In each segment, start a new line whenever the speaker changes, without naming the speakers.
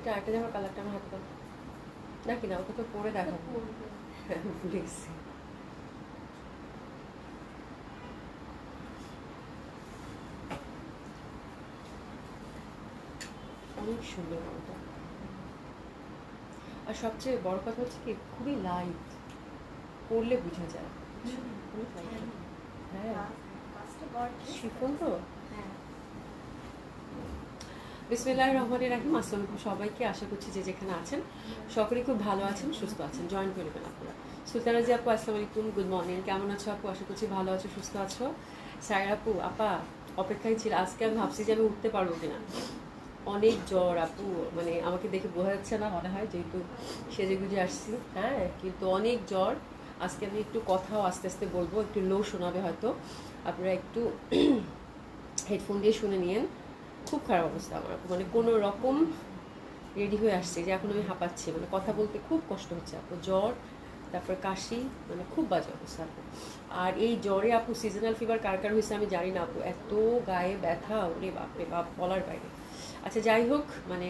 এটা আরেকটা জামার কালারটা আমার হাতে দাও নাকি না, ওকে তো পরে দেখাবো। ভুলে গেছি। অনেক সুন্দর জামাটা, আর সবচেয়ে বড় কথা হচ্ছে কি খুবই লাইট, পরলে বোঝা যায়। হ্যাঁ শিফন তো। বিসমিল্লাহির রহমানির রহিম। আসসালামু আলাইকুম সবাইকে, আশা করছি যে যেখানে আছেন সকলেই খুব ভালো আছেন, সুস্থ আছেন। জয়েন করে নেবেন আপনারা। সুলতানা জি আপু আসসালামু আলাইকুম, গুড মর্নিং। কেমন আছো আপু? আশা করছি ভালো আছো, সুস্থ আছো। সায়রা আপু, আপা অপেক্ষায় ছিল। আজকে আমি ভাবছি যে আমি উঠতে পারবো কিনা, অনেক জ্বর আপু, মানে আমাকে দেখে বোঝা যাচ্ছে না মনে হয়, যেহেতু সেজে গুজে আসছি। হ্যাঁ কিন্তু অনেক জ্বর। আজকে আমি একটু কথাও আস্তে আস্তে বলবো, একটু লো শোনাবে হয়তো, আপনারা একটু হেডফোন দিয়ে শুনে নিয়েন। খুব খারাপ অবস্থা আমার, মানে কোনো রকম রেডি হয়ে আসছে যে এখন আমি হাঁপাচ্ছি, মানে কথা বলতে খুব কষ্ট হচ্ছে আপু। জ্বর, তারপর কাশি, মানে খুব বাজে অবস্থা আপু। আর এই জ্বরে আপু সিজনাল ফিভার কার কার হয়েছে আমি জানি না আপু, এত গায়ে ব্যথা, ওরে বাপরে বাপ, বলার বাইরে। আচ্ছা যাই হোক, মানে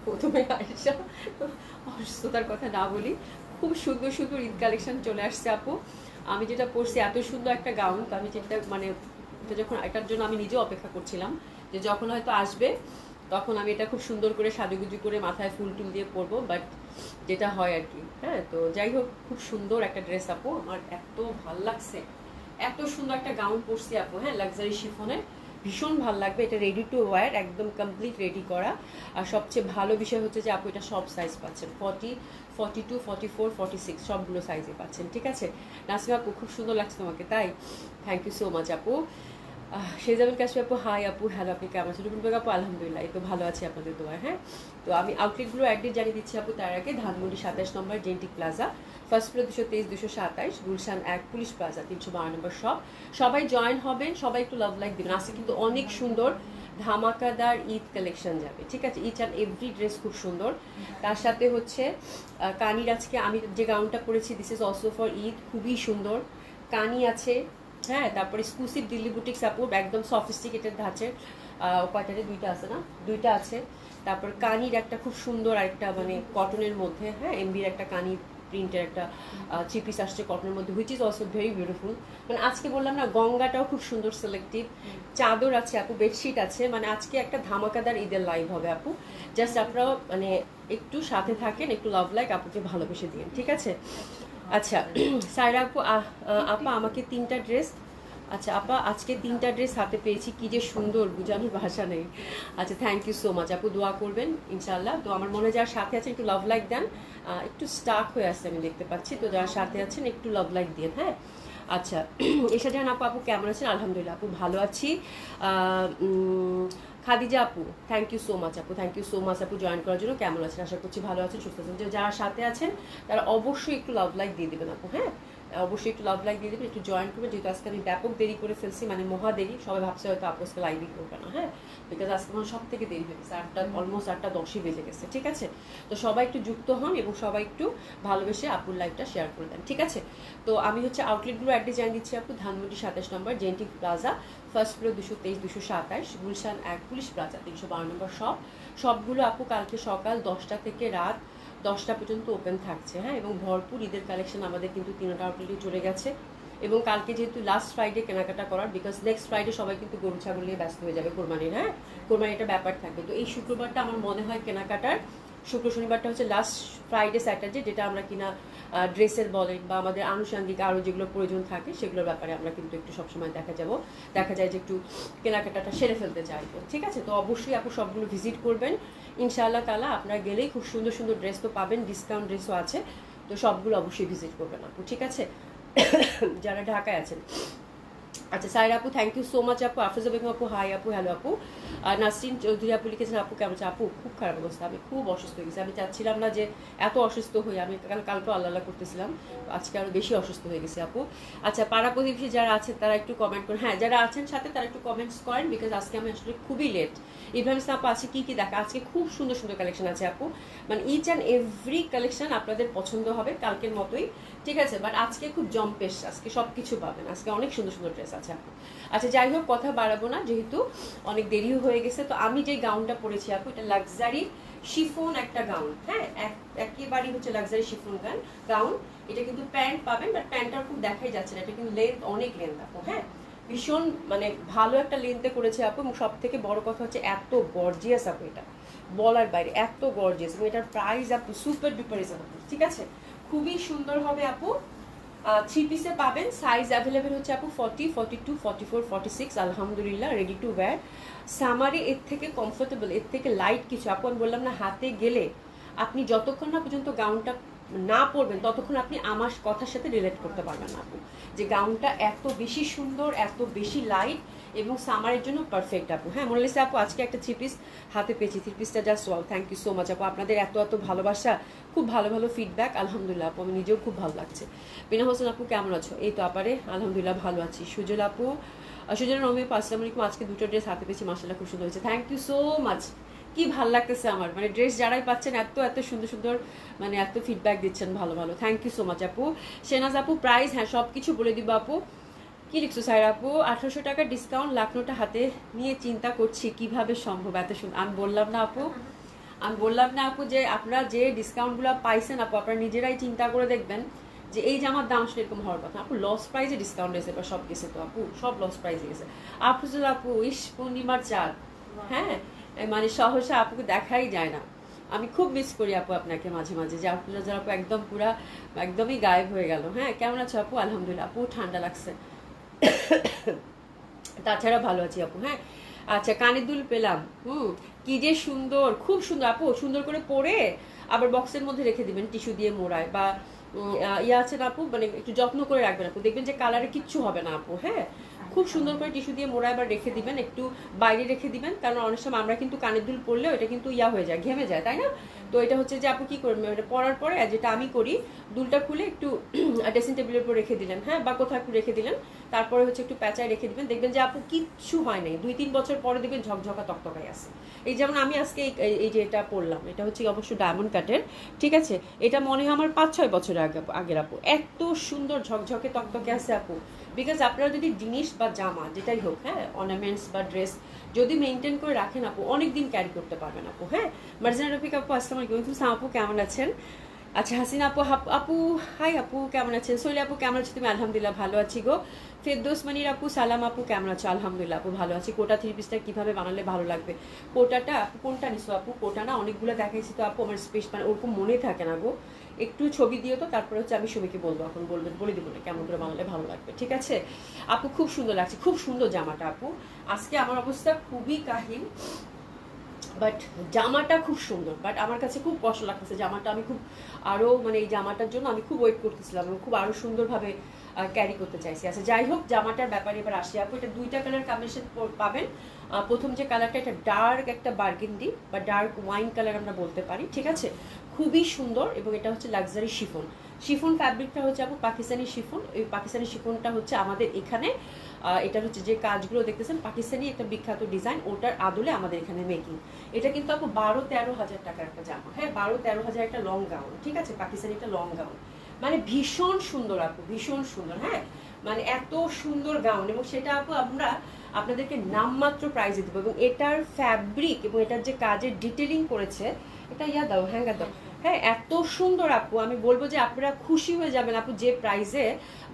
প্রথমে আয়সা অসুস্থতার কথা না বলি, খুব সুন্দর সুন্দর ঈদ কালেকশন চলে আসছে আপু। আমি যেটা পরছি এত সুন্দর একটা গাউন, তো আমি যেটা মানে যখন এটার জন্য আমি নিজেও অপেক্ষা করছিলাম যে যখন হয়তো আসবে তখন আমি এটা খুব সুন্দর করে সাজুগুজু করে মাথায় ফুল টুল দিয়ে পরবো, বাট যেটা হয় আর কি। হ্যাঁ তো যাই হোক, খুব সুন্দর একটা ড্রেস আপু, আমার এত ভাল লাগছে, এত সুন্দর একটা গাউন পরছি আপু। হ্যাঁ লাক্সারি শিফনের, ভীষণ ভালো লাগবে। এটা রেডি টু ওয়্যার, একদম কমপ্লিট রেডি করা। আর সবচেয়ে ভালো বিষয় হচ্ছে যে আপু এটা সব সাইজ পাচ্ছেন, 40, 42, 44, 46 সবগুলো সাইজে পাচ্ছেন। ঠিক আছে নাসিমা আপু, খুব সুন্দর লাগছে তোমাকে, তাই থ্যাংক ইউ সো মাচ আপু। শেজাবিন কাশি আপু, হাই আপু, হ্যালো, আপনি কেমন আছেন? রুবিন বেগ আপু, আলহামদুলিল্লাহ, এই তো ভালো আছি আপনাদের দোয়ায়। হ্যাঁ তো আমি আউটলেটগুলো অ্যাড্রেস জানিয়ে দিচ্ছি আপু। তার আগে ধানমন্ডি 27 নম্বর genetic plaza, first floor 223, 227, Gulshan 1 police plaza 312 নম্বর শপ। সবাই জয়েন হবেন, সবাই একটু লাভ লাইক দেবেন। আজকে কিন্তু অনেক সুন্দর ধামাকাদার ঈদ কালেকশন যাবে। ঠিক আছে, ইচ অ্যান্ড এভরি ড্রেস খুব সুন্দর। তার সাথে হচ্ছে কানির, আজকে আমি যে গাউনটা পরেছি this is also for Eid, খুবই সুন্দর কানি আছে। হ্যাঁ তারপরে এক্সক্লুসিভ দিল্লি বুটিক্স আপু, একদম সফিস্টিকেটেড ধাঁচের, কয়টারে দুইটা আছে না, দুইটা আছে। তারপর কানির একটা খুব সুন্দর আরেকটা, মানে কটনের মধ্যে, হ্যাঁ এমবির একটা কানি প্রিন্টের একটা থ্রি পিস আসছে কটনের মধ্যে, which is also very beautiful. মানে আজকে বললাম না, গঙ্গাটাও খুব সুন্দর সিলেক্টিভ। চাদর আছে আপু, বেডশিট আছে, মানে আজকে একটা ধামাকাদার ঈদের লাইভ হবে আপু। জাস্ট আপনারাও মানে একটু সাথে থাকেন, একটু লাভ লাইক আপুকে ভালোবেসে দিন। ঠিক আছে আচ্ছা সাইরা আপু, আপা আমাকে 3টা ড্রেস, আচ্ছা আপা আজকে 3টা ড্রেস হাতে পেয়েছি, কি যে সুন্দর বোঝানোর ভাষা নেই। আচ্ছা থ্যাংক ইউ সো মাচ আপু, দোয়া করবেন ইনশাল্লাহ। তো আমার মনে হয় যার সাথে আছেন একটু লাভ লাইক দেন, একটু স্টাক হয়ে আসছে আমি দেখতে পাচ্ছি, তো যার সাথে আছেন একটু লাভ লাইক দিন। হ্যাঁ আচ্ছা এসা জান আপু, আপু কেমন আছেন? আলহামদুলিল্লাহ আপু ভালো আছি। খাদিজা আপু, থ্যাংক ইউ সো মাচ আপু, থ্যাংক ইউ সো মাচ আপু জয়েন করার জন্য। কেমন আছেন? আশা করছি ভালো আছেন, সুস্থ আছেন। যারা সাথে আছেন তারা অবশ্যই একটু লাভ লাইক দিয়ে দেবেন আপু। হ্যাঁ অবশ্যই একটু লাভ লাইক দিয়ে দেবেন, একটু জয়েন করবেন, যেহেতু আজকে আমি ব্যাপক দেরি করে ফেলছি, মানে মহা দেরি। সবাই ভাবছে হয়তো আপু আজকে লাইভই করবে না, হ্যাঁ বিকজ আজকে আমার সব থেকে দেরি হয়ে গেছে, অলমোস্ট 8টা 10ই বেজে গেছে। ঠিক আছে তো সবাই একটু যুক্ত হন এবং সবাই একটু ভালোবেসে আপুর লাইভটা শেয়ার করে দেন। ঠিক আছে তো আমি হচ্ছে আউটলেটগুলো অ্যাড্রেস জানিয়ে দিচ্ছি আপু। ধানমন্ডি 27 নম্বর genetic plaza, first floor 223, 227, Gulshan 1 police plaza 312 নম্বর শপ। সবগুলো আপু কালকে সকাল 10টা থেকে রাত 10টা পর্যন্ত ওপেন থাকছে। হ্যাঁ এবং ভরপুর ঈদের কালেকশন আমাদের কিন্তু 3টা আউটলেটে চলে গেছে। এবং কালকে যেহেতু লাস্ট ফ্রাইডে কেনাকাটা করার, বিকজ নেক্সট ফ্রাইডে সবাই কিন্তু গরু ছাগল নিয়ে ব্যস্ত হয়ে যাবে কোরবানির। হ্যাঁ কোরবানির একটা ব্যাপার থাকবে, তো এই শুক্রবারটা আমার মনে হয় কেনাকাটার, শুক্র শনিবারটা হচ্ছে লাস্ট ফ্রাইডে স্যাটারডে, যেটা আমরা কিনা ড্রেসের বলেন বা আমাদের আনুষঙ্গিক আরও যেগুলো প্রয়োজন থাকে সেগুলোর ব্যাপারে আমরা কিন্তু একটু সবসময় দেখা যায় যে একটু কেনাকাটাটা সেরে ফেলতে চাইবো। ঠিক আছে তো অবশ্যই আপু সবগুলো ভিজিট করবেন ইনশাআল্লাহ তাআলা। আপনারা গেলেই খুব সুন্দর সুন্দর ড্রেস তো পাবেন, ডিসকাউন্ট ড্রেসও আছে, তো সবগুলো অবশ্যই ভিজিট করবেন আপু। ঠিক আছে যারা ঢাকায় আছেন। আচ্ছা সাইরা আপু, থ্যাংক ইউ সো মাচ আপু। আফরোজা বেগম আপু, হাই আপু, হ্যালো আপু। নাসরিন চৌধুরী আপু লিখেছেন, আপু কেমন আছে? আপু খুব খারাপ অবস্থা, আমি খুব অসুস্থ হয়ে গেছি। আমি চাচ্ছিলাম না যে এত অসুস্থ হই, আমি কালকে আল্লাহ করতেছিলাম, আজকে আরও বেশি অসুস্থ হয়ে গেছি আপু। আচ্ছা পাড়া প্রতিবেশী যারা আছেন তারা একটু কমেন্ট করেন, হ্যাঁ যারা আছেন সাথে তারা একটু কমেন্টস করেন, বিকজ আজকে আমি আসলে খুবই লেট। ইব্রাহিম ইসলাম আপু আছে, কী কী দেখা? আজকে খুব সুন্দর সুন্দর কালেকশন আছে আপু, মানে ইচ অ্যান্ড এভরি কালেকশন আপনাদের পছন্দ হবে কালকের মতোই। ঠিক আছে বাট আজকে খুব জম্পেশ, আজকে সব কিছু পাবেন, আজকে অনেক সুন্দর সুন্দর ড্রেস আছে আপু। আচ্ছা যাই হোক, কথা বাড়াবো না, যেহেতু অনেক দেরিও হয়ে গেছে। তো আমি যে গাউনটা পরেছি আপু, এটা লাক্সারি শিফন একটা গাউন, হ্যাঁ, একেবারেই হচ্ছে লাক্সারি শিফন গাউন। এটা কিন্তু প্যান্ট পাবেন, বাট প্যান্টটা খুব দেখাই যাচ্ছে না, এটা কিন্তু লেন্থ অনেক লেন্থ আপু, হ্যাঁ, ভীষণ মানে ভালো একটা লেন্থে করেছে আপু। এবং সব থেকে বড় কথা হচ্ছে এত গর্জিয়াস আপু, এটা বলার বাইরে, এত গর্জিয়াস। এবং এটার প্রাইস আপু সুপার ডুপার রিজনেবল, ঠিক আছে, খুবই সুন্দর হবে আপু। 3 পিসে পাবেন, সাইজ অ্যাভেলেবেল হচ্ছে আপু 40, 42, 44, 46, আলহামদুলিল্লাহ রেডি টু ওয়্যার। সামারে এর থেকে কমফোর্টেবল, এর থেকে লাইট কিছু আপু আমি বললাম না, হাতে গেলে আপনি যতক্ষণ না পর্যন্ত গাউনটা না পরবেন ততক্ষণ আপনি আমার কথার সাথে রিলেট করতে পারবেন না আপু, যে গাউনটা এত বেশি সুন্দর, এত বেশি লাইট এবং সামারের জন্য পারফেক্ট আপু। হ্যাঁ মোনালিসা আপু, আজকে একটা 3 পিস হাতে পেয়েছি, 3 পিসটা just wow, thank you so much আপু। আপনাদের এত এত ভালোবাসা, খুব ভালো ভালো ফিডব্যাক, আলহামদুলিল্লাহ আপু, আমি নিজেও খুব ভালো লাগছে। বিনা হোসেন আপু কেমন আছো? এই তো আপারে আলহামদুলিল্লাহ ভালো আছি। সুজল আপু, সুজল রমি আপু আসসালামু আলাইকুম, আজকে দুটো ড্রেস হাতে পেয়েছি, মাশাআল্লাহ খুব সুন্দর হয়েছে, থ্যাংক ইউ সো মাচ। কি ভালো লাগতেছে আমার, মানে ড্রেস যারাই পাচ্ছেন এত এত সুন্দর সুন্দর, মানে এত ফিডব্যাক দিচ্ছেন ভালো ভালো, থ্যাংক ইউ সো মাচ আপু। সেনাজ আপু প্রাইস, হ্যাঁ সব কিছু বলে দিব আপু। কি লিখছো সাইরা আপু? 1800 টাকার ডিসকাউন্ট, লাখনোটা হাতে নিয়ে চিন্তা করছি কিভাবে সম্ভব এত সুন্দর। আমি বললাম না আপু, আমি বললাম না আপু যে আপনারা যে ডিসকাউন্টগুলো পাইছেন আপু, আপনারা নিজেরাই চিন্তা করে দেখবেন যে এই জামার দাম আসলে এরকম হওয়ার কথা। আপু লস প্রাইসে ডিসকাউন্ট এসে বা সব গেছে তো আপু, সব লস প্রাইসে গেছে। আফরুজুল আপু, ইস পূর্ণিমার চাঁদ, হ্যাঁ মানে সহসা আপুকে দেখাই যায় না। আমি খুব মিস করি আপু আপনাকে মাঝে মাঝে, যে আফরুজা আপু একদম পুরা একদমই গায়েব হয়ে গেল। হ্যাঁ কেমন আছো আপু? আলহামদুলিল্লাহ আপু, ঠান্ডা লাগছে, তাছাড়া ভালো আছি আপু। হ্যাঁ আচ্ছা, কানের দুল পেলাম, কি যে সুন্দর, খুব সুন্দর আপু, সুন্দর করে পরে আবার বক্সের মধ্যে রেখে দিবেন টিস্যু দিয়ে মোড়ায়, বা ইয়ে আছে না আপু, মানে একটু যত্ন করে রাখবেন আপু, দেখবেন যে কালারে কিচ্ছু হবে না আপু। হ্যাঁ খুব সুন্দর করে টিস্যু দিয়ে মোড়ায় আবার রেখে দিবেন, একটু বাইরে রেখে দিবেন, কারণ অনেক সময় আমরা কিন্তু কানের দুল পরলেও এটা কিন্তু ইয়া হয়ে যায়, ঘেমে যায়, তাই না? তো এটা হচ্ছে যে আপু কি করবেন, এটা পরার পরে যেটা আমি করি, দুলটা খুলে একটু ড্রেসিং টেবিলের উপর রেখে দিলেন, হ্যাঁ, বা কোথাও একটু রেখে দিলেন, তারপরে হচ্ছে একটু প্যাঁচায় রেখে দিবেন, দেখবেন যে আপু কিচ্ছু হয় নাই, 2-3 বছর পরে দেখবেন ঝকঝকা তকতকাই আছে। এই যেমন আমি আজকে এই যে এটা পরলাম, এটা হচ্ছে অবশ্য ডায়মন্ড কাটের, ঠিক আছে, এটা মনে হয় আমার 5-6 বছর আগের আপু, এত সুন্দর ঝকঝকে তকতকে আছে আপু। বিকজ আপনারা যদি জিনিস বা জামা যেটাই হোক, হ্যাঁ অর্নামেন্টস বা ড্রেস যদি মেনটেন করে রাখেন আপু, অনেক দিন ক্যারি করতে পারবেন আপু। হ্যাঁ মার্জিনা রফিক আপু আসসালামু আলাইকুম, আপু কেমন আছেন? আচ্ছা হাসিনা আপু, আপু হাই আপু কেমন আছেন? সৈলি আপু কেমন আছো তুমি? আলহামদুলিল্লাহ ভালো আছি গো। ফেরদৌস মানির আপু সালাম আপু কেমন আছো? আলহামদুলিল্লাহ আপু ভালো আছি। কোটা 3 পিসটা কিভাবে বানালে ভালো লাগবে? কোটাটা কোনটা নিছো আপু? কোটা না অনেকগুলো দেখাইছি তো আপু, আমার স্পেস মানে ওরকম মনে থাকে না গো, একটু ছবি দিও তো, তারপরে হচ্ছে আমি সবাইকে বলবো, এখন বলবেন বলে দিব না কেমন করে বানালে ভালো লাগবে, ঠিক আছে আপু? খুব সুন্দর লাগছে, খুব সুন্দর জামাটা আপু। আজকে আমার অবস্থা খুবই কাহিল, বাট জামাটা খুব সুন্দর, বাট আমার কাছে খুব কষ্ট লাগতেছে জামাটা, আমি খুব আরও মানে এই জামাটার জন্য আমি খুব ওয়েট করতেছিলাম এবং খুব আরও সুন্দরভাবে ক্যারি করতে চাইছি। আচ্ছা যাই হোক, জামাটার ব্যাপারে এবার আসি আপু। এটা 2টা কালার কম্বিনেশন পাবেন। প্রথম যে কালারটা, এটা ডার্ক একটা বার্গেন্ডি বা ডার্ক ওয়াইন কালার আমরা বলতে পারি, ঠিক আছে, খুবই সুন্দর। এবং এটা হচ্ছে লাক্সারি শিফন, শিফন ফ্যাব্রিকটা হচ্ছে আপু পাকিস্তানি শিফন। এই পাকিস্তানি শিফনটা হচ্ছে আমাদের এখানে, এটা হচ্ছে যে কাজগুলো দেখতেছেন পাকিস্তানি একটা বিখ্যাত ডিজাইন, ওটার আদলে আমাদের এখানে মেকিং। এটা কিন্তু আপু 12-13 হাজার টাকার একটা জামা, হ্যাঁ 12-13 হাজার একটা লং গাউন, ঠিক আছে, পাকিস্তানি একটা লং গাউন, মানে ভীষণ সুন্দর আপু, ভীষণ সুন্দর। হ্যাঁ মানে এত সুন্দর গাউন, এবং সেটা আপু আমরা আপনাদেরকে নামমাত্র প্রাইজে দেবো। এবং এটার ফ্যাব্রিক এবং এটার যে কাজের ডিটেলিং করেছে, এটা ইয়া দাও, হ্যাঙ্গার দাও, হ্যাঁ এত সুন্দর আপু, আমি বলবো যে আপনারা খুশি হয়ে যাবেন আপু, যে প্রাইসে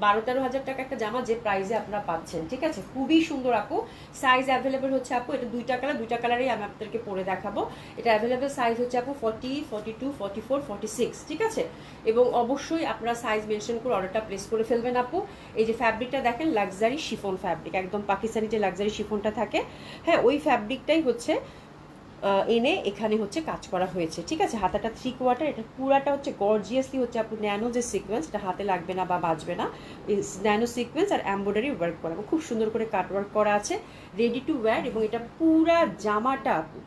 12-13 হাজার টাকা একটা জামা যে প্রাইসে আপনারা পাচ্ছেন, ঠিক আছে, খুবই সুন্দর আপু। সাইজ অ্যাভেলেবেল হচ্ছে আপু, এটা 2টা কালারেই আমি আপনাদেরকে পরে দেখাবো। এটা অ্যাভেলেবেল সাইজ হচ্ছে আপু 40, 42, 44, 46, ঠিক আছে। এবং অবশ্যই আপনারা সাইজ মেনশন করে অর্ডারটা প্লেস করে ফেলবেন আপু। এই যে ফ্যাব্রিকটা দেখেন, লাক্সারি শিফন ফ্যাব্রিক, একদম পাকিস্তানি যে লাক্সারি শিফনটা থাকে, হ্যাঁ ওই ফ্যাব্রিকটাই হচ্ছে এনে এখানে হচ্ছে কাজ করা হয়েছে, ঠিক আছে। হাতাটা 3/4, এটা পুরাটা হচ্ছে গর্জিয়াসলি হচ্ছে আপু ন্যানো যে সিকোয়েন্স, এটা হাতে লাগবে না বা বাজবে না, ন্যানো সিকোয়েন্স আর এমব্রয়ডারি ওয়ার্ক করা, খুব সুন্দর করে কাট ওয়ার্ক করা আছে, রেডি টু ওয়্যার। এবং এটা পুরা জামাটা আপু,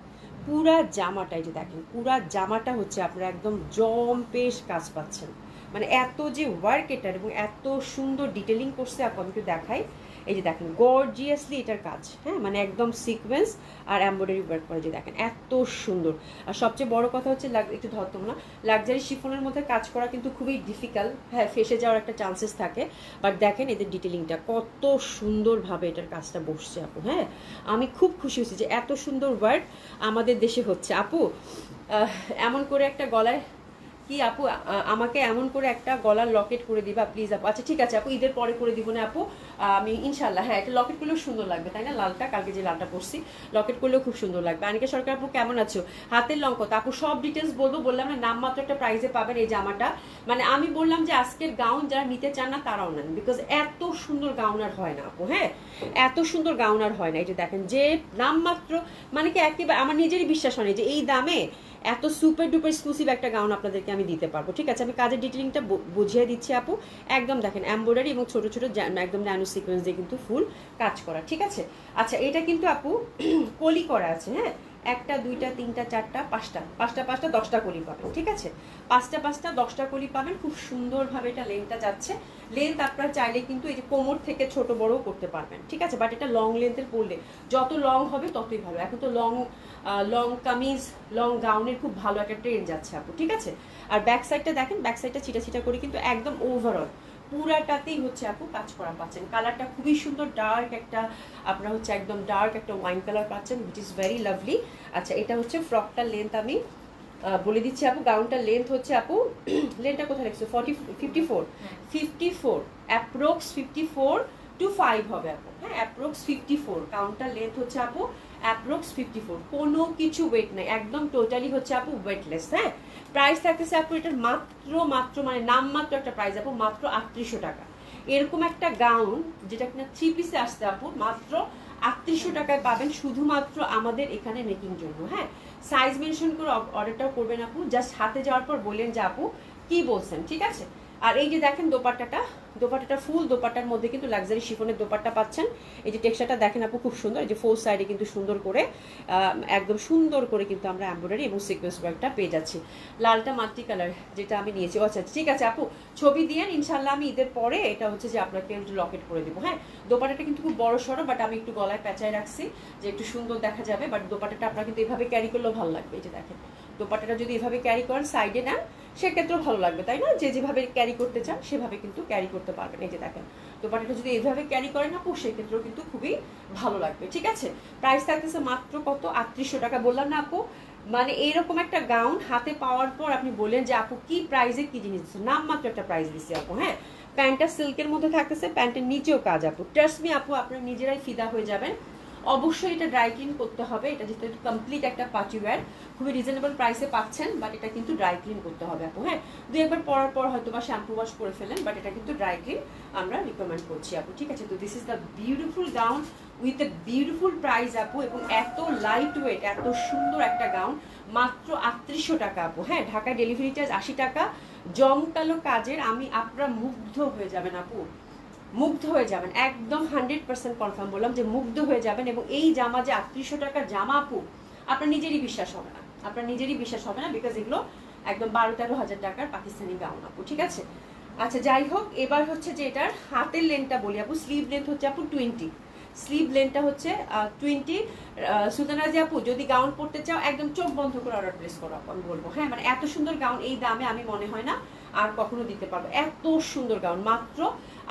পুরা জামাটা এই যে দেখেন, পুরা জামাটা হচ্ছে আপনারা একদম জম্পেশ কাজ পাচ্ছেন, মানে এত যে ওয়ার্ক এটার এবং এত সুন্দর ডিটেলিং করছে আপু, আমি একটু দেখাই, এই যে দেখেন গর্জিয়াসলি এটার কাজ, হ্যাঁ মানে একদম সিকোয়েন্স আর এমব্রয়ডারি ওয়ার্ক করে, যে দেখেন এত সুন্দর। আর সবচেয়ে বড় কথা হচ্ছে একটু ধরতাম না, লাক্সারি শিফনের মধ্যে কাজ করা কিন্তু খুবই ডিফিকাল্ট, হ্যাঁ ফেসে যাওয়ার একটা চান্সেস থাকে, বাট দেখেন এদের ডিটেলিংটা কত সুন্দরভাবে এটার কাজটা বসছে আপু। হ্যাঁ আমি খুব খুশি হয়েছি যে এত সুন্দর ওয়ার্ক আমাদের দেশে হচ্ছে আপু। এমন করে একটা গলায় কি আপু আমাকে এমন করে একটা গলার লকেট করে দিবা প্লিজ আপু। আচ্ছা ঠিক আছে আপু, ঈদের পরে করে দিব না আপু, আমি ইনশাল্লাহ। হ্যাঁ এটা লকেট করলেও সুন্দর লাগবে তাই না, লালটা কালকে যে লালটা পরছি লকেট করলেও খুব সুন্দর লাগবে। আনিকা সরকার আপু কেমন আছো? হাতের লং কত আপু? সব ডিটেলস বলবো, বললাম না নাম মাত্র একটা প্রাইজে পাবেন এই জামাটা। মানে আমি বললাম যে আজকের গাউন যারা নিতে চান না তারাও নেন, বিকজ এত সুন্দর গাউন আর হয় না আপু। হ্যাঁ এত সুন্দর গাউন আর হয় না। এই যে দেখেন যে নাম মাত্র, মানে কি একেবারে আমার নিজেরই বিশ্বাস হয় যে এই দামে এত সুপার ডুপার এক্সক্লুসিভ একটা গাউন আপনাদেরকে আমি দিতে পারবো। ঠিক আছে আমি কাজের ডিটেলিংটা বুঝিয়ে দিচ্ছি আপু। একদম দেখেন এমব্রয়ডারি এবং ছোট ছোট একদম ন্যানো সিকোয়েন্স দিয়ে কিন্তু ফুল কাজ করা। ঠিক আছে আচ্ছা এটা কিন্তু আপু কলি করা আছে, হ্যাঁ একটা দুইটা তিনটা চারটা পাঁচটা পাঁচটা পাঁচটা 10টা কলি পাবেন। ঠিক আছে পাঁচটা পাঁচটা 10টা কলি পাবেন। খুব সুন্দরভাবে এটা লেন্থটা যাচ্ছে। লেন্থ আপনারা চাইলে কিন্তু এই যে কোমর থেকে ছোট বড়ও করতে পারবেন। ঠিক আছে বাট এটা লং লেন্থের পরলে যত লং হবে ততই ভালো। এখন তো লং কামিজ লং গাউনের খুব ভালো একটা ট্রেন্ড যাচ্ছে আপু। ঠিক আছে আর ব্যাক সাইডটা দেখেন, ব্যাক সাইডটা ছিটা ছিটা করে কিন্তু একদম ওভারঅল পুরাটাতেই হচ্ছে আপু কাজ করা পাচ্ছেন। কালারটা খুবই সুন্দর, ডার্ক একটা আপনার হচ্ছে একদম ডার্ক একটা ওয়াইন কালার পাচ্ছেন, হুইচ ইজ ভেরি লাভলি। আচ্ছা এটা হচ্ছে ফ্রকটার লেন্থ আমি বলে দিচ্ছি আপু। গাউনটার লেন্থ হচ্ছে আপু লেন্থটা কোথায় লিখছো 54 অ্যাপ্রক্স 54 to 5 হবে আপু। হ্যাঁ অ্যাপ্রক্স 54 কাউন্টার লেন্থ হচ্ছে আপু অ্যাপ্রক্স 54, কোনো কিছু ওয়েট নাই, একদম টোটালি হচ্ছে আপু ওয়েটলেস। হ্যাঁ প্রাইস থাকতেছে আপু এটার মাত্র মানে নামমাত্র একটা প্রাইস আপু, মাত্র 3800 টাকা। এরকম একটা গাউন যেটা কিনা 3 পিসে আসতে আপু মাত্র 3800 টাকায় পাবেন, শুধুমাত্র আমাদের এখানে মেকিং জন্য। হ্যাঁ সাইজ মেনশন করে অর্ডারটাও করবেন আপু, জাস্ট হাতে যাওয়ার পর বললেন যে আপু কি বলছেন। ঠিক আছে আর এই যে দেখেন দোপাট্টাটা ফুল দোপাট্টার মধ্যে কিন্তু লাক্সারি শিফনের দোপাট্টা পাচ্ছেন। এই যে টেক্সচারটা দেখেন আপু খুব সুন্দর, এই যে ফোর সাইডে কিন্তু সুন্দর করে একদম সুন্দর করে কিন্তু আমরা এমব্রয়ডারি এবং সিকোয়েন্স ওয়ার্কটা পেয়ে যাচ্ছি। লালটা মাল্টি কালার যেটা আমি নিয়েছি। আচ্ছা ঠিক আছে আপু ছবি দিয়েন, ইনশাল্লাহ আমি ঈদের পরে এটা হচ্ছে যে আপনাকে একটু লকেট করে দেবো। হ্যাঁ দোপাট্টাটা কিন্তু খুব বড় সড়ো, বাট আমি একটু গলায় পেঁচায় রাখছি যে একটু সুন্দর দেখা যাবে, বাট দোপাট্টাটা আপনারা কিন্তু এভাবে ক্যারি করলেও ভালো লাগবে। এই যে দেখেন দোপাট্টাটা যদি এভাবে ক্যারি করেন সাইডে নেন সেক্ষেত্রেও ভালো লাগবে তাই না, যে যেভাবে ক্যারি করতে চান সেভাবে কিন্তু ক্যারি করতে পারবেন। এই যে দেখেন দোপাট্টাটা যদি এইভাবে ক্যারি করেন আপু সেক্ষেত্রেও কিন্তু খুবই ভালো লাগবে। ঠিক আছে প্রাইস থাকতেছে মাত্র কত 3800 টাকা। বললাম না আপু মানে এইরকম একটা গাউন হাতে পাওয়ার পর আপনি বললেন যে আপু কি প্রাইসে কি জিনিস দিচ্ছে, নাম মাত্র একটা প্রাইস দিচ্ছি আপু। হ্যাঁ প্যান্টটা সিল্কের মধ্যে থাকতেছে, প্যান্টের নিচেও কাজ আপু, ট্রাস্ট মি আপু আপনারা নিজেরাই ফিদা হয়ে যাবেন। অবশ্যই এটা ড্রাই ক্লিন করতে হবে, এটা যেহেতু কমপ্লিট একটা পার্টি ওয়্যার খুবই রিজনেবল প্রাইসে পাচ্ছেন, বাট এটা কিন্তু ড্রাই ক্লিন করতে হবে আপু। হ্যাঁ দুই একবার পরার পর হয়তো বা শ্যাম্পু ওয়াশ করে ফেলেন, বাট এটা কিন্তু ড্রাই ক্লিন আমরা রিকমেন্ড করছি আপু। ঠিক আছে তো this is the beautiful gown with a beautiful price আপু, এবং এত লাইট ওয়েট এত সুন্দর একটা গাউন মাত্র 3800 টাকা আপু। হ্যাঁ ঢাকায় ডেলিভারি চার্জ 80 টাকা। জমকালো কাজের আমি আপনারা মুগ্ধ হয়ে যাবেন আপু, মুগ্ধ হয়ে যাবেন একদম 100% কনফার্ম বললাম যে মুগ্ধ হয়ে যাবেন। এবং এই জামা যে 3800 টাকার জামা আপু আপনার নিজেরই বিশ্বাস হবে না, আপনার নিজেরই বিশ্বাস হবে না, বিকজ এগুলো একদম 12-13 হাজার টাকার পাকিস্তানি গাউন আপু। ঠিক আছে আচ্ছা যাই হোক এবার হচ্ছে যে এটার হাতের লেন্থটা বলি আপু। স্লিভ লেন্থ হচ্ছে আপু 20, স্লিভ লেন্থটা হচ্ছে 20। সুলতানাজি আপু যদি গাউন পরতে চাও একদম চোখ বন্ধ করে অর্ডার প্লেস করো আপু, আমি বলবো। হ্যাঁ মানে এত সুন্দর গাউন এই দামে আমি মনে হয় না আর কখনো দিতে পারবো, এত সুন্দর গাউন মাত্র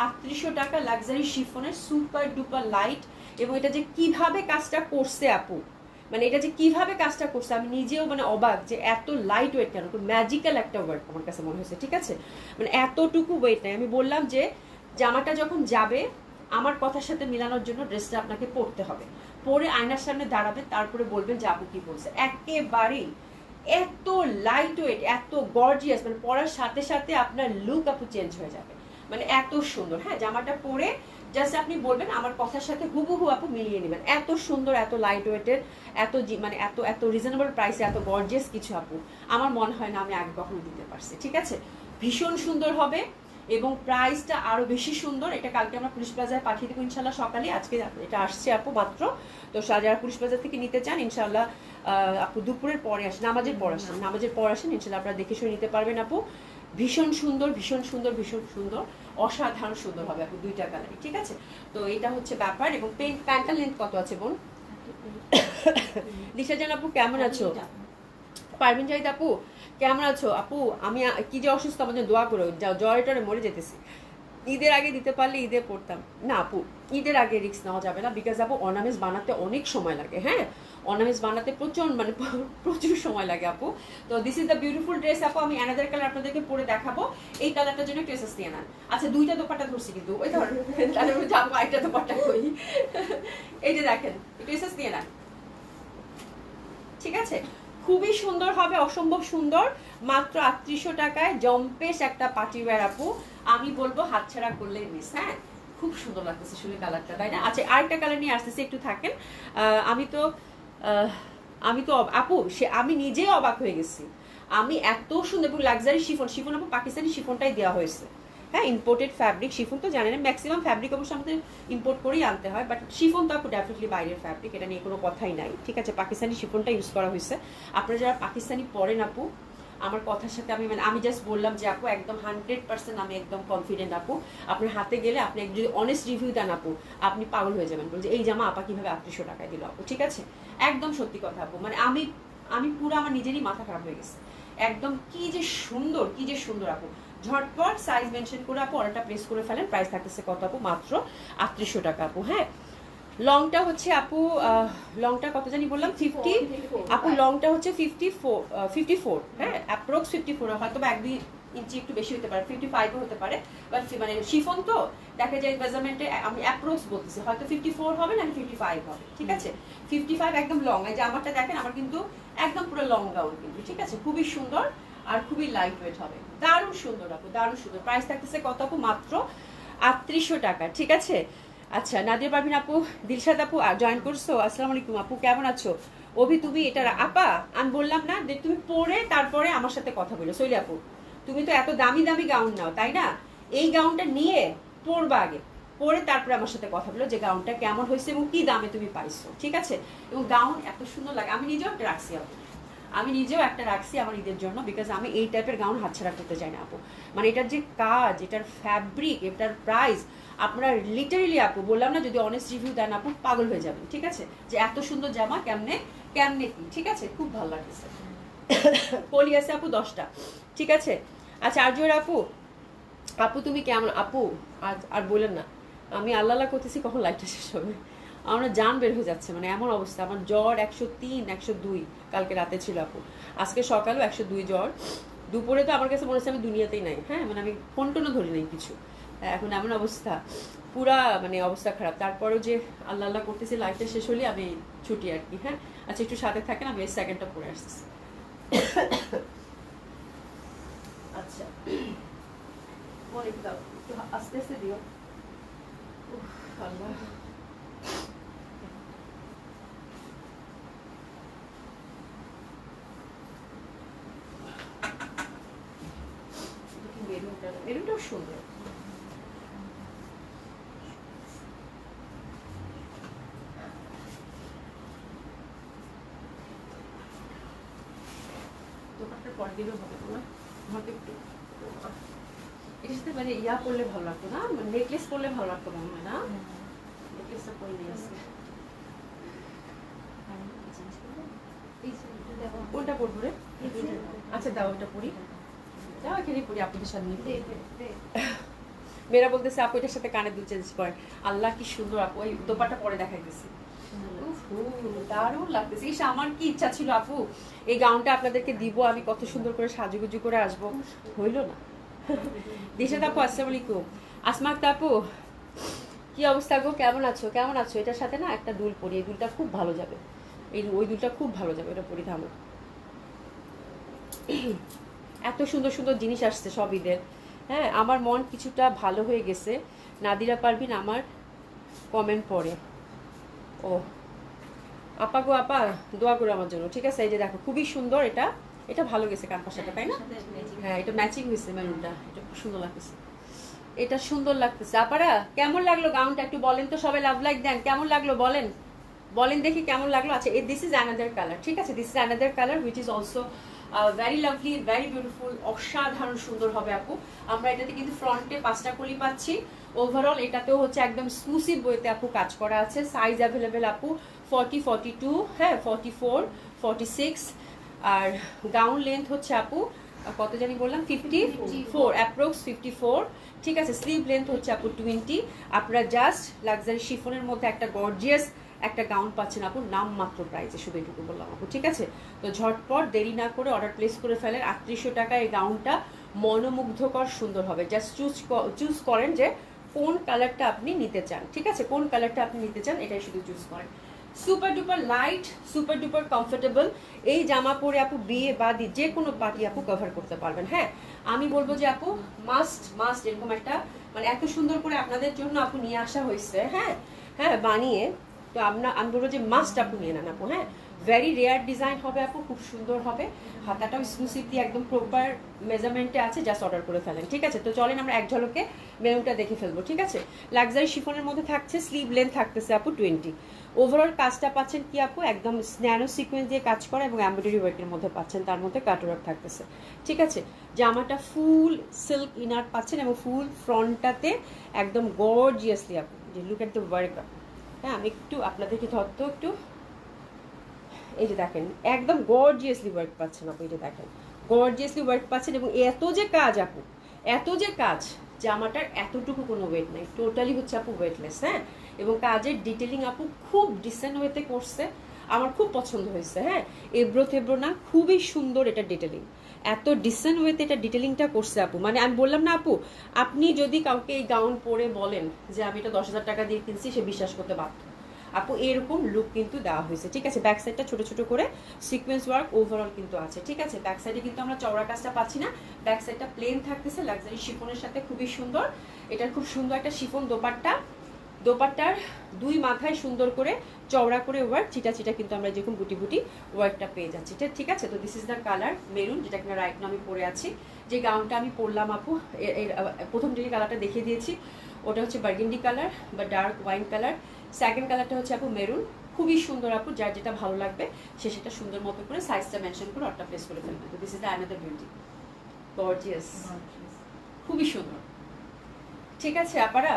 3800 টাকা। লাক্সারি শিফনের সুপার ডুপার লাইট, এবং এটা যে কিভাবে কাজটা করছে আপু, মানে এটা যে কিভাবে কাজটা করছে আমি নিজেও মানে অবাক যে এত লাইট ওয়েট কেন, ম্যাজিক্যাল একটা ওয়ার্ক আমার কাছে মনে হয়েছে। ঠিক আছে মানে এতটুকু ওয়েট নাই। আমি বললাম যে জামাটা যখন যাবে আমার কথার সাথে মিলানোর জন্য ড্রেসটা আপনাকে পরতে হবে, পরে আয়নার সামনে দাঁড়াবে তারপরে বলবেন যে আপু কি বলছে। একেবারেই এত লাইট ওয়েট এত গর্জিয়াস, মানে পরার সাথে সাথে আপনার লুক আপু চেঞ্জ হয়ে যাবে, মানে এত সুন্দর। হ্যাঁ জামাটা পরে জাস্ট আপনি বলবেন আমার কথার সাথে হুবহু আপু মিলিয়ে নেবেন, এত সুন্দর এত লাইট ওয়েটের এত মানে এত এত রিজনেবল প্রাইসে এত গর্জিয়াস কিছু আপু আমার মনে হয় না আমি আগে কখনো দিতে পারছি। ঠিক আছে ভীষণ সুন্দর হবে, এবং প্রাইসটা আরও বেশি সুন্দর। এটা কালকে আমরা পুলিশ প্লাজায় পাঠিয়ে দেবো ইনশাল্লাহ সকালে। আজকে এটা আসছে আপু মাত্র। তো যারা পুলিশ প্লাজা থেকে নিতে চান ইনশাল্লাহ আপু দুপুরের পরে আসেন, নামাজের পর আসেন, নামাজের পর আসেন ইনশাল্লাহ আপনারা দেখে শুনে নিতে পারবেন আপু। ভীষণ সুন্দর, ভীষণ সুন্দর, ভীষণ সুন্দর, অসাধারণ সুন্দর হবে আপু, দুইটা কালারই, ঠিক আছে? তো এটা হচ্ছে ব্যাপার। এবং প্যান্টার লেন্থ কত আছে বোন? দিশা জান আপু কেমন আছো? পারভিন জাহিদ আপু কেমন আছো? আপু আমি কি যে অসুস্থ, আমার জন্য দোয়া করো, জ্বরে টরে মরে যেতেছি। ঈদের আগে দিতে পারলে ঈদে পড়তাম না আপু, ঈদের আগে রিস্ক নেওয়া যাবে না, বিকজ আপু অর্নামেন্টস বানাতে অনেক সময় লাগে। হ্যাঁ, অর্নামেন্টস বানাতে প্রচুর সময় লাগে আপু। তো this is the beautiful dress আপু। আমি অ্যানাদার কালার আপনাদেরকে পরে দেখাবো। এই কালারটার জন্য ট্রেসেস নিয়ে নেন। আচ্ছা, দুইটা দোপাট্টা ধরছি কিন্তু ওই ধর তাহলে যাবো একটা দোপাট্টা কই। এই যে দেখেন, ট্রেসেস নিয়ে নেন, ঠিক আছে? খুবই সুন্দর হবে, অসম্ভব সুন্দর, মাত্র 3800 টাকায় জম্পেশ একটা পার্টি ওয়্যার আপু। আমি বলবো হাতছাড়া করলে মিস। হ্যাঁ, খুব সুন্দর লাগতেছে শুনে কালারটা, তাই না? আচ্ছা, আরেকটা কালার নিয়ে আসতেছি, একটু থাকেন। আমি তো আপু আমি নিজেই অবাক হয়ে গেছি। আমি এত সুন্দর লাক্সারি শিফন আপু, পাকিস্তানি শিফনটাই দেওয়া হয়েছে। হ্যাঁ, ইম্পোর্টেড ফ্যাব্রিক। শিফন তো জানেন, ম্যাক্সিমাম ফ্যাব্রিক অবশ্য আমাদের ইম্পোর্ট করেই আনতে হয়, বাট শিফন তো আপু ডেফিনেটলি বাইরের ফ্যাব্রিক, এটা নিয়ে কোনো কথাই নাই, ঠিক আছে? পাকিস্তানি শিফনটা ইউজ করা হয়েছে। আপনারা যারা পাকিস্তানি পরেন আপু, আমার কথার সাথে আমি জাস্ট বললাম যে আপু একদম 100% আমি একদম কনফিডেন্ট আপু। আপনার হাতে গেলে আপনি যদি অনেস্ট রিভিউ দেন আপু, আপনি পাগল হয়ে যাবেন, বলছে এই জামা আপা কিভাবে 3800 টাকায় দিল আপু, ঠিক আছে? একদম সত্যি কথা আপু, মানে আমি পুরো আমার নিজেরই মাথা খারাপ হয়ে গেছে। একদম কি যে সুন্দর আপু। ঝটপট সাইজ মেনশন করে আপু অর্ডারটা প্লেস করে ফেলেন। প্রাইস থাকতেছে কত আপু? মাত্র 3800 টাকা আপু। হ্যাঁ, লংটা হচ্ছে আপু, লংটা কত জানি বললাম 50 আপু, লংটা হচ্ছে 54। হ্যাঁ, অ্যাপ্রক্স 54, হয়তো বা 1-2 ইঞ্চি একটু বেশি হতে পারে, 55ও হতে পারে, বাট মানে শিফন তো দেখা যায় মেজারমেন্টে আমি অ্যাপ্রক্স বলতেছি, হয়তো 54 হবে না 55 হবে, ঠিক আছে? 55 একদম লং। এই যে আমারটা দেখেন, আমার কিন্তু একদম পুরো লং গাউন কিন্তু, ঠিক আছে? খুবই সুন্দর আর খুবই লাইট ওয়েট হবে, দারুণ সুন্দর আপু, দারুণ সুন্দর। প্রাইস থাকতেছে কত আপু? মাত্র 3800 টাকা, ঠিক আছে? আচ্ছা, নাদিয়া পারভিন আপু, দিলশাদ আপু জয়েন করছো, আসসালামু আলাইকুম আপু, কেমন আছো? অভি তুমি এটা আপা, আমি বললাম না যে তুমি পরে তারপরে আমার সাথে কথা বলো। সৈলি আপু, তুমি তো এত দামি দামি গাউন নাও, তাই না? এই গাউনটা নিয়ে পরবা আগে, পরে তারপরে আমার সাথে কথা বলো যে গাউনটা কেমন হয়েছে এবং কি দামে তুমি পাইছো, ঠিক আছে? এবং গাউন এত সুন্দর লাগে, আমি নিজেও একটা রাখছি আপু, আমার ঈদের জন্য, বিকজ আমি এই টাইপের গাউন হাতছাড়া করতে চাই না আপু। মানে এটার যে কাজ, এটার ফ্যাব্রিক, এটার প্রাইস, আপনারা লিটারেলি আপু বললাম না, যদি অনেস্ট রিভিউ দেন আপু পাগল হয়ে যাবেন, ঠিক আছে? যে এত সুন্দর জামা কেমনে কি, ঠিক আছে? খুব ভালো লাগছে। পলি আছে আপু 10টা, ঠিক আছে? আচ্ছা, আরজুয়ের আপু তুমি কেমন আপু? আর বললেন না, আমি আল্লাহ করতেছি কখন লাইটটা শেষ হবে, আমার জান বের হয়ে যাচ্ছে, মানে এমন অবস্থা। আমার জ্বর 103, 102 কালকে রাতে ছিল আপু, আজকে সকালেও 102 জ্বর। দুপুরে তো আমার কাছে মনে হচ্ছে আমি দুনিয়াতেই নাই। হ্যাঁ, মানে আমি ফোন টোনও ধরি নাই কিছু। এখন এমন অবস্থা, পুরা মানে অবস্থা খারাপ। তারপরেও যে আল্লাহ করতেছি লাইফটা শেষ হলে আমি ছুটি আর কি। হ্যাঁ, আচ্ছা একটু সাথে থাকেন, আমি এই সেকেন্ডটা পরে আসতেছি। আচ্ছা, মনে দাও একটু আস্তে আস্তে দিও। আল্লাহ, মেরুনটাও সুন্দর। দোকানটার পর দিলেও হবে না, আমাকে একটু এর সাথে মানে ইয়া করলে ভালো লাগতো না, নেকলেস করলে ভালো লাগতো মনে হয় না? নেকলেসটা পরে নিয়ে আসছে, কোনটা পরবো রে? আচ্ছা দাও, ওটা পরি, যাও এখানে পরি আপনাদের সামনে। মেয়েরা বলতেছে আপু এটার সাথে কানের দুল চেঞ্জ করেন। আল্লাহ কি সুন্দর আপু, ওই দোপাটা পরে দেখাইতেছি, দারুণ লাগতেছে। ইস, আমার কি ইচ্ছা ছিল আপু এই গাউনটা আপনাদেরকে দিব, আমি কত সুন্দর করে সাজুগুজু করে আসবো, হইল না। দিশাদ আপু আসসালামু আলাইকুম। আসমা আপু কি অবস্থা গো, কেমন আছো? এটার সাথে না একটা দুল পরি, এই দুলটা খুব ভালো যাবে, ওই দুলটা খুব ভালো যাবে, ওটা পরি থামো। এত সুন্দর সুন্দর জিনিস আসছে সব ঈদের। হ্যাঁ, আমার মন কিছুটা ভালো হয়ে গেছে। নাদিরা পারভিন আমার কমেন্ট পড়ে, ও আপা গো আপা দোয়া করো আমার জন্য, ঠিক আছে? এই যে দেখো খুবই সুন্দর, এটা ভালো গেছে কান পাশাটা, তাই না? হ্যাঁ, এটা ম্যাচিং হয়েছে মেরুনটা, এটা খুব সুন্দর লাগতেছে। এটা সুন্দর লাগতেছে আপারা, কেমন লাগলো গাউনটা একটু বলেন তো সবাই, লাভ লাইক দেন, কেমন লাগলো বলেন, বলেন দেখি কেমন লাগলো। আচ্ছা দিস ইজ অ্যানাদার কালার, ঠিক আছে, this is another colour which is also very lovely, very beautiful, অসাধারণ সুন্দর হবে আপু। আমরা এটাতে কিন্তু ফ্রন্টে 5টা কলি পাচ্ছি, ওভারঅল এটাতেও হচ্ছে একদম এক্সক্লুসিভ বইতে আপু কাজ করা আছে। সাইজ অ্যাভেলেবেল আপু 40, 42, হ্যাঁ 44, 46, আর গাউন লেন্থ হচ্ছে আপু কত জানি বললাম 54, অ্যাপ্রক্স 54, ঠিক আছে। স্লিভ লেন্থ হচ্ছে আপু 20। আপনারা জাস্ট লাক্সারি শিফনের মধ্যে একটা গর্জিয়াস একটা গাউন পাচ্ছেন আপু নাম মাত্র প্রাইসে, শুধু এটুকু বললাম আপু, ঠিক আছে। তো ঝটপট দেরি না করে অর্ডার প্লেস করে ফেলেন। 3800 টাকা এই গাউনটা মনোমুগ্ধকর সুন্দর হবে। জাস্ট চুজ করেন যে কোন কালারটা আপনি নিতে চান, ঠিক আছে, কোন কালারটা আপনি নিতে চান এটাই শুধু চুজ করেন। Super duper light, super duper comfortable, এই জামা পরে আপু বিয়ে বাদি যে কোনো পার্টি আপু কভার করতে পারবেন। হ্যাঁ আমি বলবো যে আপু মাস্ট মাস্ট এরকম একটা মানে এত সুন্দর করে আপনাদের জন্য আপু নিয়ে আসা হয়েছে, হ্যাঁ হ্যাঁ বানিয়ে, তো আমি বলবো যে মাস্ট আপু নিয়ে নেন আপু। হ্যাঁ ভেরি রেয়ার ডিজাইন হবে আপু, খুব সুন্দর হবে, হাতাটাও এক্সক্লুসিভ দিয়ে একদম প্রপার মেজারমেন্টে আছে, জাস্ট অর্ডার করে ফেলেন, ঠিক আছে। তো চলেন আমরা এক ঝলকে মেনুটা দেখে ফেলবো, ঠিক আছে। লাক্সারি শিফনের মধ্যে থাকছে, স্লিভ লেন্থ থাকতেছে আপু 20। ওভারঅল কাজটা পাচ্ছেন কি আপু একদম ন্যানো সিকোয়েন্স দিয়ে কাজ করা এবং এমব্রয়ডারি ওয়ার্কের মধ্যে পাচ্ছেন, তার মধ্যে কাটওয়ার্ক থাকতেছে, ঠিক আছে। জামাটা ফুল সিল্ক ইনার পাচ্ছেন এবং ফুল ফ্রন্টটাতে একদম গর্জিয়াসলি আপু, যে লুক এট দ্য ওয়ার্ক। হ্যাঁ আমি একটু আপনাদেরকে ধরতো একটু, এই যে দেখেন একদম গর্জিয়াসলি ওয়ার্ক পাচ্ছেন আপু, এই যে দেখেন গর্জিয়াসলি ওয়ার্ক পাচ্ছেন এবং এত যে কাজ আপু, এত যে কাজ, জামাটার এতটুকু কোনো ওয়েট নাই, টোটালি হচ্ছে আপু ওয়েটলেস। হ্যাঁ এবং কাজের ডিটেলিং আপু খুব ডিসেন্ট ওয়েতে করছে, আমার খুব পছন্দ হয়েছে। হ্যাঁ এব্রো থেব্রো না, খুবই সুন্দর এটা ডিটেলিং, এত ডিসেন্ট ওয়েতে এটা ডিটেলিংটা করছে আপু। মানে আমি বললাম না আপু, আপনি যদি কাউকে এই গাউন পরে বলেন যে আমি এটা 10,000 টাকা দিয়ে কিনছি, সে বিশ্বাস করতে বাধ্য আপু, এরকম লুক কিন্তু দেওয়া হয়েছে, ঠিক আছে। ব্যাক সাইডটা ছোট ছোট করে সিকোয়েন্স ওয়ার্ক ওভারঅল কিন্তু আছে, ঠিক আছে। ব্যাক সাইডে কিন্তু আমরা চওড়া কাজটা পাচ্ছি না, ব্যাক সাইডটা প্লেন থাকতেছে লাক্সারি শিফনের সাথে, খুবই সুন্দর। এটার খুব সুন্দর একটা শিফন দোপাট্টা, দোপাট্টার দুই মাথায় সুন্দর করে চওড়া করে ওয়ার্ক, চিটা চিটা কিন্তু আমরা যেরকম বুটি বুটি ওয়ার্কটা পেয়ে যাচ্ছি, ঠিক আছে। তো this is the colour maroon, যেটা কিনা রাইট নাও আমি পরে আছি। যে গাউনটা আমি পরলাম আপু, প্রথম যে কালারটা দেখিয়ে দিয়েছি ওটা হচ্ছে বার্গেন্ডি কালার বা ডার্ক ওয়াইন কালার, সেকেন্ড কালারটা হচ্ছে আপু মেরুন, খুবই সুন্দর আপু, যার যেটা ভালো লাগবে সে সেটা সুন্দর মতো করে সাইজটা মেনশন করে অর্ডার প্লেস করে ফেলবে। তো this is the another beauty, gorgeous, খুবই সুন্দর, ঠিক আছে আপারা,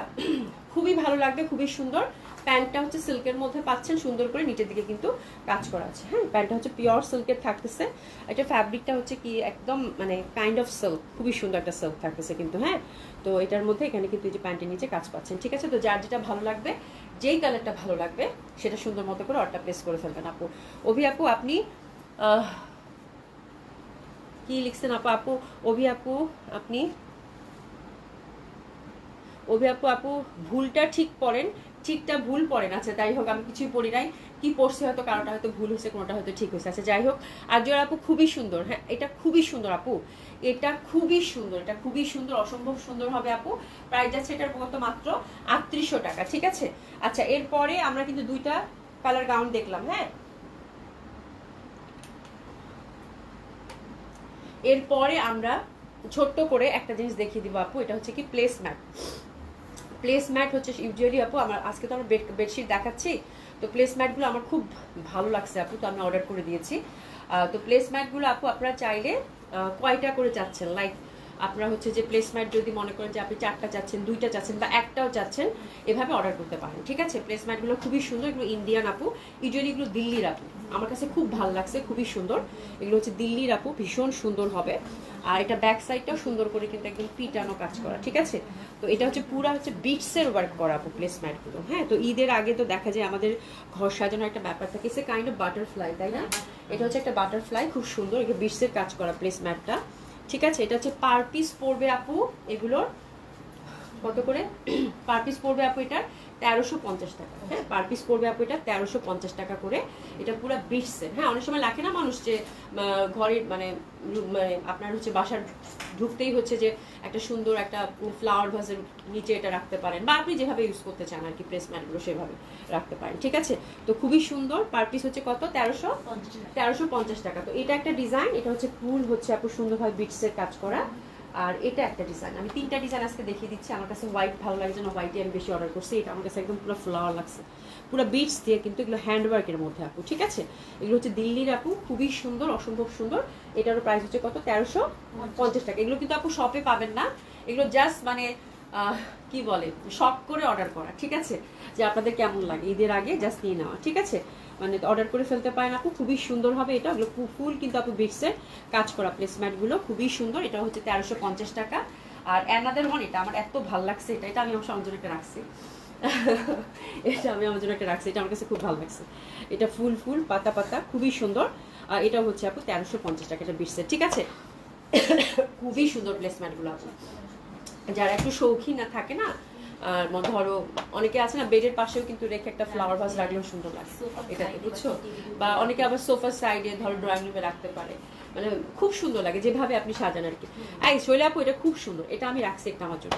খুবই ভালো লাগবে, খুবই সুন্দর। প্যান্টটা হচ্ছে সিল্কের মধ্যে পাচ্ছেন, সুন্দর করে নিচের দিকে কিন্তু কাজ করা আছে। হ্যাঁ প্যান্টটা হচ্ছে পিওর সিল্কের থাকতেছে, এটা ফ্যাব্রিকটা হচ্ছে কি একদম মানে কাইন্ড অফ সিল্ক, খুবই সুন্দর একটা সিল্ক থাকতেছে কিন্তু। হ্যাঁ তো এটার মধ্যে এখানে কিন্তু এই যে প্যান্টের নিচে কাজ পাচ্ছেন, ঠিক আছে। তো যার যেটা ভালো লাগবে, যেই কালারটা ভালো লাগবে সেটা সুন্দর মতো করে অর্ডার প্লেস করে ফেলবেন আপু। অভি আপু আপনি কি লিখছেন আপু? আপু অভি আপু আপনি আপু ভুলটা ঠিক পড়েন, ঠিকটা ভুল পড়েন। আচ্ছা যাই হোক, আমি কিছুই পড়ি নাই, কি পড়ছি হয়তো কারোটা হয়তো ভুল হয়েছে, কোনোটা হয়তো ঠিক হয়েছে। আচ্ছা যাই হোক, আর জোর আপু খুবই সুন্দর, হ্যাঁ এটা খুবই সুন্দর আপু, এটা খুবই সুন্দর, এটা খুবই সুন্দর, অসম্ভব সুন্দর হবে আপু। প্রাইস যাচ্ছে এটার কত, মাত্র 3800 টাকা, ঠিক আছে। আচ্ছা এরপরে আমরা কিন্তু দুইটা কালার গাউন দেখলাম। হ্যাঁ এরপরে আমরা ছোট্ট করে একটা জিনিস দেখিয়ে দিব আপু, এটা হচ্ছে কি প্লেস ম্যাট। প্লেস ম্যাট হচ্ছে ইউজুয়ালি আপু আমার, আজকে তো আমরা বেডশিট দেখাচ্ছি, তো প্লেস ম্যাটগুলো আমার খুব ভালো লাগছে আপু, তো আমি অর্ডার করে দিয়েছি। তো প্লেস ম্যাটগুলো আপু আপনারা চাইলে কয়টা করে চাচ্ছেন, লাইক আপনারা হচ্ছে যে প্লেস ম্যাট যদি মনে করেন যে আপনি 4টা চাচ্ছেন, 2টা চাচ্ছেন বা একটাও চাচ্ছেন, এভাবে অর্ডার করতে পারেন, ঠিক আছে। প্লেস ম্যাটগুলো খুবই সুন্দর, এগুলো ইন্ডিয়ান আপু, ইউজুয়ালি এগুলো দিল্লির আপু, আমার কাছে খুব ভালো লাগছে, খুবই সুন্দর। এগুলো হচ্ছে দিল্লির আপু, ভীষণ সুন্দর হবে। আর এটা ব্যাক সাইডটাও সুন্দর করে কিন্তু একদম পিটানো কাজ করা, ঠিক আছে। তো এটা হচ্ছে পুরা হচ্ছে বিটসের ওয়ার্ক করা আপু প্লেস ম্যাটগুলো। হ্যাঁ তো ঈদের আগে তো দেখা যায় আমাদের ঘর সাজানোর একটা ব্যাপার থাকে, সে কাইন্ড অফ বাটারফ্লাই, তাই না? এটা হচ্ছে একটা বাটারফ্লাই, খুব সুন্দর, এটা বিটসের কাজ করা প্লেস ম্যাটটা, ঠিক আছে। এটা হচ্ছে পার পিস পড়বে আপু, এগুলোর কত করে পার পিস পড়বে আপু? এটা 1350 টাকা। হ্যাঁ পার পিস পড়বে আপু এটা 1350 টাকা করে। এটা পুরো বিটসের। হ্যাঁ অনেক সময় লাগে না মানুষ যে ঘরের মানে আপনার হচ্ছে বাসার ঢুকতেই হচ্ছে যে একটা সুন্দর একটা ফ্লাওয়ার ভাসের নিচে এটা রাখতে পারেন, বা আপনি যেভাবে ইউজ করতে চান আর কি প্লেস ম্যাটগুলো সেভাবে রাখতে পারেন, ঠিক আছে। তো খুবই সুন্দর, পার পিস হচ্ছে কত, 1350 টাকা। তো এটা একটা ডিজাইন, এটা হচ্ছে ফুল হচ্ছে আপু সুন্দরভাবে বিটসের কাজ করা, আর এটা একটা ডিজাইন, আমি 3টা ডিজাইন আজকে দেখিয়ে দিচ্ছি। আমার কাছে হোয়াইট ভালো লাগে জন্য হোয়াইটই আমি বেশি অর্ডার করছি। এটা আমার কাছে একদম পুরো ফ্লাওয়ার লাগছে, পুরো বিটস দিয়ে, কিন্তু এগুলো হ্যান্ডওয়ার্কের মধ্যে আপু, ঠিক আছে। এগুলো হচ্ছে দিল্লির আপু, খুবই সুন্দর, অসম্ভব সুন্দর। এটারও প্রাইস হচ্ছে কত, 1350 টাকা। এগুলো কিন্তু আপু শপে পাবেন না, এগুলো জাস্ট মানে কি বলে শখ করে অর্ডার করা, ঠিক আছে, যে আপনাদের কেমন লাগে ঈদের আগে জাস্ট নিয়ে নেওয়া, ঠিক আছে। মানে অর্ডার করে ফেলতে পারেন আপু, খুবই সুন্দর হবে এটা। এগুলো ফুল কিন্তু আপু বিটসের কাজ করা প্লেসম্যাটগুলো খুবই সুন্দর। এটা হচ্ছে 1350 টাকা। আর অ্যানাদার ওয়ান, এটা আমার এত ভালো লাগছে, এটা আমি আমার জন্য একটা রাখছি এটা আমি আমার জন্য একটা রাখছি, এটা আমার কাছে খুব ভালো লাগছে। এটা ফুল পাতা পাতা খুবই সুন্দর। আর এটা হচ্ছে আপু 1350 টাকা, এটা বিটসের, ঠিক আছে। খুবই সুন্দর প্লেসম্যাটগুলো আপু, যারা একটু শৌখিন না থাকে না, আর ধরো অনেকে আছে না বেডের পাশেও কিন্তু রেখে একটা ফ্লাওয়ার ভাস রাখলেও সুন্দর লাগে এটাতে, বুঝছো। বা অনেকে আবার সোফার সাইডে ধরো ড্রয়িং রুমে রাখতে পারে, মানে খুব সুন্দর লাগে যেভাবে আপনি সাজান আর কি। এই শৈলা আপু, এটা খুব সুন্দর, এটা আমি রাখছি একটা আমার জন্য,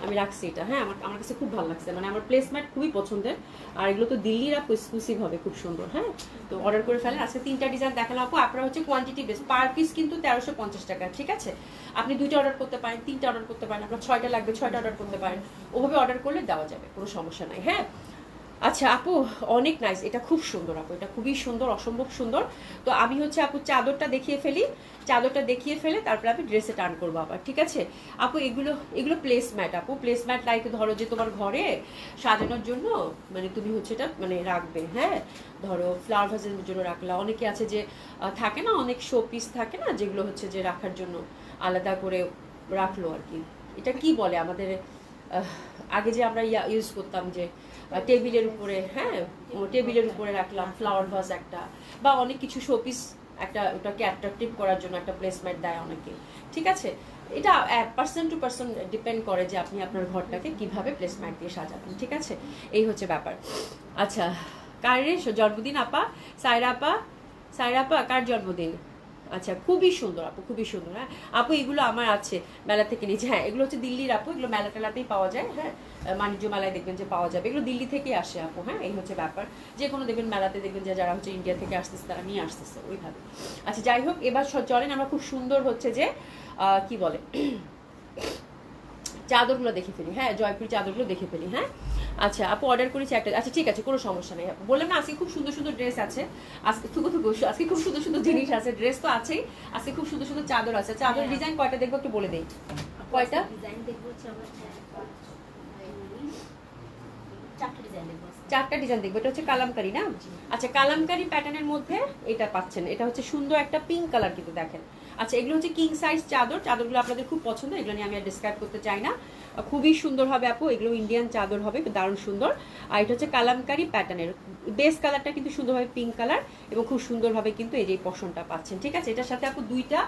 আমি রাখছি এটা। হ্যাঁ, আমার কাছে খুব ভালো লাগছে, মানে আমার প্লেসম্যাট খুবই পছন্দের। আর এগুলো তো দিল্লির আপু এক্সক্লুসিভ হবে, খুব সুন্দর। হ্যাঁ, তো অর্ডার করে ফেলেন। আজকে 3টা ডিজাইন দেখালাম আপু, আপনারা হচ্ছে কোয়ান্টিটি বেস, পার পিস কিন্তু 1350 টাকা, ঠিক আছে। আপনি 2টা অর্ডার করতে পারেন, 3টা অর্ডার করতে পারেন, আপনার 6টা লাগবে 6টা অর্ডার করতে পারেন, ওভাবে অর্ডার করলে দেওয়া যাবে, কোনো সমস্যা নাই। হ্যাঁ, আচ্ছা আপু, অনেক নাইস, এটা খুব সুন্দর আপু, এটা খুবই সুন্দর, অসম্ভব সুন্দর। তো আমি হচ্ছে আপু চাদরটা দেখিয়ে ফেলি, চাদরটা দেখিয়ে ফেলে তারপরে আমি ড্রেসে টার্ন করবো আবার, ঠিক আছে। আপু এগুলো প্লেসম্যাট আপু, প্লেসম্যাট লাইক ধরো যে তোমার ঘরে সাজানোর জন্য, মানে তুমি হচ্ছে এটা মানে রাখবে। হ্যাঁ, ধরো ফ্লাওয়ার ভাসের জন্য রাখলা, অনেকে আছে যে থাকে না অনেক শো পিস থাকে না, যেগুলো হচ্ছে যে রাখার জন্য আলাদা করে রাখলো আর কি। এটা কি বলে আমাদের আগে যে আমরা ইউজ করতাম যে টেবিলের উপরে, হ্যাঁ টেবিলের উপরে রাখলাম ফ্লাওয়ার ভাস একটা, বা অনেক কিছু শোপিস একটা, ওটাকে অ্যাট্রাকটিভ করার জন্য একটা প্লেসমেন্ট দেয় অনেকে, ঠিক আছে। এটা পার্সন টু পার্সন ডিপেন্ড করে যে আপনি আপনার ঘরটাকে কিভাবে প্লেসমেন্ট দিয়ে সাজাবেন, ঠিক আছে। এই হচ্ছে ব্যাপার। আচ্ছা, কার জন্মদিন আপা? সায়রা আপা কার জন্মদিন? আচ্ছা, খুবই সুন্দর আপু, খুবই সুন্দর। হ্যাঁ আপু, এগুলো আমার আছে মেলা থেকে নিচে। হ্যাঁ, এগুলো হচ্ছে দিল্লির আপু, এগুলো মেলা টেলাতেই পাওয়া যায়। হ্যাঁ, বাণিজ্য মেলায় দেখবেন যে পাওয়া যাবে, এগুলো দিল্লি থেকেই আসে আপু। হ্যাঁ, এই হচ্ছে ব্যাপার, যে কোনো দেখবেন মেলাতে দেখবেন যে যারা হচ্ছে ইন্ডিয়া থেকে আসতেছে তারা নিয়ে আসতেছে ওইভাবে। আচ্ছা, যাই হোক, এবার চলেন আমরা খুব সুন্দর হচ্ছে যে কি বলে চাদরগুলো দেখে ফেলি। হ্যাঁ, জয়পুরি চাদরগুলো দেখে ফেলি। হ্যাঁ, আচ্ছা আপু, অর্ডার করেছি একটা। আচ্ছা ঠিক আছে, কোনো সমস্যা নেই। বললাম না আজকে খুব সুন্দর সুন্দর ড্রেস আছে, আজকে আজকে খুব সুন্দর সুন্দর জিনিস আছে, ড্রেস তো আছেই, আজকে খুব সুন্দর সুন্দর চাদর আছে। চাদরের ডিজাইন কয়টা দেখবো একটু বলে দেই। কয়টা
ডিজাইন দেখবো?
4টা ডিজাইন দেখবো। এটা হচ্ছে কালামকারি না? আচ্ছা, কালামকারি প্যাটার্নের মধ্যে এটা পাচ্ছেন। এটা হচ্ছে সুন্দর একটা পিঙ্ক কালার, কিন্তু দেখেন। আচ্ছা, এগুলো হচ্ছে কিং সাইজ চাদর, চাদরগুলো আপনাদের খুব পছন্দ, এগুলো নিয়ে আমি আর ডিসক্রাইব করতে চাই না। খুবই সুন্দর হবে আপু, এগুলো ইন্ডিয়ান চাদর হবে, দারুণ সুন্দর। আর এটা হচ্ছে কালামকারি প্যাটার্নের, বেস কালারটা কিন্তু সুন্দরভাবে পিঙ্ক কালার, এবং খুব সুন্দরভাবে কিন্তু এই যে পশনটা পাচ্ছেন, ঠিক আছে। এটার সাথে আপু 2টা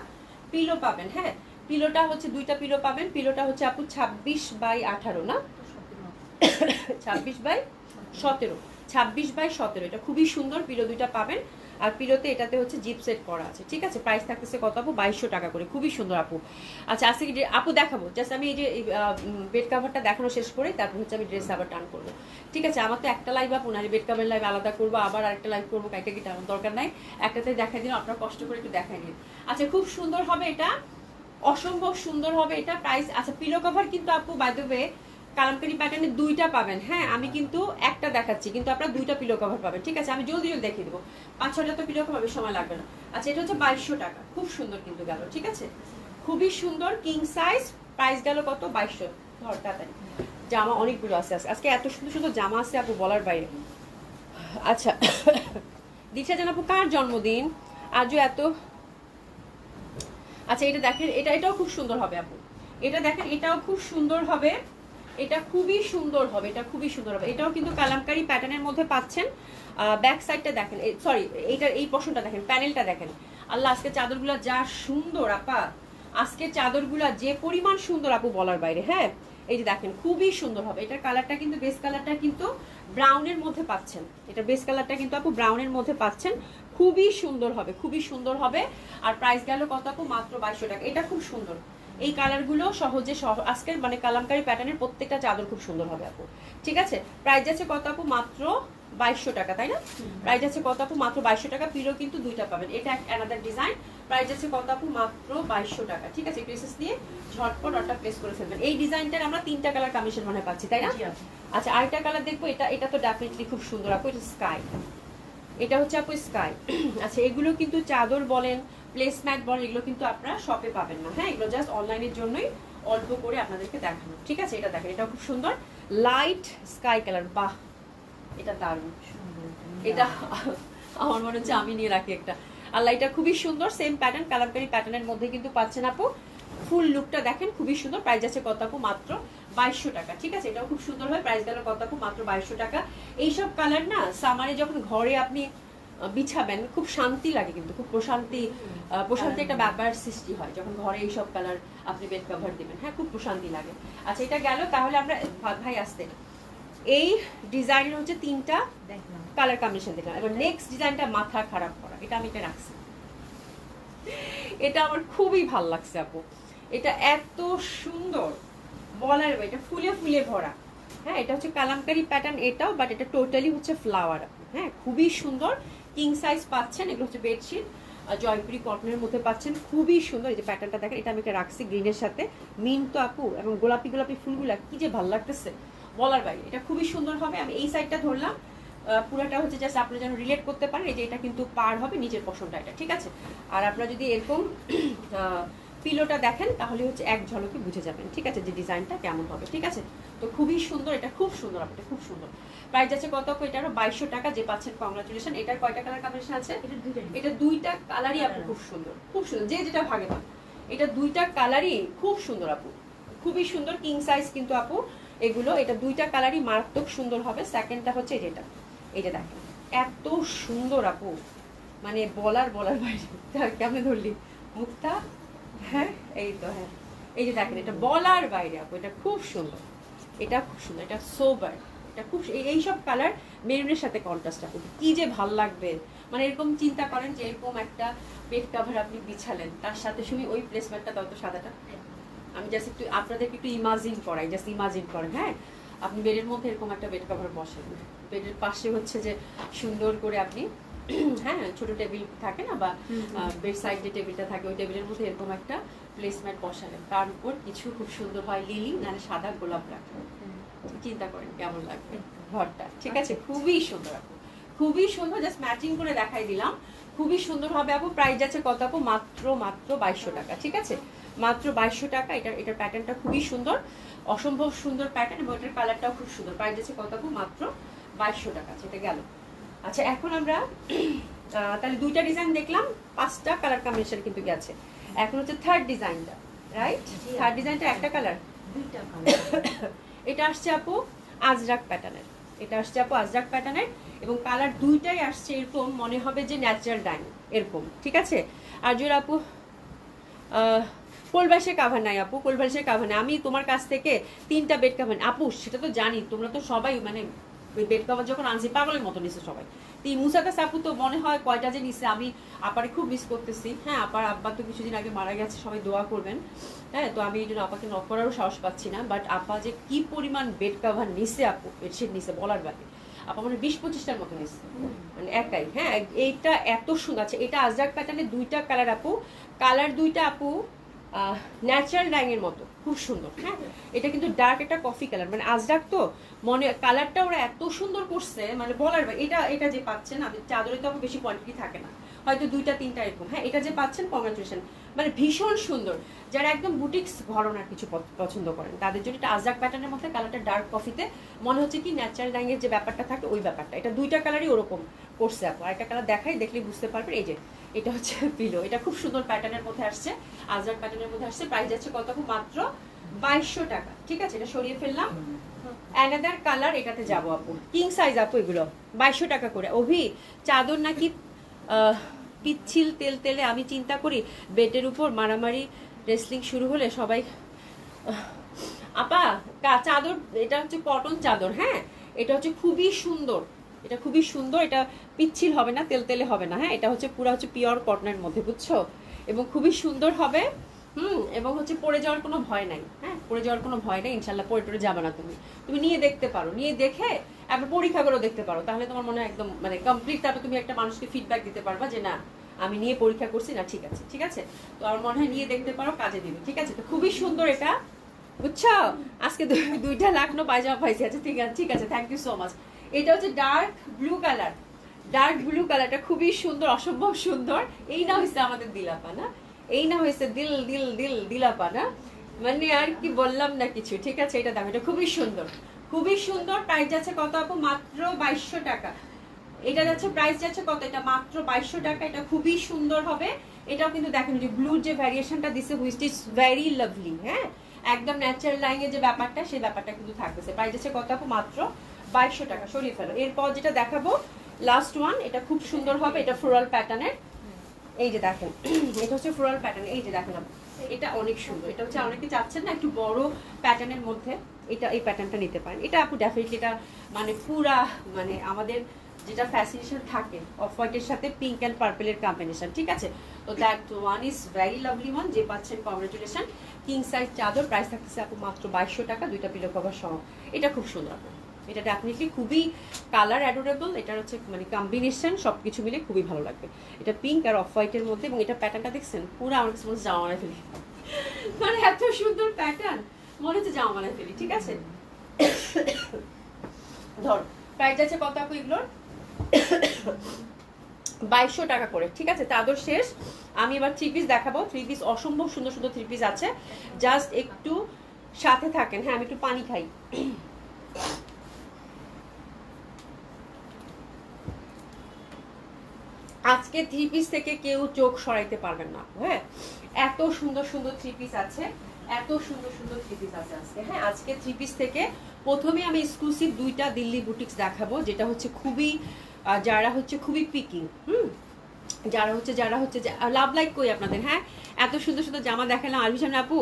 পিলো পাবেন। হ্যাঁ, পিলোটা হচ্ছে 2টা পিলো পাবেন। পিলোটা হচ্ছে আপু 26/18 না, 26/17, 26/17। এটা খুবই সুন্দর, পিলো 2টা পাবেন। আর পিলোতে এটাতে হচ্ছে জিপ সেট করা আছে, ঠিক আছে। প্রাইস থাকতেছে কত আপু? 2200 টাকা করে, খুবই সুন্দর আপু। আচ্ছা, আজকে আপু দেখাবো, জাস্ট আমি এই যে বেড কাভারটা দেখানো শেষ করে তারপর হচ্ছে আমি ড্রেস আবার টার্ন করবো, ঠিক আছে। আমার তো একটা লাইভ আপু না, বেড কাভার লাইভ আলাদা করবো, আবার আরেকটা লাইভ করবো, কাইটা কি টানার দরকার নাই, একটাতে দেখাই দিন, আপনারা কষ্ট করে একটু দেখাই দিন। আচ্ছা, খুব সুন্দর হবে এটা, অসম্ভব সুন্দর হবে এটা। প্রাইস, আচ্ছা পিলো কভার কিন্তু আপু বাই দ্য ওয়ে কালামকারি প্যাটার্নে 2টা পাবেন। হ্যাঁ, আমি কিন্তু একটা দেখাচ্ছি, কিন্তু আপনারা 2টা পিলো কভার পাবেন, ঠিক আছে। আমি জলদি দেখিয়ে দেবো, 5-6টা তো পিলো কভার সময় লাগবে না। আচ্ছা, এটা হচ্ছে 2200 টাকা, খুব সুন্দর কিন্তু গেল, ঠিক আছে, খুবই সুন্দর কিং সাইজ। প্রাইস গেল কত? 2200। ধর তাড়াতাড়ি, জামা অনেকগুলো আছে আজকে, এত সুন্দর সুন্দর জামা আছে আপু বলার বাইরে। আচ্ছা, দীক্ষা জান আপু কার জন্মদিন? আজও এত। আচ্ছা, এটা দেখেন, এটাও খুব সুন্দর হবে আপু, এটা দেখেন, এটাও খুব সুন্দর হবে, এটা খুবই সুন্দর হবে, এটা খুবই সুন্দর হবে। এটাও কিন্তু কালামকারি প্যাটার্নের মধ্যে পাচ্ছেন। ব্যাক সাইডটা দেখেন, সরি এইটার এই পশনটা দেখেন, প্যানেলটা দেখেন। আল্লাহ, আজকে চাদরগুলো যা সুন্দর আপা, আজকে চাদরগুলো যে পরিমাণ সুন্দর আপু বলার বাইরে। হ্যাঁ, এই যে দেখেন, খুবই সুন্দর হবে। এটার কালারটা কিন্তু, বেস কালারটা কিন্তু ব্রাউনের মধ্যে পাচ্ছেন, এটা বেস কালারটা কিন্তু আপু ব্রাউনের মধ্যে পাচ্ছেন, খুবই সুন্দর হবে, খুবই সুন্দর হবে। আর প্রাইস গেল কত আপু? মাত্র 2200 টাকা। এটা খুব সুন্দর, এই কালারগুলো সহজে আজকের মানে কালামকারি প্যাটার্নের প্রত্যেকটা চাদর খুব সুন্দর হবে আপু, ঠিক আছে। প্রাইস আছে কত আপু? মাত্র 2200 টাকা, তাই না? প্রাইস আছে কত আপু? মাত্র 2200 টাকা। পিলো কিন্তু 2টা পাবেন। এটা অ্যানাদার ডিজাইন, প্রাইস আছে কত আপু? মাত্র 2200 টাকা। ঠিক আছে, প্রেসেস দিয়ে ঝটপট অর্ডার প্লেস করে ফেলবেন। এই ডিজাইনটার আমরা 3টা কালার কম্বিনেশন মনে পাচ্ছি, তাই না? আচ্ছা, আরেকটা কালার দেখবো। এটা তো ডেফিনেটলি খুব সুন্দর আপু, এটা স্কাই। এটা হচ্ছে আপু স্কাই। আচ্ছা, এগুলো কিন্তু চাদর বলেন, প্লেসম্যাট বলেন, এগুলো কিন্তু আপনারা শপে পাবেন না। হ্যাঁ, এগুলো জাস্ট অনলাইনের জন্যই অল্প করে আপনাদেরকে দেখানো। ঠিক আছে, এটা দেখেন, এটা খুব সুন্দর লাইট স্কাই কালার। বাহ, এটা দারুণ। এটা আমার মনে হচ্ছে আমি নিয়ে রাখি একটা। আল্লাহ, এটা খুবই সুন্দর, সেম প্যাটার্ন, কালামকারী প্যাটার্নের মধ্যে কিন্তু পাচ্ছেন আপু। ফুল লুকটা দেখেন, খুবই সুন্দর। প্রাইস আছে কত আপু? মাত্র 2200 টাকা। ঠিক আছে, এটাও খুব সুন্দর হয়। প্রাইস গেল কত আপু? মাত্র 2200 টাকা। এইসব কালার না সামারে যখন ঘরে আপনি বিছাবেন খুব শান্তি লাগে, কিন্তু খুব প্রশান্তি একটা ব্যাপার সৃষ্টি হয় যখন ঘরে এইসব কালার আপনি বেড কভার দিবেন। হ্যাঁ, খুব প্রশান্তি লাগে। আচ্ছা, এটা গেল। তাহলে আমরা ভাই আসতে এই ডিজাইনের হচ্ছে 3টা কালার কম্বিনেশন দেখলাম। এবার নেক্সট ডিজাইনটা মাথা খারাপ করা, এটা আমি এটা রাখছি। এটা আমার খুবই ভাল লাগছে আপু। এটা এত সুন্দর বলার, এটা ফুলে ফুলে ভরা। হ্যাঁ, এটা হচ্ছে কালামকারী প্যাটার্ন এটাও, বাট এটা টোটালি হচ্ছে ফ্লাওয়ার। হ্যাঁ, খুবই সুন্দর। কিং সাইজ পাচ্ছেন। এগুলো হচ্ছে বেডশিট জয়পুরি কটনের মধ্যে পাচ্ছেন, খুবই সুন্দর। এই যে প্যাটার্নটা দেখেন, এটা আমি একটা রাখছি গ্রিনের সাথে। মিন তো আপু, এবং গোলাপি গোলাপি ফুলগুলা কি যে ভালো লাগতেছে বলার বাইরে। এটা খুবই সুন্দর হবে। আমি এই সাইডটা ধরলাম, পুরাটা হচ্ছে জাস্ট আপনারা যেন রিলেট করতে পারেন। এই যে এটা কিন্তু পার হবে নিচের পশনটা, এটা ঠিক আছে। আর আপনারা যদি এরকম পিলোটা দেখেন তাহলে হচ্ছে এক ঝলকে বুঝে যাবেন, ঠিক আছে, যে ডিজাইনটা কেমন হবে। ঠিক আছে, তো খুবই সুন্দর, এটা খুব সুন্দর, এটা খুব সুন্দর। প্রাইস আছে কত? এটারও 2200 টাকা। যে পাচ্ছেন কংগ্রাচুলেশন। এটার কয়টা কালার কম্বিনেশন আছে? এটা 2টা কালারই আপু খুব সুন্দর, খুব সুন্দর। যে যেটা ভাগে পান, এটা 2টা কালারই খুব সুন্দর আপু, খুবই সুন্দর। কিং সাইজ কিন্তু আপু এগুলো। এটা 2টা কালারই মারাত্মক সুন্দর হবে। সেকেন্ডটা হচ্ছে যেটা, এটা দেখেন এত সুন্দর আপু, মানে বলার বাইরে। কেমনে ধরলি মুখটা? হ্যাঁ, এই তো। হ্যাঁ, এই যে দেখেন, এটা বলার বাইরে আপু, এটা খুব সুন্দর, এটা খুব সুন্দর, এটা সোবার, এটা খুব এইসব কালার মেরুনের সাথে কন্ট্রাস্ট আপু কি যে ভাল লাগবে। মানে এরকম চিন্তা করেন যে এরকম একটা বেড কভার আপনি বিছালেন, তার সাথে শুধু ওই প্লেসমেন্টটা তত সাদাটা। আমি জাস্ট একটু আপনাদেরকে একটু ইমাজিন করাই, জাস্ট ইমাজিন করেন। হ্যাঁ, আপনি বেডের মধ্যে এরকম একটা বেড কভার বসেন, বেডের পাশে হচ্ছে যে সুন্দর করে আপনি হ্যাঁ ছোট টেবিল থাকে না, বা বেড সাইড যে টেবিলটা থাকে, ওই টেবিলের মধ্যে এরকম একটা প্লেসম্যাট বসালেন, তার উপর কিছু খুব সুন্দর হয় লিলি, মানে সাদা গোলাপ রাখলেন। চিন্তা করেন কেমন লাগবে ঘরটা। ঠিক আছে, খুবই সুন্দর আপু, খুবই সুন্দর। জাস্ট ম্যাচিং করে দেখাই দিলাম, খুবই সুন্দর হবে আপু। প্রাইস আছে কত আপু? মাত্র 2200 টাকা। ঠিক আছে, মাত্র 2200 টাকা। এটার প্যাটার্নটা খুবই সুন্দর, অসম্ভব সুন্দর প্যাটার্ন, এবং এটার কালারটাও খুব সুন্দর। প্রাইস আছে কত আপু? মাত্র 2200 টাকা। সেটা গেল। আচ্ছা, এখন আমরা তাহলে 2টা ডিজাইন দেখলাম, 5টা কালার কম্বিনেশন কিন্তু গেছে। এখন হচ্ছে থার্ড ডিজাইনটা, রাইট? থার্ড ডিজাইনটা একটা কালার, 2টা কালার। এটা আসছে আপু আজরাক প্যাটার্নের, এটা আসছে আপু আজরাক প্যাটার্নের, এবং কালার 2টাই আসছে এরকম, মনে হবে যে ন্যাচারাল ডাইং এরকম। ঠিক আছে, আর যদি আপু কোলবাসের কাভার নাই আপু, কোলবাসের কাভার নাই। আমি তোমার কাছ থেকে 3টা বেড কাভার আপু, সেটা তো জানি, তোমরা তো সবাই মানে বেড কভার যখন আনছি পাগলের মতো নিছে সবাই। তো মুসাদাস আপু তো মনে হয় কয়টা যে নিছে, আমি আপারে খুব মিস করতেছি। হ্যাঁ, আপার আব্বা তো কিছুদিন আগে মারা গেছে, সবাই দোয়া করবেন। হ্যাঁ, তো আমি এই জন্য আপাকে নক করারও সাহস পাচ্ছি না। বাট আপা যে কি পরিমাণ বেড কভার নিছে আপু, বেডশিট নিছে বলার বাইরে। আপা মানে 20-25টার মতো নিচ্ছে, মানে একাই। হ্যাঁ, এইটা এত সুন্দর আছে। এটা আজরাক প্যাটার্নের 2টা কালার আপু, কালার 2টা আপু ন্যাচারাল ডাইংয়ের মতো, খুব সুন্দর। হ্যাঁ, এটা কিন্তু ডার্ক একটা কফি কালার, মানে আজরাক তো মনে কালারটা ওরা এত সুন্দর করছে, মানে বলার ভাই। এটা যে পাচ্ছেন, আপনি চাদরে তো বেশি কোয়ান্টিটি থাকে না, হয়তো 2টা-3টা এরকম। হ্যাঁ, এটা যে পাচ্ছেন কংগ্রাচুলেশন, মানে ভীষণ সুন্দর। যারা একদম বুটিক্স ঘরনার কিছু পছন্দ করেন তাদের জন্য এটা আজরাক প্যাটার্নের মধ্যে, কালারটা ডার্ক কফিতে, মনে হচ্ছে কি ন্যাচারাল ডাইংয়ের যে ব্যাপারটা থাকে ওই ব্যাপারটা। এটা 2টা কালারই ওরকম করছে আপু। আর একটা কালার দেখাই, দেখলে বুঝতে পারবেন। এই যে এটা হচ্ছে পিলো, এটা খুব সুন্দর প্যাটার্নের মধ্যে আসছে, আজরাক প্যাটার্নের মধ্যে আসছে। প্রাইস যাচ্ছে কত আপু? মাত্র 2200 টাকা। ঠিক আছে, এটা সরিয়ে ফেললাম। অ্যানাদার কালার, এটাতে যাব আপু, কিং সাইজ আপু, এগুলো 2200 টাকা করে। অভি, চাদর নাকি পিচ্ছিল তেল তেলে, আমি চিন্তা করি বেডের উপর মারামারি রেসলিং শুরু হলে সবাই। আপা চাদর, এটা হচ্ছে কটন চাদর। হ্যাঁ, এটা হচ্ছে খুবই সুন্দর, এটা খুবই সুন্দর, এটা পিচ্ছিল হবে না, তেল তেলে হবে না। হ্যাঁ, এটা হচ্ছে পুরো হচ্ছে পিওর কটনের মধ্যে, বুঝছো, এবং খুবই সুন্দর হবে। এবং হচ্ছে পড়ে যাওয়ার কোনো ভয় নাই। হ্যাঁ, পড়ে যাওয়ার কোনো ভয় নেই, ইনশাল্লাহ পড়ে টড়ে যাবে না। তুমি নিয়ে দেখতে পারো, নিয়ে দেখে একবার পরীক্ষা করেও দেখতে পারো, তাহলে তোমার মনে হয় একদম মানে কমপ্লিট। তারপর তুমি একটা মানুষকে ফিডব্যাক দিতে পারবা যে না আমি নিয়ে পরীক্ষা করছি না, ঠিক আছে ঠিক আছে। তো আমার মনে হয় নিয়ে দেখতে পারো, কাজে দিবে, ঠিক আছে। তো খুবই সুন্দর এটা, বুঝছো। আজকে দুইটা লাখনো পায়জামা পাইছি। আচ্ছা ঠিক আছে ঠিক আছে, থ্যাংক ইউ সো মাচ। এটা হচ্ছে dark blue colour, dark blue কালারটা খুবই সুন্দর, অসম্ভব সুন্দর। এই না হয়েছে আমাদের দিলাপা না, এই না হয়েছে দিল দিল দিল দিলাপা না, মানে আর কি বললাম না কিছু, ঠিক আছে। এটা দাম, এটা খুবই সুন্দর, খুবই সুন্দর। প্রাইস যাচ্ছে কত আপু? মাত্র 2200 টাকা। এটা যাচ্ছে প্রাইস যাচ্ছে কত? এটা মাত্র 2200 টাকা। এটা খুবই সুন্দর হবে। এটাও কিন্তু দেখেন যে ব্লু যে ভ্যারিয়েশনটা দিছে, হুইচ ইজ ভেরি লাভলি। হ্যাঁ, একদম ন্যাচারাল লাইনের যে ব্যাপারটা, সেই ব্যাপারটা কিন্তু থাকতেছে। প্রাইস যাচ্ছে কত আপু? মাত্র 2200 টাকা। সরিয়ে ফেলো। এরপর যেটা দেখাবো লাস্ট ওয়ান, এটা খুব সুন্দর হবে। এটা ফ্লোরাল প্যাটার্নের, এই যে দেখেন, এটা হচ্ছে ফ্লোরাল প্যাটার্ন। এই যে দেখেন আপু, এটা অনেক সুন্দর। এটা হচ্ছে অনেকে চাচ্ছেন না একটু বড় প্যাটার্নের মধ্যে, এটা এই প্যাটার্নটা নিতে পারেন। এটা আপু ডেফিনেটলি এটা মানে পুরা মানে আমাদের যেটা ফ্যাসিনেশন থাকে অফ হোয়াইটের সাথে পিঙ্ক অ্যান্ড পার্পেলের কম্বিনেশন, ঠিক আছে। তো that one is very lovely one, যে পাচ্ছেন কংগ্রেচুলেশন। কিং সাইজ চাদর, প্রাইস থাকতেছে আপু মাত্র 2200 টাকা, দুইটা পিলো কভার সহ। এটা খুব সুন্দর আপু, এটা ডেফিনেটলি খুবই কালার অ্যাডোরেবল। এটা হচ্ছে মানে কম্বিনেশন সব কিছু মিলে খুবই ভালো লাগবে। এটা পিঙ্ক আর অফ হোয়াইটের মধ্যে, এবং এটা প্যাটার্নটা দেখছেন পুরো আমার কাছে মনে জামা বানায় ফেলি, মানে এত সুন্দর প্যাটার্ন, মনে হচ্ছে জামা বানায় ফেলি, ঠিক আছে। ধর প্রাইস আছে কত আপু এগুলোর? 2200 টাকা করে, ঠিক আছে। চাদর শেষ, আমি এবার থ্রি পিস দেখাবো। থ্রি পিস অসম্ভব সুন্দর সুন্দর থ্রি পিস আছে, জাস্ট একটু সাথে থাকেন। হ্যাঁ, আমি একটু পানি খাই। আজকে থ্রি পিস থেকে কেউ চোখ সরাইতে পারবেন না। হ্যাঁ, এত সুন্দর সুন্দর থ্রি পিস আছে, এত সুন্দর সুন্দর থ্রি পিস আছে আজকে। হ্যাঁ, আজকে থ্রি পিস থেকে প্রথমে আমি এক্সক্লুসিভ দুইটা দিল্লি বুটিক্স দেখাবো, যেটা হচ্ছে খুবই যারা হচ্ছে খুবই পিকিং, যারা হচ্ছে লাভ লাইক কই আপনাদের। হ্যাঁ, এত সুন্দর সুন্দর জামা দেখালাম। আলভিশান আপু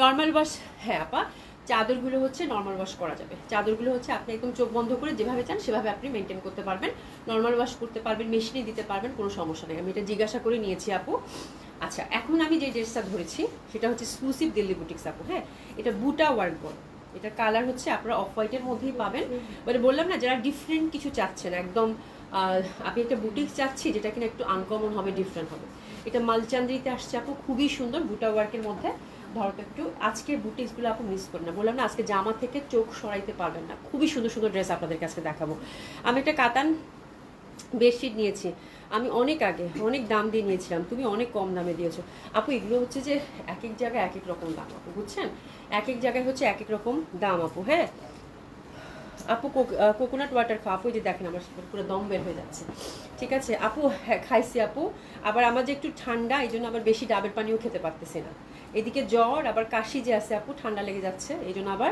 নর্মাল ওয়াশ, হ্যাঁ আপা চাদরগুলো হচ্ছে নর্মাল ওয়াশ করা যাবে। চাদরগুলো হচ্ছে আপনি একদম চোখ বন্ধ করে যেভাবে চান সেভাবে আপনি মেনটেন করতে পারবেন, নর্মাল ওয়াশ করতে পারবেন, মেশিনে দিতে পারবেন, কোনো সমস্যা নেই। আমি এটা জিজ্ঞাসা করে নিয়েছি আপু। আচ্ছা, এখন আমি যে ড্রেসটা ধরেছি সেটা হচ্ছে এক্সক্লুসিভ দিল্লি বুটিক্স আপু। হ্যাঁ, এটা বুটা ওয়ার্ক বল, এটা কালার হচ্ছে আপনারা অফ হোয়াইটের মধ্যেই পাবেন। মানে বললাম না, যারা ডিফারেন্ট কিছু চাচ্ছেন, একদম আমি একটা বুটিক্স চাচ্ছি যেটা কিনা একটু আনকমন হবে, ডিফারেন্ট হবে। এটা মালচান্দ্রিতে আসছে আপু, খুবই সুন্দর বুটা ওয়ার্কের মধ্যে। ধরো তো একটু, আজকের বুটিক্সগুলো আপু মিস করেন না। বললাম না আজকে জামা থেকে চোখ সরাইতে পারবেন না, খুবই সুন্দর সুন্দর ড্রেস আপনাদের কাছে দেখাবো। আমি একটা কাতান বেডশিট নিয়েছি, আমি অনেক আগে অনেক দাম দিয়ে নিয়েছিলাম, তুমি অনেক কম দামে দিয়েছো আপু। এগুলো হচ্ছে যে এক এক জায়গায় এক এক রকম দাম আপু, বুঝছেন, এক এক জায়গায় হচ্ছে এক এক রকম দাম আপু। হ্যাঁ আপু, কোকোনাট ওয়াটার খাও আপু, যে দেখেন আমার পুরো দম বের হয়ে যাচ্ছে, ঠিক আছে আপু। হ্যাঁ খাইছি আপু, আবার আমার যে একটু ঠান্ডা, এই জন্য আবার বেশি ডাবের পানিও খেতে পারতেছি না। এদিকে জ্বর আবার কাশি যে আছে আপু, ঠান্ডা লেগে যাচ্ছে, এই জন্য আবার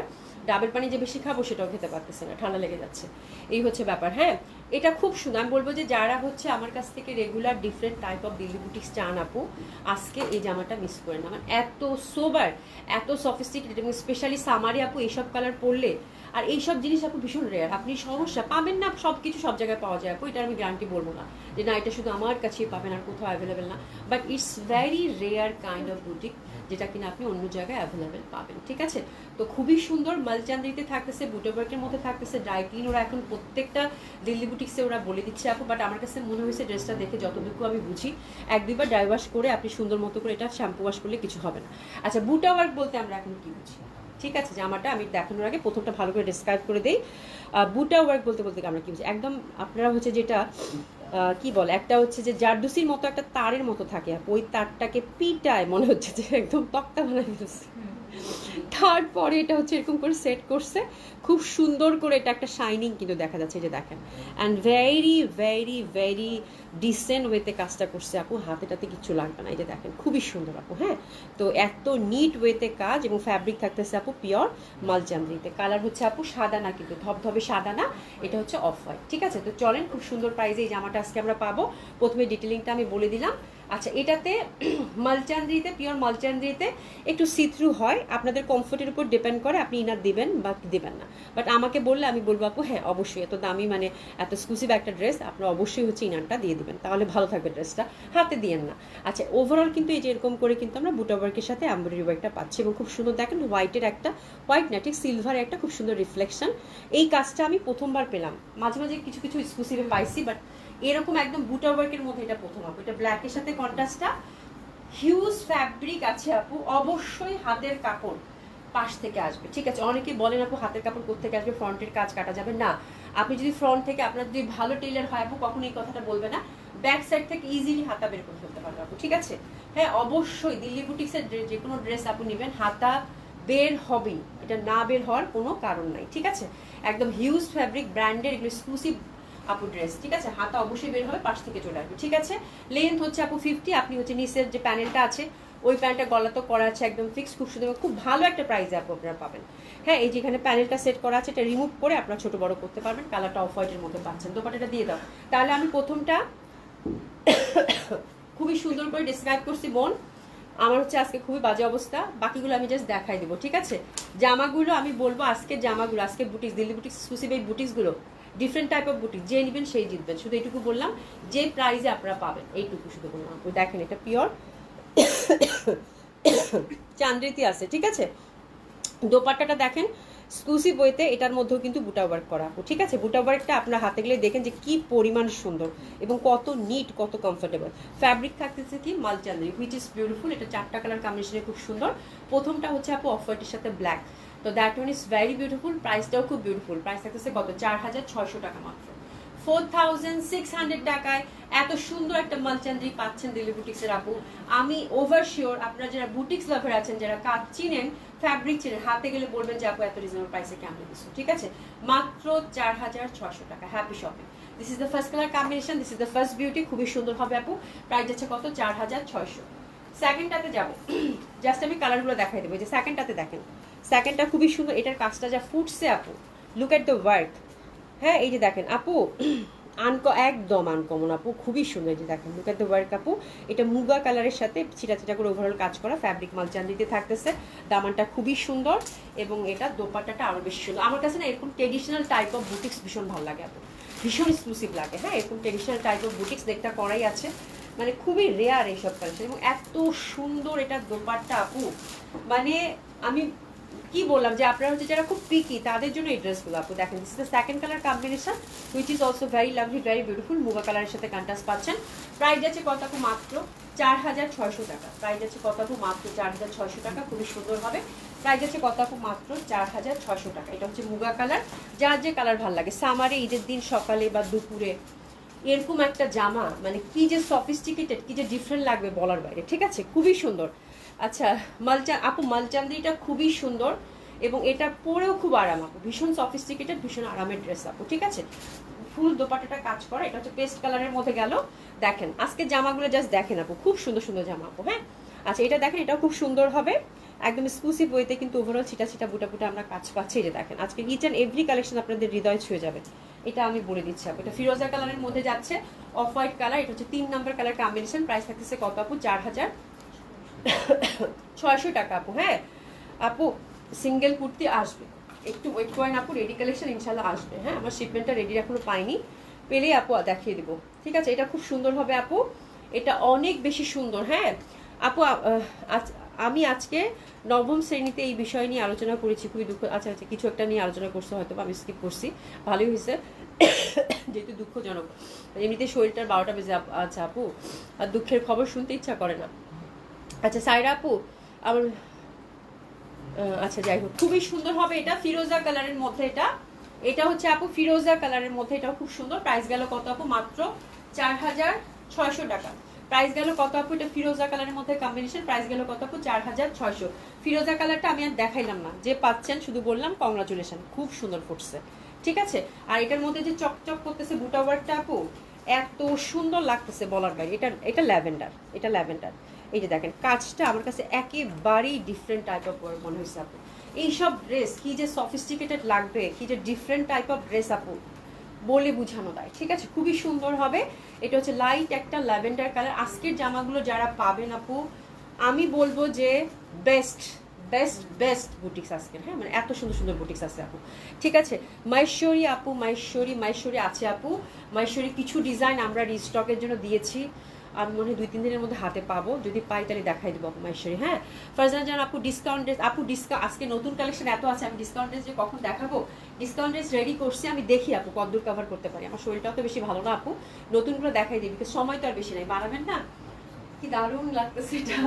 ডাবের পানি যে বেশি খাবো সেটাও খেতে পারতেছে না, ঠান্ডা লেগে যাচ্ছে, এই হচ্ছে ব্যাপার। হ্যাঁ, এটা খুব সুন্দর। আমি বলবো যে যারা হচ্ছে আমার কাছ থেকে regular different type of Delhi boutiques চান আপু, আজকে এই জামাটা মিস করে না। মানে এত সোবার, এত সফিস্টিকেটেড, এবং স্পেশালি সামারে আপু এইসব কালার পরলে, আর এইসব জিনিস আপু ভীষণ রেয়ার, আপনি সমস্যা পাবেন না। সব কিছু সব জায়গায় পাওয়া যায় আপু, এটা আমি গ্যারান্টি বলবো না যে না এটা শুধু আমার কাছেই পাবেন আর কোথাও অ্যাভেলেবেল না, but it's very rare kind of boutique যেটা কিনা আপনি অন্য জায়গায় অ্যাভেলেবেল পাবেন, ঠিক আছে। তো খুবই সুন্দর, মালচান্দ্রিতে থাকতেছে, বুটোবার্কের মধ্যে থাকতেছে, ড্রাই ক্লিন ওরা এখন প্রত্যেকটা দিল্লি বুটিক্সে ওরা বলে দিচ্ছে আপু। বাট আমার কাছে মনে হয়েছে ড্রেসটা দেখে যতটুকু আমি বুঝি, এক দুইবার ড্রাই ওয়াশ করে আপনি সুন্দর মতো করে এটা শ্যাম্পু ওয়াশ করলে কিছু হবে না। আচ্ছা, বুটা ওয়ার্ক বলতে আমরা এখন কি বুঝি, ঠিক আছে। জামাটা আমি দেখানোর আগে প্রথমটা ভালো করে ডিসক্রাইব করে দিই। বুটা ওয়ার্ক বলতে বলতে আমরা কি বুঝি, একদম আপনারা হচ্ছে যেটা কি বলে, একটা হচ্ছে যে জারদুসির মতো একটা তারের মতো থাকে, ওই তারটাকে পিটায় মনে হচ্ছে যে একদম তক্তা বানাই দিচ্ছে, তারপরে এটা হচ্ছে এরকম করে সেট করছে খুব সুন্দর করে। এটা একটা শাইনিং কিন্তু দেখা যাচ্ছে, যে দেখেন, and very very very dissent ওয়েতে কাজটা করছে আপু, হাতেটাতে কিছু লাগবে না, এই যে দেখেন খুবই সুন্দর আপু। হ্যাঁ, তো এত নিট ওয়েতে কাজ, এবং ফ্যাব্রিক থাকতেছে আপু পিওর মালচান্দ্রিতে। কালার হচ্ছে আপু সাদা না, কিন্তু ধবধবে সাদা না, এটা হচ্ছে অফ হোয়াইট, ঠিক আছে। তো চলেন, খুব সুন্দর প্রাইসে এই জামাটা আজকে আমরা পাবো। প্রথমে ডিটেলিংটা আমি বলে দিলাম। আচ্ছা, এটাতে মালচান্দ্রিতে, পিওর মালচান্দ্রিতে একটু সিথ্রু হয়, আপনাদের কমফোর্টের উপর ডিপেন্ড করে আপনি ইনার দিবেন বা দিবেন না। বাট আমাকে বললে আমি বলবো আপু হ্যাঁ অবশ্যই, এত দামি মানে এত এক্সক্লুসিভ একটা ড্রেস, আপনারা অবশ্যই হচ্ছে ইনারটা দিয়ে দিবেন, তাহলে ভালো থাকবে ড্রেসটা, হাতে দিয়েন না। আচ্ছা, ওভারঅল কিন্তু এই যে এরকম করে কিন্তু আমরা বুটা ওয়ার্কের সাথে এমব্রয়ডারি ওয়ার্কটা পাচ্ছি, এবং খুব সুন্দর দেখেন হোয়াইটের একটা, হোয়াইট না ঠিক সিলভার একটা খুব সুন্দর রিফ্লেকশন। এই কাজটা আমি প্রথমবার পেলাম, মাঝে মাঝে কিছু কিছু এক্সক্লুসিভে পাইছি, বাট এরকম একদম বুটা ওয়ার্কের মধ্যে এটা প্রথম আপু, এটা ব্ল্যাকের সাথে কন্ট্রাস্টটা, হিউজ ফ্যাব্রিক আছে আপু, অবশ্যই হাতের কাপড় পাশ থেকে আসবে, ঠিক আছে। অনেকে বলেন আপু হাতের কাপড় কোত্থেকে আসবে, ফ্রন্টের কাজ কাটা যাবে না। আপনি যদি ফ্রন্ট থেকে আপনার যদি ভালো টেইলার হয় আপু, কখনো এই কথাটা বলবে না, ব্যাক সাইড থেকে ইজিলি হাতা বের করে ফেলতে পারবে আপু, ঠিক আছে। হ্যাঁ অবশ্যই দিল্লি বুটিক্সের যে কোনো ড্রেস আপু নেবেন হাতা বের হবেই, এটা না বের হওয়ার কোনো কারণ নাই, ঠিক আছে। একদম হিউজ ফ্যাব্রিক ব্র্যান্ডের এগুলো এক্সক্লুসিভ আপু ড্রেস, ঠিক আছে। হাতা অবশ্যই বের হবে, পাশ থেকে চলে আসবে, ঠিক আছে। লেন্থ হচ্ছে আপু 50, আপনি হচ্ছে নিচের যে প্যানেলটা আছে ওই প্যান্টটা গলা তো করা আছে একদম ফিক্স, খুব সুন্দর, খুব ভালো একটা প্রাইসে আপু আপনারা পাবেন। হ্যাঁ এই যেখানে প্যানেলটা সেট করা আছে এটা রিমুভ করে আপনারা ছোট বড় করতে পারবেন, কালারটা অফ হোয়াইটের মধ্যে পাচ্ছেন। দোপাট্টাটা দিয়ে দাও। তাহলে আমি প্রথমটা খুবই সুন্দর করে ডিসক্রাইব করছি বোন, আমার হচ্ছে আজকে খুবই বাজে অবস্থা, বাকিগুলো আমি জাস্ট দেখাই দেবো, ঠিক আছে। জামাগুলো আমি বলবো আজকে জামাগুলো, আজকে বুটিক্স, দিল্লি বুটিক্স এক্সক্লুসিভ এই বুটিক্সগুলো ডিফারেন্ট টাইপ অফ বুটিক, যে নেবেন সেই জিতবেন, শুধু এইটুকু বললাম, যে প্রাইসে আপনারা পাবেন এইটুকু শুধু বললাম। দেখেন এটা পিওর চান্দ্রিতি আছে, ঠিক আছে। দোপাট্টাটা দেখেন এক্সক্লুসিভ বইতে, এটার মধ্যেও কিন্তু বুটা ওয়ার্ক করা, ঠিক আছে। বুটা ওয়ার্কটা আপনার হাতে গেলে দেখেন যে কি পরিমাণ সুন্দর এবং কত নিট, কত কমফোর্টেবল। ফ্যাব্রিক থাকতেছে কি মালচান্দ্রি, হুইচ ইজ বিউটিফুল। এটা 4টা কালার কম্বিনেশনে খুব সুন্দর। প্রথমটা হচ্ছে আপু অফ হোয়াইটের সাথে ব্ল্যাক, তো that one is very beautiful. প্রাইসটাও খুব বিউটিফুল, প্রাইস থাকতেছে কত 4600 টাকা মাত্র, 4600 টাকায় এত সুন্দর একটা মালচান্দ্রি পাচ্ছেন দিল্লি বুটিক্সের আপু। আমি ওভার শিওর আপনারা যারা বুটিক্স লাভার আছেন, যারা কাজ চিনেন, ফ্যাব্রিক চিনেন, হাতে গেলে বলবেন যে আপু এত রিজনেবল প্রাইসে কেমন দিচ্ছ, ঠিক আছে। মাত্র 4600 টাকা, happy shopping. This is the first colour combination, this is the first beauty, খুবই সুন্দর হবে আপু। প্রাইস যাচ্ছে কত 4600। সেকেন্ডটাতে যাবো, জাস্ট আমি কালারগুলো দেখাই দেবো। যে সেকেন্ডটাতে দেখেন, সেকেন্ডটা খুবই সুন্দর, এটার কাজটা যা ফুটছে আপু, লুক এট দ্য ওয়ার্ক। হ্যাঁ এই যে দেখেন আপু, একদম আনকমন আপু, খুবই সুন্দর। এই যে দেখেন লুক এট দ্য ওয়ার্ক আপু, এটা মুগা কালারের সাথে ছিটা ছিটা করে ওভারঅল কাজ করা, ফ্যাব্রিক মালচান্দিতে থাকতেছে, দামানটা খুবই সুন্দর এবং এটা দোপাট্টাটা আরো বেশি সুন্দর। আমার কাছে না এরকম ট্রেডিশনাল টাইপ অফ বুটিক্স ভীষণ ভালো লাগে আপু, ভীষণ এক্সক্লুসিভ লাগে। হ্যাঁ এরকম ট্রেডিশনাল টাইপ অফ বুটিক্স দেখতে করাই আছে, মানে খুবই রেয়ার এইসব কালেকশন, এবং এত সুন্দর এটা দোপাট্টা আপু, মানে আমি কি বললাম যে আপনারা হচ্ছে যারা খুব পিকি তাদের জন্য এই ড্রেসগুলো আপু। দেখেন this is the second colour combination, which is also very lovely, very beautiful. Muga কালারের সাথে কন্ট্রাস্ট পাচ্ছেন। প্রাইস যাচ্ছে কত আপু মাত্র 4600 টাকা, প্রাইস যাচ্ছে কত আপু মাত্র 4600 টাকা, খুবই সুন্দর হবে। প্রাইস যাচ্ছে কত আপু মাত্র 4600 টাকা। এটা হচ্ছে মুগা কালার, যার যে কালার ভালো লাগে, সামারে ঈদের দিন সকালে বা দুপুরে এরকম একটা জামা, মানে কি যে সফিস্টিকেটেড, কি যে ডিফারেন্ট লাগবে বলার বাইরে, ঠিক আছে, খুবই সুন্দর। আচ্ছা আপু মালচান্দিটা খুবই সুন্দর এবং এটা পরেও খুব আরাম আপু, ভীষণ সফিস্টিকেটেড, ভীষণ আরামের ড্রেস আপু, ঠিক আছে। ফুল দোপাট্টাটা কাজ করা, এটা হচ্ছে পেস্ট কালারের মধ্যে গেল। দেখেন আজকে জামাগুলো জাস্ট দেখেন আপু, খুব সুন্দর সুন্দর জামা আপু। হ্যাঁ আচ্ছা এটা দেখেন, এটাও খুব সুন্দর হবে, একদম এক্সক্লুসিভ ওয়েতে কিন্তু ওভারঅল ছিটা ছিটা বুটা বুটা আমরা কাজ পাচ্ছি। এই যে দেখেন আজকে ইচ অ্যান্ড এভরি কালেকশন আপনাদের হৃদয় ছুঁয়ে যাবে, এটা আমি বলে দিচ্ছি আপু। এটা ফিরোজা কালারের মধ্যে যাচ্ছে, অফ হোয়াইট কালার, এটা হচ্ছে 3 নাম্বার কালার কম্বিনেশন। প্রাইস থাকতেছে কত আপু 4600 টাকা আপু। হ্যাঁ আপু সিঙ্গেল কুর্তি আসবে, একটু ওয়েট করেন আপু, রেডি কালেকশন ইনশাল্লাহ আসবে। হ্যাঁ আমার শিপমেন্টটা রেডি এখনো পাইনি, পেলেই আপু দেখিয়ে দিব, ঠিক আছে। এটা খুব সুন্দর হবে আপু, এটা অনেক বেশি সুন্দর। হ্যাঁ আপু আমি আজকে নবম শ্রেণীতে এই বিষয় নিয়ে আলোচনা করেছি, খুবই দুঃখ। আচ্ছা আচ্ছা কিছু একটা নিয়ে আলোচনা করছে হয়তো, আমি স্কিপ করছি, ভালোই হয়েছে যেহেতু দুঃখজনক, এমনিতে শরীরটার 12টা বেজে। আচ্ছা আপু আর দুঃখের খবর শুনতে ইচ্ছা করে না। আচ্ছা সাইরা আপু আমার, আচ্ছা যাই হোক, খুবই সুন্দর হবে এটা, ফিরোজা কালারের মধ্যে। এটা হচ্ছে আপু ফিরোজা কালারের মধ্যে, এটাও খুব সুন্দর। প্রাইস গেল কত আপু মাত্র 4600 টাকা। প্রাইস গেল কত আপু, এটা ফিরোজা কালারের মধ্যে কম্বিনেশন, প্রাইস গেল কত আপু 4600। ফিরোজা কালারটা আমি আর দেখাইলাম না, যে পাচ্ছেন শুধু বললাম কংগ্রাচুলেশন, খুব সুন্দর ফুটছে, ঠিক আছে। আর এটার মধ্যে যে চকচক করতেছে বুটা ওয়ার্কটা আপু, এত সুন্দর লাগতেছে বলার বাইরে। এটা ল্যাভেন্ডার, এটা ল্যাভেন্ডার। এই যে দেখেন কাজটা আমার কাছে একেবারেই ডিফারেন্ট টাইপ অফ ওয়ার্ক মনে হয়েছে আপু। এইসব ড্রেস কি যে সফিস্টিকেটেড লাগবে, কি যে ডিফারেন্ট টাইপ অফ ড্রেস আপু, বলে বুঝানো দেয়, ঠিক আছে। খুবই সুন্দর হবে। এটা হচ্ছে লাইট একটা ল্যাভেন্ডার কালার। আজকের জামাগুলো যারা পাবেন আপু, আমি বলবো যে বেস্ট বেস্ট বেস্ট বুটিক্স আজকের। হ্যাঁ মানে এত সুন্দর সুন্দর বুটিক্স আছে আপু, ঠিক আছে। মাহেশ্বরী আপু, মাহেশ্বরী আছে আপু। মাহেশ্বরী কিছু ডিজাইন আমরা রিস্টকের জন্য দিয়েছি, আমি মনে হয় 2-3 দিনের মধ্যে হাতে পাবো, যদি পাই তাহলে দেখাই দেবো আপু মাহেশ্বরী। হ্যাঁ, ফারজানা জান আপু ডিসকাউন্ট ড্রেস, আপু ডিসকাউন্ট আজকে নতুন কালেকশন এত আছে, আমি ডিসকাউন্ট ড্রেস যে কখন দেখাবো, ডিসকাউন্ট ড্রেস রেডি করছি, আমি দেখি আপু কতদূর কভার করতে পারি। আমার শরীরটাও তো বেশি ভালো না আপু, নতুনগুলো দেখাই দিই, বিকজ সময় তো আর বেশি নাই, বানাবেন না। কি দারুণ লাগতেছে এটা,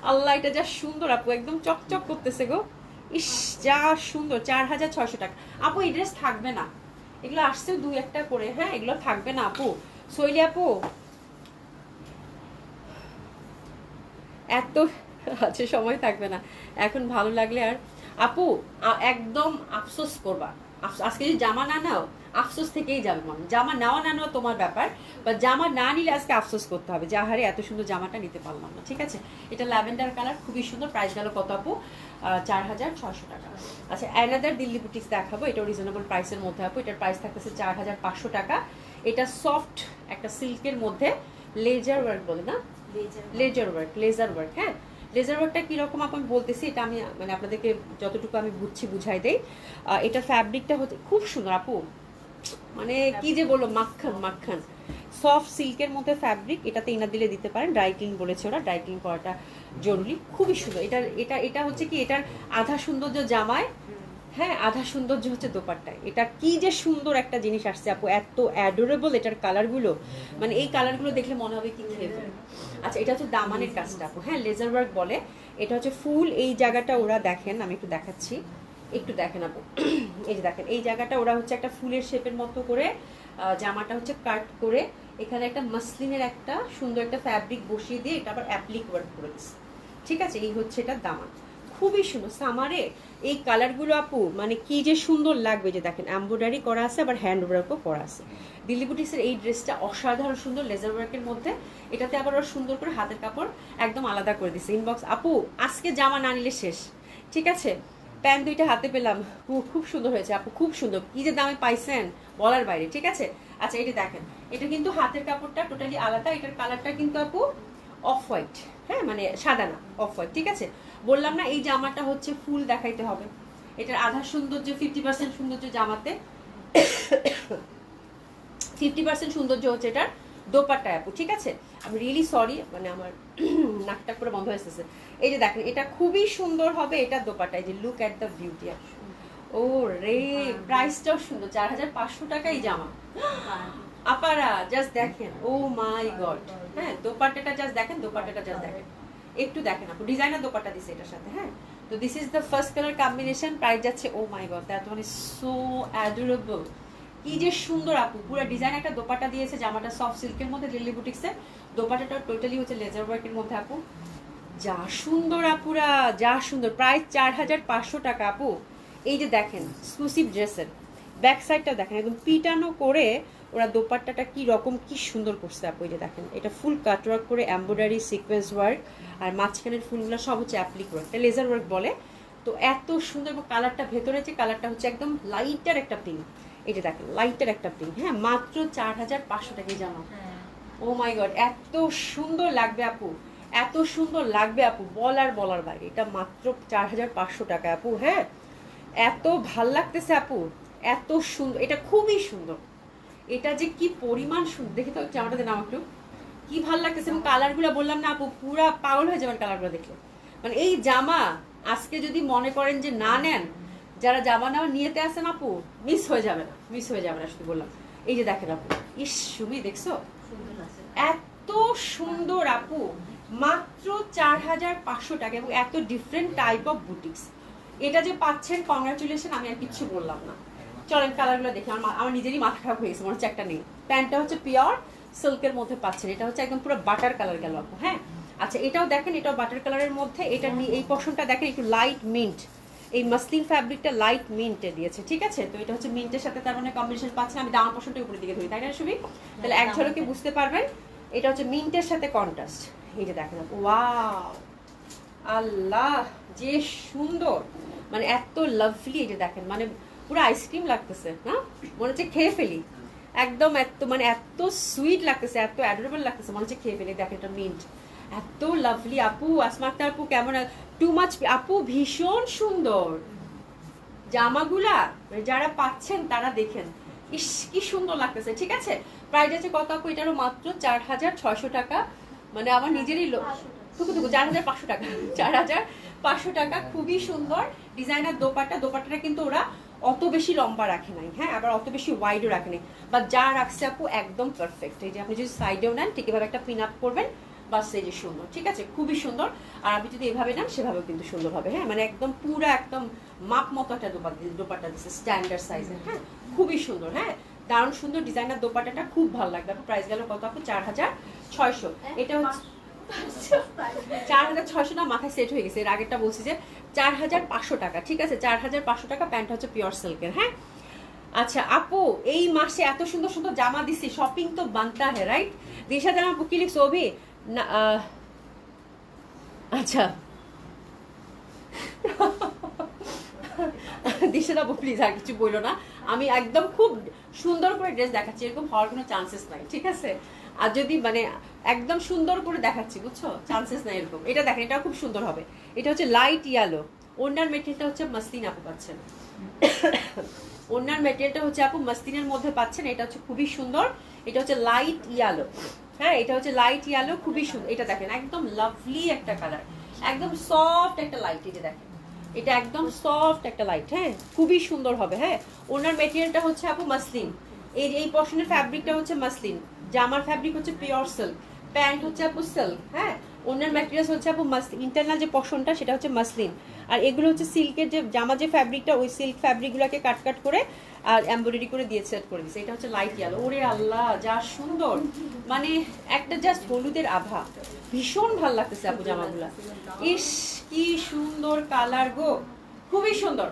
আল্লাহ এটা যা সুন্দর আপু, একদম চকচক করতেছে গো, ইস যা সুন্দর। 4600 টাকা আপু। এই ড্রেস থাকবে না, এগুলো আসছেও 2-1টা করে, হ্যাঁ এগুলো থাকবে না আপু। শৈলী আপু এত আছে, সময় থাকবে না এখন, ভালো লাগলে আর আপু একদম আফসোস করবা, আজকে যদি জামা না নাও আফসোস থেকেই যাবে মনে, জামা নেওয়া না নেওয়া তোমার ব্যাপার, বা জামা না নিলে আজকে আফসোস করতে হবে যে আহারে এত সুন্দর জামাটা নিতে পারলাম না। ঠিক আছে, এটা ল্যাভেন্ডার কালার, খুবই সুন্দর। প্রাইস গেল কত আপু? 4600 টাকা। আচ্ছা অ্যানাদার দিল্লি বুটিক্স দেখাবো, এটা রিজনেবল প্রাইসের মধ্যে আপু, এটার প্রাইস থাকতেছে 4500 টাকা। এটা সফট একটা সিল্কের মধ্যে লেজার ওয়ার্ক বলে না, লেজার ওয়ার্ক। হ্যাঁ, লেজার ওয়ার্কটা কীরকম আপনি বলতেছি, এটা আমি মানে আপনাদেরকে যতটুকু আমি বুঝাই দেই। এটা ফ্যাব্রিকটা হচ্ছে খুব সুন্দর আপু, মানে কি যে বলবো, মাখন সফট সিল্কের মধ্যে ফ্যাব্রিক। এটাতে ইনার দিলে দিতে পারেন, ড্রাই ক্লিন বলেছে ওরা, ড্রাই ক্লিন করাটা জরুরি। খুবই সুন্দর। এটা হচ্ছে কি, এটার আধা সৌন্দর্য জামায়, হ্যাঁ আধা সৌন্দর্য হচ্ছে দোপাট্টায়। এটা কি যে সুন্দর একটা জিনিস আসছে আপু, এত অ্যাডোরেবল এটার কালারগুলো, মানে এই কালারগুলো দেখলে মনে হবে কি খেয়ে ফেলে। আচ্ছা এটা হচ্ছে দামানের কাজটা আপু, হ্যাঁ লেজার ওয়ার্ক বলে। এটা হচ্ছে ফুল, এই জায়গাটা ওরা দেখেন, আমি একটু দেখাচ্ছি, একটু দেখেন আপু, এই যে দেখেন এই জায়গাটা ওরা হচ্ছে একটা ফুলের শেপের মতো করে জামাটা হচ্ছে কাট করে, এখানে একটা মাসলিনের একটা সুন্দর একটা ফ্যাব্রিক বসিয়ে দিয়ে এটা আবার অ্যাপ্লিক ওয়ার্ক করে দিচ্ছে। ঠিক আছে, এই হচ্ছে এটা দামান, খুবই সুন্দর। সামারে এই কালারগুলো আপু মানে কি যে সুন্দর লাগবে, যে দেখেন এমব্রয়ডারি করা আছে, আবার হ্যান্ড ওয়ার্কও করা আছে। দিল্লি বুটিক্সের এই ড্রেসটা অসাধারণ সুন্দর, লেজার ওয়ার্কের মধ্যে। এটাতে আবার ওরা সুন্দর করে হাতের কাপড় একদম আলাদা করে দিচ্ছে। ইনবক্স আপু আজকে জামা না নিলে শেষ। ঠিক আছে, প্যান্ট 2টা হাতে পেলাম, খুব সুন্দর হয়েছে আপু, খুব সুন্দর। কি যে দামে পাইছেন বলার বাইরে। ঠিক আছে, আচ্ছা এটা দেখেন, এটা কিন্তু হাতের কাপড়টা টোটালি আলাদা। এটার কালারটা কিন্তু আপু অফ হোয়াইট, হ্যাঁ মানে সাদা না, অফ হোয়াইট। ঠিক আছে, বললাম না এই জামাটা হচ্ছে ফুল দেখাইতে হবে, এটার আধা সৌন্দর্য 50% সৌন্দর্য জামাতে, 50% সৌন্দর্য হচ্ছে এটার দোপাট্টায় আপু। ঠিক আছে, আমি রিয়েলি সরি, মানে আমার নাকটা করে বন্ধ হয়ে এসেছে। এই যে দেখেন এটা খুবই সুন্দর হবে এটার দোপাট্টায়, যে লুক অ্যাট দ্য বিউটি। ও রে, প্রাইসটাও সুন্দর, 4500 টাকাই জামা আপারা, জাস্ট দেখেন, ও মাই গড। হ্যাঁ দোপাট্টাটা জাস্ট দেখেন, দোপাট্টাটা জাস্ট দেখেন, একটু দেখেন আপু, ডিজাইনার দোপাট্টা দিছে এটার সাথে। হ্যাঁ, তো this is the first colour combination, price যাচ্ছে oh my god, that one is so adorable. কি যে সুন্দর আপু, পুরো ডিজাইন একটা দোপাট্টা দিয়েছে, জামাটা সফট সিল্কের মধ্যে দিল্লি বুটিক্সের, দোপাট্টাটা টোটালি হচ্ছে লেজার ওয়ার্কের মধ্যে আপু, যা সুন্দর আপুরা, যা সুন্দর। প্রাইস 4500 টাকা আপু। এই যে দেখেন এক্সক্লুসিভ ড্রেসের ব্যাক সাইডটা দেখেন, একদম পিটানো করে ওরা দোপাট্টাটা কি রকম কি সুন্দর করছে আপু। এই যে দেখেন এটা ফুল কাট ওয়ার্ক করে, এমব্রয়ডারি সিকোয়েন্স ওয়ার্ক, আর মাঝখানের ফুলগুলো সব হচ্ছে অ্যাপ্লিক ওয়ার্ক, এটা লেজার ওয়ার্ক বলে। তো এত সুন্দর, এবং কালারটা ভেতরে যে কালারটা হচ্ছে একদম লাইটার একটা পিঙ্ক। এই যে দেখেন লাইটার একটা পিঙ্ক, হ্যাঁ মাত্র 4500 টাকায় জামা। ও মাই গড, এত সুন্দর লাগবে আপু, এত সুন্দর লাগবে আপু, বলার বাইরে। এটা মাত্র 4500 টাকা আপু। হ্যাঁ এত ভাল লাগতেছে আপু, এত সুন্দর, এটা খুবই সুন্দর। এটা যে কি পরিমাণ সুন্দর, দেখি তো জামাটা দিন আমার একটু, কি ভাল লাগতেছে। এবং কালারগুলো বললাম না আপু, পুরা পাগল হয়ে যাবেন কালারগুলো দেখলে। মানে এই জামা আজকে যদি মনে করেন যে না নেন, যারা জামা নেওয়া নিয়েতে আসেন আপু, মিস হয়ে যাবে না, শুধু বললাম। এই যে দেখেন আপু, ইস সুমি দেখছো, এত সুন্দর আপু, মাত্র 4500 টাকা, এবং এত ডিফারেন্ট টাইপ অফ বুটিক্স। এটা যে পাচ্ছেন কংগ্রাচুলেশন, আমি আর কিচ্ছু বললাম না। চলেন কালারগুলো দেখি, আমার নিজেরই মাথা খারাপ হয়েছে, মনে হচ্ছে একটা নেই। প্যান্টটা হচ্ছে পিওর সিল্কের মধ্যে পাচ্ছেন, এটা হচ্ছে একদম পুরো বাটার কালার গেল আপু। হ্যাঁ আচ্ছা এটাও দেখেন, এটাও বাটার কালারের মধ্যে। এটা এই পশনটা দেখেন একটু লাইট মিন্ট, এই মাসলিন ফ্যাব্রিকটা লাইট মিন্টে দিয়েছে। ঠিক আছে, তো এটা হচ্ছে মিন্টের সাথে তার মানে কম্বিনেশন পাচ্ছেন। আমি দামা পশনটা উপরের দিকে ধরি, তাই না সুবি? তাহলে এক ঝলকে বুঝতে পারবেন এটা হচ্ছে মিন্টের সাথে কন্ট্রাস্ট। এই যে দেখেন আপু, ওয়াও আল্লাহ যে সুন্দর, মানে এত লাভলি। এই যে দেখেন, মানে পুরো আইসক্রিম লাগতেছে না, মনে হচ্ছে খেয়ে ফেলি একদম, এত মানে এত সুইট লাগতেছে, এত অ্যাডোরেবল লাগতেছে, মনে হচ্ছে খেয়ে ফেলি। দেখেন এটা মিন্ট, এত লাভলি আপু। আসমা আক্তার আপু কেমন, টু মাচ আপু, ভীষণ সুন্দর জামাগুলা, যারা পাচ্ছেন তারা দেখেন, ইস কি সুন্দর লাগতেছে। ঠিক আছে, প্রাইস আছে কত আপু? এটারও মাত্র 4,600 টাকা। মানে আমার নিজেরই টুকু 4,500 টাকা, 4,500 টাকা। খুবই সুন্দর ডিজাইনার দোপাট্টাটা কিন্তু ওরা অত বেশি লম্বা রাখে নাই, হ্যাঁ, আবার অত বেশি ওয়াইডও রাখে নাই, বা যা রাখছে আপু একদম পারফেক্ট। এই যে আপনি যদি সাইডেও নেন ঠিক এভাবে একটা পিন আপ করবেন, বাস এই যে সুন্দর, ঠিক আছে, খুবই সুন্দর। আর আপনি যদি এভাবে নেন সেভাবেও কিন্তু সুন্দর হবে, হ্যাঁ, মানে একদম পুরো একদম মাপ মতো একটা দোপাট্টা দিচ্ছে স্ট্যান্ডার্ড সাইজের, হ্যাঁ, খুবই সুন্দর, হ্যাঁ, দারুণ সুন্দর ডিজাইনার দোপাট্টাটা, খুব ভালো লাগবে। আপু প্রাইস গেল কত আপু? 4,600। এটা হচ্ছে 4,600 না, মাথায় সেট হয়ে গেছে, এর আগেরটা বলছি যে 4,500 টাকা, ঠিক আছে, 4,500 টাকা। প্যান্টটা হচ্ছে পিওর সিল্কের, হ্যাঁ। আচ্ছা আপু, এই মাসে এত সুন্দর সুন্দর জামা দিছি, শপিং তো বানতা হ্যাঁ, রাইট? দিশা জামা আপু কি লিখছো অভি? না আচ্ছা দিশা আপু প্লিজ আর কিছু বললো না, আমি একদম খুব সুন্দর করে ড্রেস দেখাচ্ছি, এরকম হওয়ার কোনো চান্সেস নাই, ঠিক আছে? আর যদি মানে একদম সুন্দর করে দেখাচ্ছি, বুঝছো, চান্সেস নাই এরকম। এটা দেখেন, এটা খুব সুন্দর হবে। এটা হচ্ছে লাইট ইয়েলো, ওনার মেটেরিয়ালটা হচ্ছে মসলিন আপু পাচ্ছেন, ওনার মেটেরিয়ালটা হচ্ছে আপু মসলিনের মধ্যে পাচ্ছেন। এটা হচ্ছে খুবই সুন্দর, এটা হচ্ছে লাইট ইয়েলো, হ্যাঁ, এটা হচ্ছে লাইট ইয়েলো, খুবই সুন্দর। এটা দেখেন একদম লাভলি একটা কালার, একদম সফট একটা লাইট, এটা দেখেন, এটা একদম সফট একটা লাইট, হ্যাঁ, খুবই সুন্দর হবে, হ্যাঁ। ওনার মেটেরিয়ালটা হচ্ছে আপু মসলিন, এই পশনের ফ্যাব্রিকটা হচ্ছে মসলিন, জামার ফ্যাব্রিক হচ্ছে পিওর সিল্ক, প্যান্ট হচ্ছে আপু সিল্ক, হ্যাঁ, ওনার ম্যাটেরিয়ালস হচ্ছে আপু মসলিন, ইন্টারনাল যে পশনটা সেটা হচ্ছে মসলিন, আর এগুলো হচ্ছে সিল্কের যে জামা যে ফ্যাব্রিকটা, ওই সিল্ক ফ্যাব্রিকগুলোকে কাট করে আর এমব্রয়ডারি করে দিয়ে সেট করে দিচ্ছে। এটা হচ্ছে লাইট ইয়েলো, ওরে আল্লাহ যা সুন্দর, মানে একটা জাস্ট হলুদের আভা, ভীষণ ভালো লাগতেছে আপু জামাগুলা। ইস কি সুন্দর কালার গো, খুবই সুন্দর,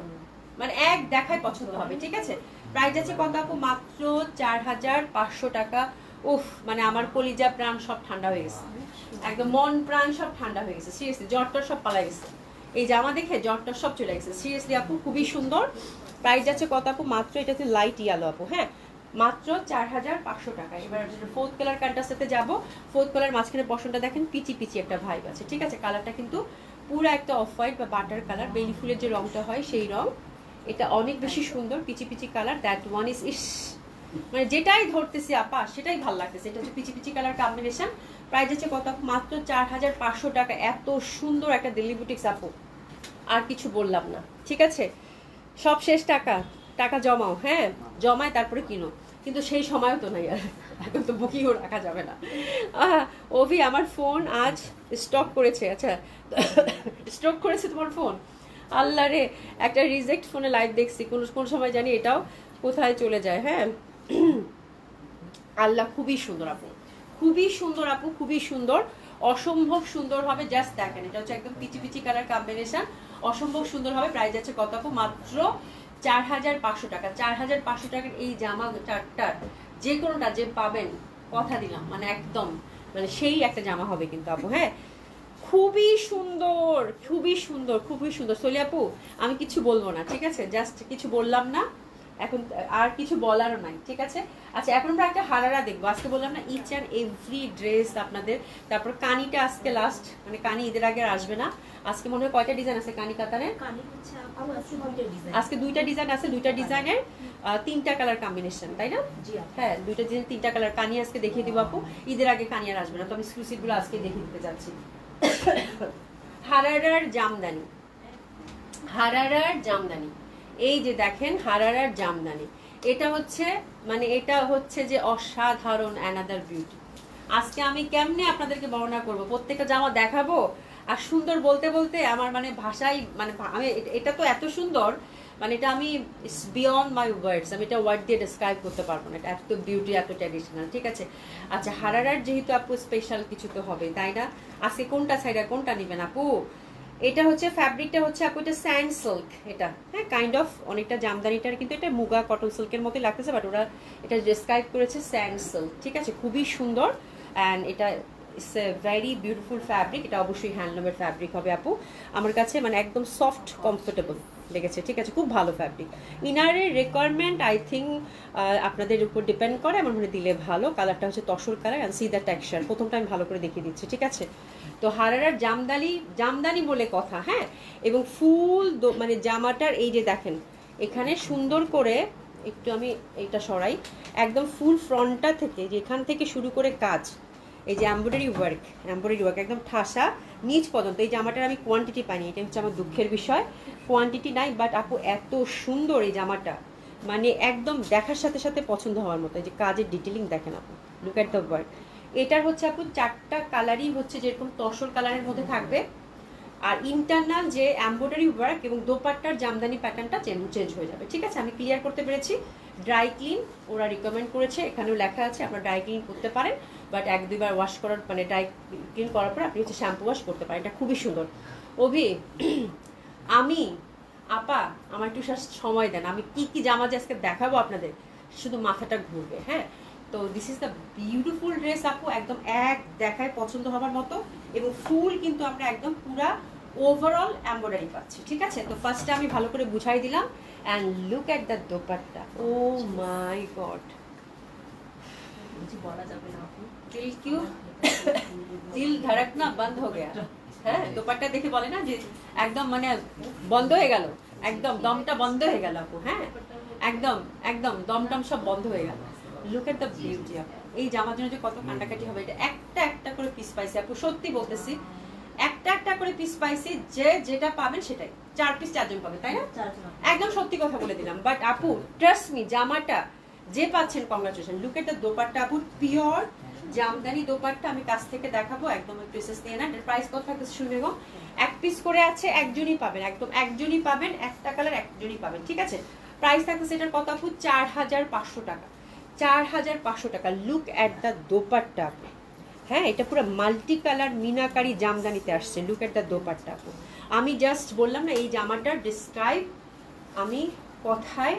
মানে এক দেখায় পছন্দ হবে, ঠিক আছে। প্রাইস আছে কত আপু? মাত্র 4,500 টাকা। উফ, মানে আমার কলিজা প্রাণ সব ঠান্ডা হয়ে গেছে, একদম মন প্রাণ সব ঠান্ডা হয়ে গেছে, সিরিয়াসলি জ্বরটা সব পালাই গেছে, এই জামা দেখে জ্বরটা সব চলে গেছে, সিরিয়াসলি আপু খুবই সুন্দর। প্রাইস যাচ্ছে কত আপু? মাত্র, এটা হচ্ছে লাইট ইয়েলো আপু, হ্যাঁ, মাত্র 4,500 টাকা। এবার ফোর্থ কালার কালারটার সাথে যাবো। ফোর্থ কালার মাঝখানে পশনটা দেখেন, পিচি পিচি একটা ভাইব আছে, ঠিক আছে, কালারটা কিন্তু পুরো একটা অফ হোয়াইট বা বাটার কালার, বেলি ফুলের যে রংটা হয় সেই রং, এটা অনেক বেশি সুন্দর, peachy peachy colour, that one is is, মানে যেটাই ধরতেছি আপা সেটাই ভালো লাগতেছে। এটা হচ্ছে peachy peachy colour combination. Price হচ্ছে কত? মাত্র 4,500 টাকা। এত সুন্দর একটা দিল্লি বুটিক্স আপু, আর কিছু বললাম না, ঠিক আছে, সব শেষ। টাকা জমাও, হ্যাঁ, জমায় তারপরে কিনো, কিন্তু সেই সময়ও তো নাই আর, এখন তো বুকিংও রাখা যাবে না। ওভি আমার ফোন আজ স্টক করেছে, আচ্ছা স্টক করেছে তোমার ফোন? আল্লাহ রে, একটা রিজেক্ট ফোনে লাইভ দেখছি, কোন সময় জানি এটাও কোথায় চলে যায়, হ্যাঁ। আল্লাহ, খুবই সুন্দর আপু, খুবই সুন্দর আপু, খুবই সুন্দর, অসম্ভব সুন্দর হবে। জাস্ট দেখেন, এটা হচ্ছে একদম পিচি পিচি কালার কম্বিনেশন, অসম্ভব সুন্দর হবে। প্রাইস আছে কত আপু? মাত্র 4,500 টাকা। 4,500 টাকার এই জামা চারটার যে কোনোটা যে পাবেন, কথা দিলাম, মানে একদম মানে সেই একটা জামা হবে কিন্তু আপু, হ্যাঁ, খুবই সুন্দর, খুবই সুন্দর, খুবই সুন্দর। সলি আপু আমি কিছু বলবো না, ঠিক আছে, জাস্ট কিছু বললাম না, এখন আর কিছু বলারও নাই, ঠিক আছে। আচ্ছা, এখন আমরা একটা হারারা দেখবো। আজকে বললাম না ইচ অ্যান্ড এভরি ড্রেস আপনাদের। তারপর কানিটা আজকে লাস্ট, মানে কানি ঈদের আগে আর আসবে না। আজকে মনে হয় কয়টা ডিজাইন আছে কানি কাতারে? আজকে 2টা ডিজাইন আছে, 2টা ডিজাইনের 3টা কালার কম্বিনেশন, তাই না? হ্যাঁ, 2টা ডিজাইন 3টা কালার। কানি আজকে দেখিয়ে দিব আপু, ঈদের আগে কানি আর আসবে না, তো আমি এক্সক্লুসিভ গুলো আজকে দেখিয়ে দিতে যাচ্ছি। হারারার জামদানি, হারারার জামদানি, এই যে দেখেন হারারার জামদানি, এটা হচ্ছে মানে এটা হচ্ছে যে অসাধারণ অ্যানাদার বিউটি। আজকে আমি কেমনে আপনাদেরকে বর্ণনা করব, প্রত্যেকটা জামা দেখাবো আর সুন্দর বলতে বলতে আমার মানে ভাষাই মানে আমি এটা তো এত সুন্দর, মানে এটা আমি ইটস বিয়ন্ড মাই ওয়ার্ডস, আমি এটা ওয়ার্ড দিয়ে ডেসক্রাইব করতে পারবো না, এটা এত বিউটি, এত ট্র্যাডিশনাল, ঠিক আছে। আচ্ছা, হারারার যেহেতু আপু স্পেশাল কিছু তো হবে, তাই না? আজকে কোনটা সাইডা কোনটা নেবেন আপু? এটা হচ্ছে ফ্যাব্রিকটা হচ্ছে আপু এটা স্যান্ড সিল্ক, এটা হ্যাঁ কাইন্ড অফ অনেকটা জামদানিটার কিন্তু এটা মুগা কটন সিল্কের মতোই লাগতেছে, বাট ওরা এটা ডেসক্রাইব করেছে স্যান্ড সিল্ক, ঠিক আছে, খুবই সুন্দর। অ্যান্ড এটা it's a very beautiful fabric, এটা অবশ্যই হ্যান্ডলুমের ফ্যাব্রিক হবে আপু, আমার কাছে মানে একদম সফট কমফোর্টেবল লেগেছে, ঠিক আছে, খুব ভালো ফ্যাব্রিক। ইনারের রিকোয়ারমেন্ট আই থিঙ্ক আপনাদের উপর ডিপেন্ড করে, আমার মনে দিলে ভালো। কালারটা হচ্ছে tussar colour and C the texture, প্রথমটা আমি ভালো করে দেখিয়ে দিচ্ছি, ঠিক আছে। তো হারারার জামদানি বলে কথা, হ্যাঁ, এবং ফুল মানে জামাটার এই যে দেখেন এখানে সুন্দর করে একটু আমি এটা সরাই, একদম ফুল ফ্রন্টটা থেকে যেখান থেকে শুরু করে কাজ, এই যে এমব্রয়ডারি ওয়ার্ক একদম ঠাসা নিচ পর্যন্ত। এই জামাটার আমি কোয়ান্টিটি পাইনি, এটা হচ্ছে আমার দুঃখের বিষয়, কোয়ান্টিটি নাই। বাট আপু এত সুন্দর এই জামাটা, মানে একদম দেখার সাথে সাথে পছন্দ হওয়ার মতো। এই যে কাজের ডিটেলিং দেখেন আপু, লুক অ্যাট দ্য ওয়ার্ক। এটার হচ্ছে আপু 4টা কালারই হচ্ছে যেরকম তসর কালারের মধ্যে থাকবে, আর ইন্টারনাল যে এমব্রয়ডারি ওয়ার্ক এবং দোপাট্টার জামদানি প্যাটার্নটা চেঞ্জ হয়ে যাবে। ঠিক আছে, আমি ক্লিয়ার করতে পেরেছি। ড্রাই ক্লিন ওরা রিকমেন্ড করেছে, এখানেও লেখা আছে আপনারা ড্রাই ক্লিন করতে পারেন, বাট 1-2 বার ওয়াশ করার মানে ড্রাই ক্লিন করার পর আপনি হচ্ছে শ্যাম্পু ওয়াশ করতে পারেন। এটা খুবই সুন্দর। অভি আমি আপা আমার একটু সময় দেন, আমি কি কি জামা যে আজকে দেখাবো আপনাদের, শুধু মাথাটা ঘুরবে। হ্যাঁ, তো this is the beautiful dress আপু, একদম এক দেখায় পছন্দ হওয়ার মতো, এবং ফুল কিন্তু আমরা একদম পুরা ওভারঅল এমব্রয়ডারি পাচ্ছি। ঠিক আছে, তো ফার্স্টে আমি ভালো করে বুঝাই দিলাম। And look at the dupatta, oh my god,
বলা যাবে না আপু,
দিল কিউ দিল ধড়কনা বন্ধ হয়ে গেল। হ্যাঁ, দোপাট্টা দেখে বলে না যে একদম মানে বন্ধ হয়ে গেল, একদম দমটা বন্ধ হয়ে গেল আপু। হ্যাঁ, একদম একদম দমটম সব বন্ধ হয়ে গেল। লুক এট দ্য বিউটি আপু, এই জামার জন্য যে কত কান্ডাকাটি হবে। এটা একটা একটা করে পিস পাইছি আপু, সত্যি বলতেছি, একটা একটা করে পিস পাইছি, যে যেটা পাবেন সেটাই। 4 পিস 4 জন পাবে, তাই না? একদম সত্যি কথা বলে দিলাম। বাট আপু ট্রাস্ট মি, জামাটা যে পাচ্ছেন congratulation. Look at the dupatta আপু, পিওর জামদানি দোপাট্টা। আমি কাছ থেকে দেখাবো, একদম পিসেস নিয়ে না। এর প্রাইস কত থাকছে শুনে গো, 1 পিস করে আছে, একজনই পাবেন, একদম একজনই পাবেন, একটা কালার একজনই পাবেন। ঠিক আছে, প্রাইস থাকছে এটার কত আপু, 4500 টাকা, 4500 টাকা। লুক অ্যাট দ্য দোপাট্টা আপু। হ্যাঁ, এটা পুরো মাল্টি কালার মিনাকারি জামদানিতে আসছে। লুক এট দ্য দোপাট্টা আপু। আমি জাস্ট বললাম না, এই জামাটার ডিসক্রাইব আমি কথায়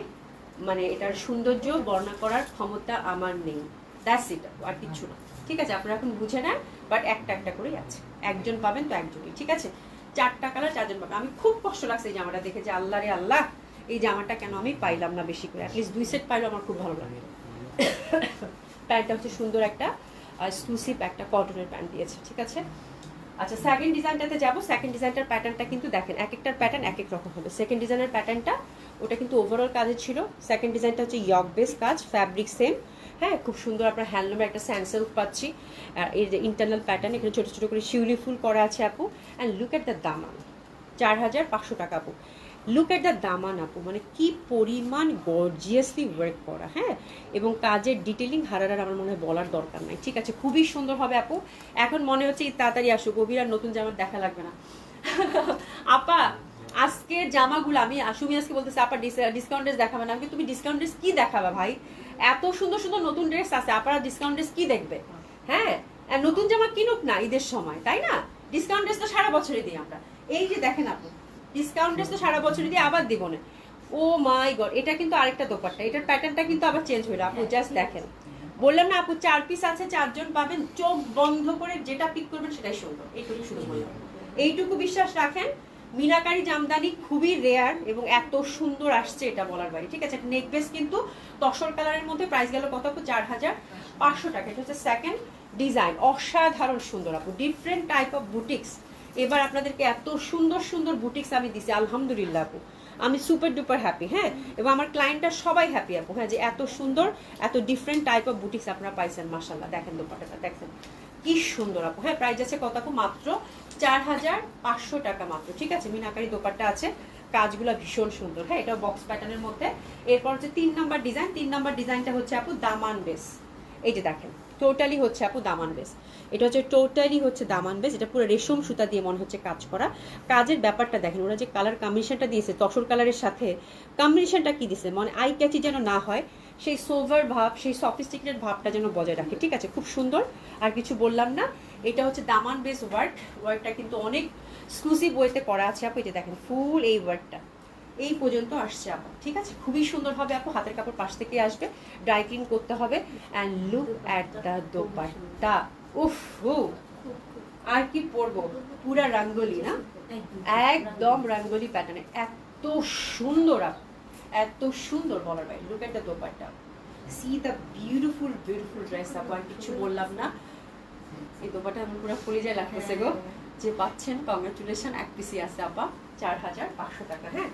মানে এটার সৌন্দর্য বর্ণনা করার ক্ষমতা আমার নেই। দ্যাটস ইট, আর কিছু না। ঠিক আছে, আপনারা এখন বুঝে নেন। বাট একটা একটা করেই আছে, একজন পাবেন তো একজনই। ঠিক আছে, 4টা কালার 4 জন পাবেন। আমি খুব কষ্ট লাগছে এই জামাটা দেখে, যে আল্লাহ রে আল্লাহ, এই জামাটা কেন আমি পাইলাম না বেশি করে। অ্যাটলিস্ট 2 সেট পাইলে আমার খুব ভালো লাগে। প্যান্টটা হচ্ছে সুন্দর একটা এক্সক্লুসিভ একটা কটনের প্যান্ট দিয়েছে। ঠিক আছে, আচ্ছা সেকেন্ড ডিজাইনটাতে যাবো। সেকেন্ড ডিজাইনটার প্যাটার্নটা কিন্তু দেখেন, এক একটার প্যাটার্ন এক এক রকম হবে। সেকেন্ড ডিজাইনের প্যাটার্নটা ওটা কিন্তু ওভারঅল কাজের ছিল। সেকেন্ড ডিজাইনটা হচ্ছে ইয়ক বেস কাজ, ফ্যাব্রিক সেম। হ্যাঁ, খুব সুন্দর আপনার হ্যান্ডলুমের একটা স্যান্ডসেলফ পাচ্ছি। আর এই যে ইন্টারনাল প্যাটার্ন, এখানে ছোটো ছোটো করে শিউলি ফুল করা আছে আপু। অ্যান্ড লুক এট দ্য দামান, 4500 টাকা আপু। লুক এট দ্য দামান আপু, মানে কি পরিমাণ গর্জিয়াসলি ওয়ার্ক করা। হ্যাঁ, এবং কাজের ডিটেলিং হারার আমার মনে হয় বলার দরকার নাই। ঠিক আছে, খুবই সুন্দর হবে আপু। এখন মনে হচ্ছে তাড়াতাড়ি আসুক, গভীর আর নতুন জামা দেখা লাগবে না। আপা আজকের জামাগুলো আমি সুমি আজকে বলতেছে আপা ডিসকাউন্ট ড্রেস দেখাবে না। তুমি ডিসকাউন্ট ড্রেস কি দেখাবা ভাই? এত সুন্দর সুন্দর নতুন ড্রেস আছে, আপনারা ডিসকাউন্ট ড্রেস কি দেখবে? হ্যাঁ, নতুন জামা কিনুক না ঈদের সময়, তাই না? ডিসকাউন্ট ড্রেস তো সারা বছরই দিই আমরা। এই যে দেখেন আপু, ডিসকাউন্ট ড্রেস তো সারা বছরই দিয়ে, আবার দিব না। ও মাই গড, এটা কিন্তু আরেকটা দোপাট্টা, এটার প্যাটার্নটা কিন্তু আবার চেঞ্জ হইলো আপু। জাস্ট দেখেন, বললাম না আপু 4 পিস আছে, 4 জন পাবেন। চোখ বন্ধ করে যেটা পিক করবেন সেটাই সুন্দর। এইটুকু শুধু বললাম, এইটুকু বিশ্বাস রাখেন। মিনাকারি জামদানি খুবই রেয়ার এবং এত সুন্দর আসছে এটা বলার বাইরে। ঠিক আছে, নেক বেস কিন্তু তসর কালারের মধ্যে, প্রাইস গেল কত আপু, 4500 টাকা। এটা হচ্ছে সেকেন্ড ডিজাইন, অসাধারণ সুন্দর আপু, ডিফারেন্ট টাইপ অফ বুটিক্স। এবার আপনাদেরকে এত সুন্দর সুন্দর বুটিক্স আমি দিছি, আলহামদুলিল্লাহ আপু, আমি সুপার ডুপার হ্যাপি। হ্যাঁ, এবং আমার ক্লায়েন্টরা সবাই হ্যাপি আপু। হ্যাঁ, যে এত সুন্দর এত ডিফারেন্ট টাইপ অফ বুটিক্স আপনারা পাইছেন, মাশাআল্লাহ। দেখেন দোপাট্টাটা দেখেন কি সুন্দর আপু। হ্যাঁ, প্রাইস আছে কত আপু, মাত্র 4500 টাকা মাত্র। ঠিক আছে, মিনাকারি দোপাট্টা আছে, কাজগুলো ভীষণ সুন্দর। হ্যাঁ, এটা বক্স প্যাটার্নের মধ্যে। এরপর হচ্ছে 3 নাম্বার ডিজাইন। 3 নাম্বার ডিজাইনটা হচ্ছে আপু দামান বেস। এই যে দেখেন, টোটালি হচ্ছে আপু দামান বেস। এটা হচ্ছে টোটালি হচ্ছে দামান বেস। এটা পুরো রেশম সুতা দিয়ে মনে হচ্ছে কাজ করা। কাজের ব্যাপারটা দেখেন, ওরা যে কালার কম্বিনেশনটা দিয়েছে তসর কালারের সাথে, কম্বিনেশনটা কি দিয়েছে, মানে আই ক্যাচি যেন না হয়, সেই সোভার ভাব, সেই সফিস্টিকেটেড ভাবটা যেন বজায় রাখে। ঠিক আছে, খুব সুন্দর, আর কিছু বললাম না। এটা হচ্ছে দামান বেস ওয়ার্কটা কিন্তু অনেক এক্সক্লুসিভ ওয়েতে করা আছে আপু। এই যে দেখেন ফুল এই ওয়ার্কটা এই পর্যন্ত আসছে আপু। ঠিক আছে, খুবই সুন্দর হবে আপু। হাতের কাপড় পাশ থেকে আসবে, ড্রাই ক্লিন করতে হবে। And look at the dupatta, উফ, আর কি পরবো, পুরা রঙ্গোলি না, একদম রঙ্গোলি প্যাটার্নে, এত সুন্দর আপু, এত সুন্দর বলার বাইরে। Look at the dupatta, C the beautiful beautiful dress আপু। আর কিছু বললাম না, এই দোপাট্টা আমি পুরো ফুলে যায় লাগতেছে গো। যে পাচ্ছেন কংগ্রাচুলেশন, 1 পিসি আছে আপা, 4500 টাকা। হ্যাঁ,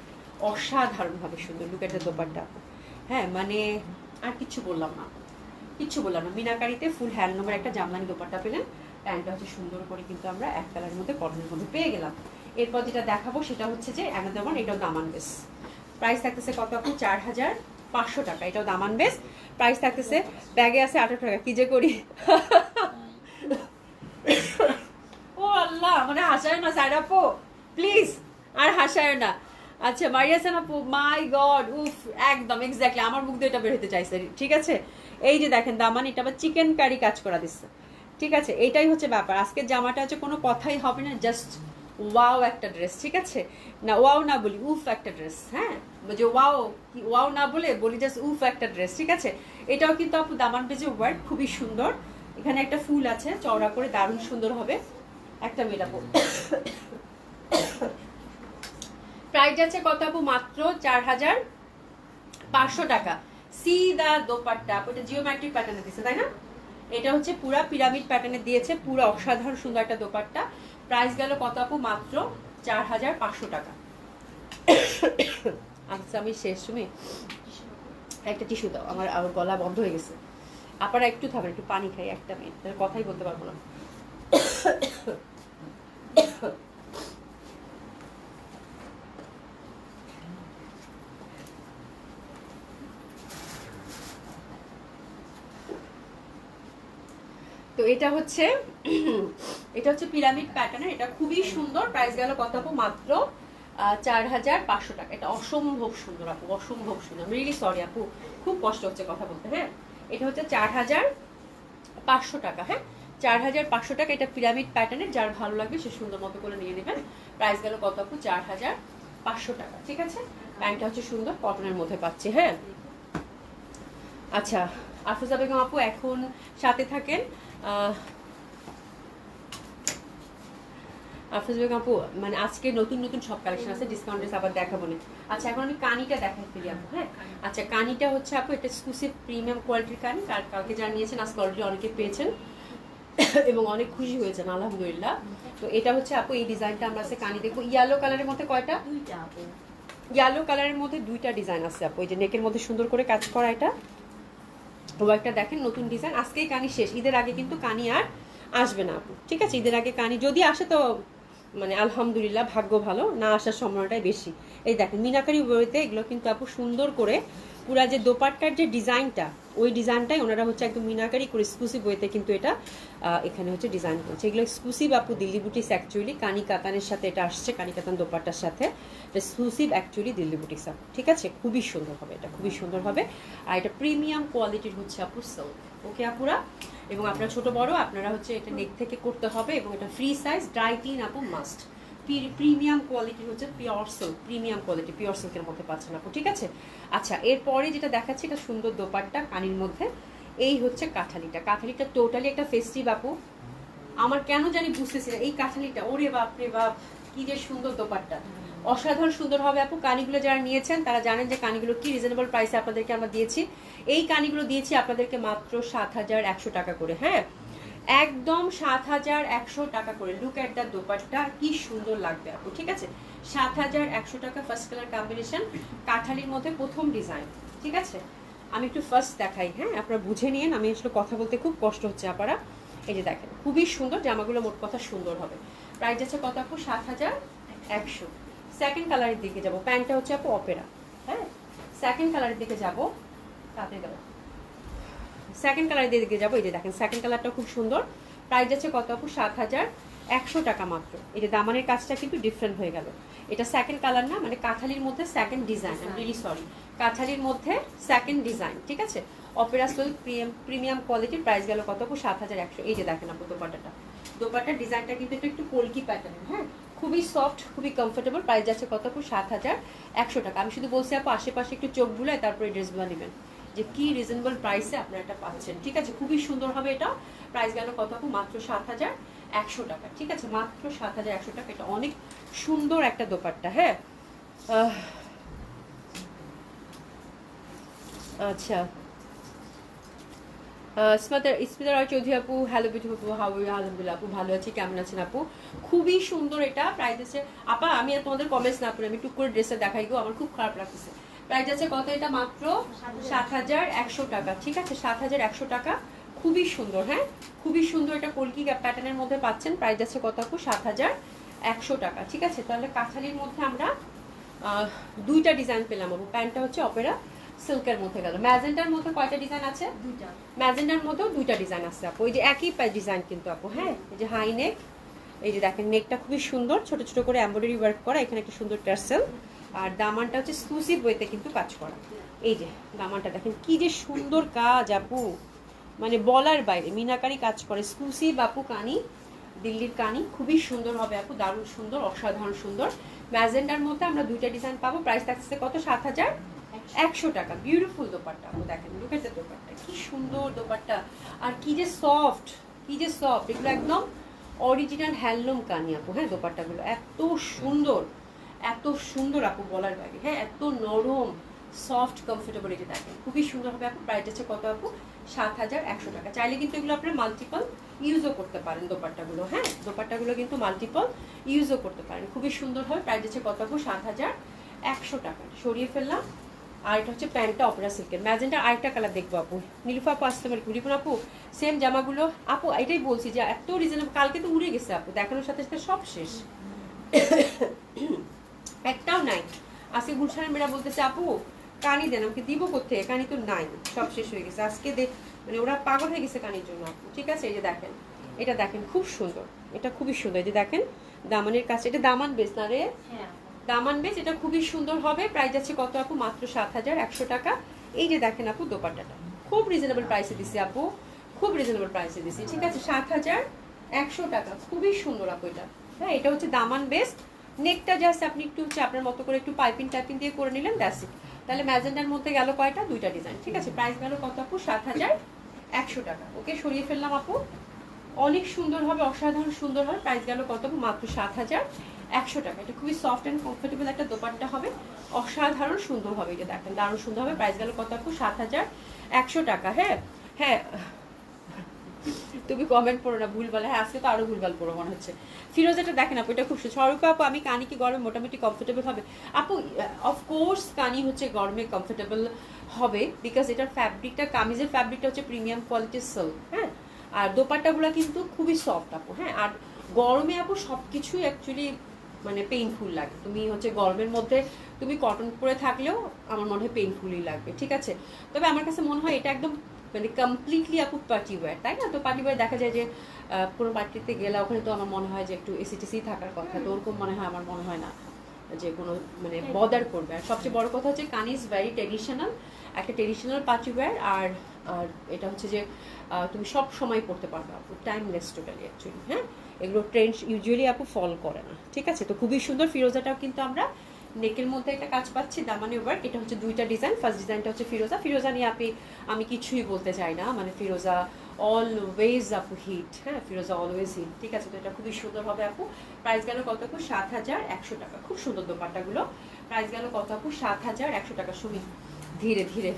অসাধারণভাবে সুন্দর। লুক এট দ্য দোপাট্টা আপু, হ্যাঁ মানে আর কিচ্ছু বললাম না, মিনাকারিতে ফুল হ্যান্ডলুমের একটা জামদানি দোপাট্টা পেলেন। প্যান্টটা হচ্ছে সুন্দর করে কিন্তু আমরা এক কালারের মধ্যে কটনের মধ্যে পেয়ে গেলাম। এরপর যেটা দেখাবো সেটা হচ্ছে যে অ্যানাদার ওয়ান, এটাও দামান বেস। প্রাইস থাকতেছে কত আপু? 4500 টাকা। এটাও দামান বেস। প্রাইস থাকতেছে, ব্যাগে আছে 18 টাকা। কি যে করি ও আল্লাহ, মানে হাসায় না স্যার আপু, প্লিজ আর হাসায় না। আচ্ছা মারিয়াসান আপু, মাই গড, উফ, একদম এক্স্যাক্টলি আমার মুখ দিয়ে এটা বের হতে চাইছে। ঠিক আছে, এই যে দেখেন দামান, এটা আবার চিকেন কারি কাজ করা দিচ্ছে। ঠিক আছে, এইটাই হচ্ছে ব্যাপার। আজকের জামাটা হচ্ছে কোনো কথাই হবে না, জাস্ট ওয়াও একটা ড্রেস। ঠিক আছে, না ওয়াও না বলি, উফ একটা ড্রেস। হ্যাঁ, যে ওয়াও, কি ওয়াও না বলে বলি জাস্ট উফ একটা ড্রেস। ঠিক আছে, এটাও কিন্তু আপু দামান বেজে ওয়ার্ক খুবই সুন্দর। এখানে একটা ফুল আছে চওড়া করে, দারুণ সুন্দর হবে একটা মেলাপো। প্রাইস আছে কত আপু? মাত্র 4500 টাকা। সিদা দোপাট্টা, এটা জিওমেট্রিক প্যাটার্নে দিয়েছে তাই না? এটা হচ্ছে পুরা পিরামিড প্যাটার্নে দিয়েছে, পুরো অসাধারণ সুন্দর একটা দোপাট্টা। প্রাইস গেল কত আপু? মাত্র 4500 টাকা। আচ্ছা আমি শেষ, তুমি একটা টিস্যু দাও, আমার গলা বন্ধ হয়ে গেছে। আপনারা একটু থাকবেন, একটু পানি খাই, একটা মিনিট, কথাই বলতে পারবো না। তো এটা হচ্ছে পিরামিড প্যাটার্নের, এটা খুবই সুন্দর। প্রাইস গেল কত আপু? মাত্র 4500 টাকা। এটা অসম্ভব সুন্দর আপু, অসম্ভব সুন্দর। রিয়েলি সরি আপু, খুব কষ্ট হচ্ছে কথা বলতে। হ্যাঁ, এটা হচ্ছে 4500 টাকা। হ্যাঁ, 4500 টাকা। এটা পিরামিড প্যাটার্নের, যার ভালো লাগবে সে সুন্দর মতো করে নিয়ে নেবেন। প্রাইস গেল কত আপু? 4500 টাকা। ঠিক আছে, প্যান্টটা হচ্ছে সুন্দর কটনের মধ্যে পাচ্ছি। হ্যাঁ, আচ্ছা আফরোজা বেগম আপু এখন সাথে থাকেন। আফরোজা বেগম আপু, মানে আজকে নতুন নতুন সব কালেকশন আছে, ডিসকাউন্ট ড্রেস আবার দেখাবো না। আচ্ছা এখন আমি কানিটা দেখাই ফেলি আপু। হ্যাঁ, আচ্ছা কানিটা হচ্ছে আপু, এটা এক্সক্লুসিভ প্রিমিয়াম কোয়ালিটির কানি। কালকে যারা নিয়েছেন আজকে অলরেডি অনেকে পেয়েছেন এবং অনেক খুশি হয়েছেন আলহামদুলিল্লাহ। তো এটা হচ্ছে আপু, এই ডিজাইনটা আমরা আছে কানি দেখবো। ইয়েলো কালারের মধ্যে কয়টা? ইয়েলো কালারের মধ্যে 2টা ডিজাইন আছে আপু। এই যে নেকের মধ্যে সুন্দর করে কাজ করা, এটা একটা দেখেন নতুন ডিজাইন। আজকেই কানি শেষ, ঈদের আগে কিন্তু কানি আর আসবে না আপু। ঠিক আছে, ঈদের আগে কানি যদি আসে তো মানে আলহামদুলিল্লাহ, ভাগ্য ভালো, না আসার সম্ভাবনাটাই বেশি। এই দেখেন মিনাকারি বইতে এগুলো কিন্তু আপু সুন্দর করে পুরা যে দোপাট্টার যে ডিজাইনটা, ওই ডিজাইনটাই ওনারা হচ্ছে একদম মিনাকারি করে এক্সক্লুসিভ বইতে কিন্তু এটা এখানে হচ্ছে ডিজাইন করছে। এগুলো এক্সক্লুসিভ আপু দিল্লি বুটিক্স, অ্যাকচুয়ালি কানি কাতানের সাথে এটা আসছে, কানি কাতান দোপাট্টার সাথে এক্সক্লুসিভ অ্যাকচুয়ালি দিল্লি বুটিক্স আপু। ঠিক আছে, খুবই সুন্দর হবে, এটা খুবই সুন্দর হবে। আর এটা প্রিমিয়াম কোয়ালিটির হচ্ছে আপু সিল্ক। ওকে আপুরা, এবং আপনারা ছোট বড় আপনারা হচ্ছে এটা নেক থেকে করতে হবে, এবং এটা ফ্রি সাইজ, ড্রাই ক্লিন আপু মাস্ট। প্রিমিয়াম কোয়ালিটি হচ্ছে pure silk, premium quality pure সিল্কের মধ্যে পাচ্ছেন আপু। ঠিক আছে, আচ্ছা এরপরে যেটা দেখাচ্ছি, এটা সুন্দর দোপাট্টা কানির মধ্যে। এই হচ্ছে কাঁঠালিটা, কাঁঠালিটা টোটালি একটা ফেস্টিভ আপু। আমার কেন জানি বুঝতেছি না এই কাঁঠালিটা, ওরে বাপ রে বাপ, কি যে সুন্দর দোপাট্টা, অসাধারণ সুন্দর হবে আপু। কানিগুলো যারা নিয়েছেন তারা জানেন যে কানিগুলো কি রিজনেবল প্রাইসে আপনাদেরকে আমরা দিয়েছি। এই কানিগুলো দিয়েছি আপনাদেরকে মাত্র 7100 টাকা করে। হ্যাঁ, একদম 7100 টাকা করে। লুক এট দ্য দোপাট্টা, কি সুন্দর লাগবে আপু। ঠিক আছে, 7100 টাকা। ফার্স্ট কালার কম্বিনেশন, কাঁঠালির মধ্যে প্রথম ডিজাইন। ঠিক আছে, আমি একটু ফার্স্ট দেখাই। হ্যাঁ, আপনারা বুঝে নিন, আমি আসলে কথা বলতে খুব কষ্ট হচ্ছে আপনারা। এই যে দেখেন খুবই সুন্দর জামাগুলো, মোট কথা সুন্দর হবে। প্রাইস আছে কত আপু? 7100। সেকেন্ড কালারের দিকে যাব, প্যান্টটা হচ্ছে আপু অপেরা। হ্যাঁ, সেকেন্ড কালারের দিকে যাব, তাতে গেল সেকেন্ড কালারের দিকে যাবো। এই যে দেখেন সেকেন্ড কালারটা খুব সুন্দর। প্রাইস আছে কত আপু? 7100 টাকা মাত্র। এই যে দামানের কাজটা কিন্তু ডিফারেন্ট হয়ে গেল। এটা সেকেন্ড কালার না, মানে কাঁঠালির মধ্যে second design. I am really sorry, কাঁঠালির মধ্যে সেকেন্ড ডিজাইন। ঠিক আছে, অপেরা সিল্ক প্রিমিয়াম কোয়ালিটির। প্রাইস গেল কত আপু? 7100। এই যে দেখেন আপু দোপাট্টাটা, দোপাট্টার ডিজাইনটা কিন্তু একটু পোলকি প্যাটার্নের। হ্যাঁ, খুবই সফট, খুবই কমফোর্টেবল। প্রাইস যাচ্ছে কত আপু? 7100 টাকা। আমি শুধু বলছি আপু আশেপাশে একটু চোখ বুলায় তারপরে ড্রেসগুলো নেবেন, যে কি রিজনেবল প্রাইসে আপনারা এটা পাচ্ছেন। ঠিক আছে, খুবই সুন্দর হবে এটা। প্রাইস গেল কত আপু? মাত্র 7100 টাকা। ঠিক আছে, মাত্র 7100 টাকা। এটা অনেক সুন্দর একটা দোপাট্টা। হ্যাঁ, আচ্ছা স্মিতা রয় চৌধুরী আপু, হ্যালো বিটু আপু, হাউ ইউ? আলহামদুলিল্লাহ আপু ভালো আছি, কেমন আছেন আপু? খুবই সুন্দর এটা। প্রাইস আছে আপা, আমি আর তোমাদের কমেন্টস না পড়ে আমি টুক করে ড্রেসটা দেখাই গো, আমার খুব খারাপ লাগতেছে। প্রাইস আছে কত? এটা মাত্র ৭,১০০ টাকা। ঠিক আছে, ৭,১০০ টাকা। খুবই সুন্দর, হ্যাঁ খুবই সুন্দর। এটা কলকি প্যাটার্নের মধ্যে পাচ্ছেন। প্রাইস আছে কত আপু? ৭,১০০ টাকা। ঠিক আছে, তাহলে কাঁথালির মধ্যে আমরা দুইটা ডিজাইন পেলাম আপু। প্যান্টটা হচ্ছে অপেরা সিল্কের মধ্যে গেল। ম্যাজেন্টার মধ্যে কয়টা ডিজাইন আছে? দুইটা। ম্যাজেন্টার মধ্যেও দুইটা ডিজাইন আছে আপু। ওই যে একই ডিজাইন কিন্তু আপু, হ্যাঁ এই যে হাই নেক, এই যে দেখেন নেকটা খুবই সুন্দর, ছোট ছোট করে এমব্রয়ডারি ওয়ার্ক করা, এখানে একটা সুন্দর টার্সেল, আর দামানটা হচ্ছে এক্সক্লুসিভ ওয়েতে কিন্তু কাজ করা। এই যে দামানটা দেখেন কি যে সুন্দর কাজ আপু, মানে বলার বাইরে মিনাকারি কাজ করে। এক্সক্লুসিভ আপু কানি, দিল্লির কানি, খুবই সুন্দর হবে আপু, দারুণ সুন্দর, অসাধারণ সুন্দর। ম্যাজেন্ডার মধ্যে আমরা দুইটা ডিজাইন পাবো। প্রাইস থাকছে কত? ৭,১০০ টাকা। বিউটিফুল দোপাট্টা আপু, দেখেন লুক এট দ্য দোপাট্টা, কি সুন্দর দোপাট্টা, আর কি যে সফট, কি যে সফট। এগুলো একদম অরিজিনাল হ্যান্ডলুম কানি আপু, হ্যাঁ দোপাট্টাগুলো এত সুন্দর, এত সুন্দর আপু বলার বাইরে, হ্যাঁ এত নরম, সফট, কমফোর্টেবল। এটা দেখেন খুবই সুন্দর হবে আপু। প্রাইস আছে কত আপু? ৭,১০০ টাকা। চাইলে কিন্তু এগুলো আপনারা মাল্টিপল ইউজও করতে পারেন দোপাট্টাগুলো, হ্যাঁ দোপাট্টাগুলো কিন্তু মাল্টিপল ইউজও করতে পারেন, খুবই সুন্দর হয়। প্রাইস আছে কত আপু? ৭,১০০ টাকা। সরিয়ে ফেললাম। আর এটা হচ্ছে প্যান্টটা অপেরা সিল্কের। ম্যাজেন্টার আরেকটা কালার দেখবো আপু। নীলুফা আপু আসতে পারি, রিপন আপু সেম জামাগুলো আপু, এটাই বলছি যে এত রিজনেবল। কালকে তো উড়ে গেছে আপু, দেখানোর সাথে সাথে সব শেষ, একটাও নাই। আজকে গুলশানের মেয়েরা বলতেছে আপু কানি দেন, আমাকে দিব কোথায়, কানি তো নাই, সব শেষ হয়ে গেছে। আজকে মানে ওরা পাগল হয়ে গেছে কানির জন্য আপু। ঠিক আছে, এই যে দেখেন, এটা দেখেন খুব সুন্দর, এটা খুবই সুন্দর। এই যে দেখেন দামানের কাছে, এটা দামান বেশ না রে? দামান বেশ, এটা খুবই সুন্দর হবে। প্রাইস আছে কত আপু? মাত্র ৭,১০০ টাকা। এই যে দেখেন আপু দোপাট্টাটা খুব রিজনেবল প্রাইসে দিছি আপু, খুব রিজনেবল প্রাইসে দিছি। ঠিক আছে, ৭,১০০ টাকা, খুবই সুন্দর আপু এটা। হ্যাঁ এটা হচ্ছে দামান বেস্ট। নেকটা জাস্ট আপনি একটু হচ্ছে আপনার মতো করে একটু পাইপিং টাইপিং দিয়ে করে নিলেন, দ্যাটস ইট। তাহলে ম্যাজেন্ডার মধ্যে গেল কয়টা? দুইটা ডিজাইন। ঠিক আছে, প্রাইস গেল কত আপু? ৭,১০০ টাকা। ওকে সরিয়ে ফেললাম আপু। অনেক সুন্দর হবে, অসাধারণ সুন্দর হবে। প্রাইস গেল কত আপু? মাত্র ৭,১০০ টাকা। এটা খুবই সফট অ্যান্ড কমফোর্টেবল একটা দোপাট্টা হবে, অসাধারণ সুন্দর হবে। এটা দেখেন দারুণ সুন্দর হবে। প্রাইস গেল কত আপু? ৭,১০০ টাকা। হ্যাঁ হ্যাঁ তুমি কমেন্ট করো না ভুলভাল, হ্যাঁ আজকে তো আরো ভুলভাল পড়ো মনে হচ্ছে। ফিরোজাটা দেখেন আপু, এটা খুব স্বরূপ আপু। আমি কানি কি গরমে মোটামুটি কমফোর্টেবল হবে আপু? অফকোর্স কানি হচ্ছে গরমে কমফোর্টেবল হবে, বিকজ এটার ফ্যাব্রিকটা, কামিজের ফ্যাব্রিকটা হচ্ছে প্রিমিয়াম কোয়ালিটির সিল্ক, হ্যাঁ আর দোপাট্টাগুলো কিন্তু খুবই সফট আপু, হ্যাঁ আর গরমে আপু সব কিছুই অ্যাকচুয়ালি মানে পেইনফুল লাগে। তুমি হচ্ছে গরমের মধ্যে তুমি কটন পরে থাকলেও আমার মনে হয় পেইনফুলই লাগবে। ঠিক আছে, তবে আমার কাছে মনে হয় এটা একদম মানে কমপ্লিটলি আপু পার্টি ওয়্যার, তাই না? তো পার্টি ওয়্যার দেখা যায় যে কোনো পার্টিতে গেলে ওখানে তো আমার মনে হয় যে একটু এসিটিসি থাকার কথা, তো ওরকম মনে হয়, আমার মনে হয় না যে কোনো মানে বদার করবে। আর সবচেয়ে বড় কথা হচ্ছে কানি ইজ ভেরি ট্রেডিশনাল, একটা ট্রেডিশনাল পার্টি ওয়্যার। আর আর এটা হচ্ছে যে তুমি সব সময় পড়তে পারবে আপু, টাইমলেস টোটালি অ্যাকচুয়ালি, হ্যাঁ এগুলো ট্রেন্ড ইউজুয়ালি আপু ফলো করে না। ঠিক আছে, তো খুবই সুন্দর। ফিরোজাটাও কিন্তু আমরা নেকের মধ্যে একটা কাজ পাচ্ছি, দামানি ওয়ার্ক। এটা হচ্ছে দুইটা ডিজাইন। ফার্স্ট ডিজাইনটা হচ্ছে ফিরোজা। ফিরোজা নিয়ে আমি কিছুই বলতে চাই না, মানে ফিরোজা অলওয়েজ আপু হিট, হ্যাঁ ফিরোজা অলওয়েজ হিট। ঠিক আছে, তো এটা খুবই সুন্দর হবে আপু। প্রাইস গেল কত আপু? ৭,১০০ টাকা। খুব সুন্দর দোপাট্টাগুলো। প্রাইস গেল কত আপু? ৭,১০০ টাকা। শুনি ধীরে ধীরে,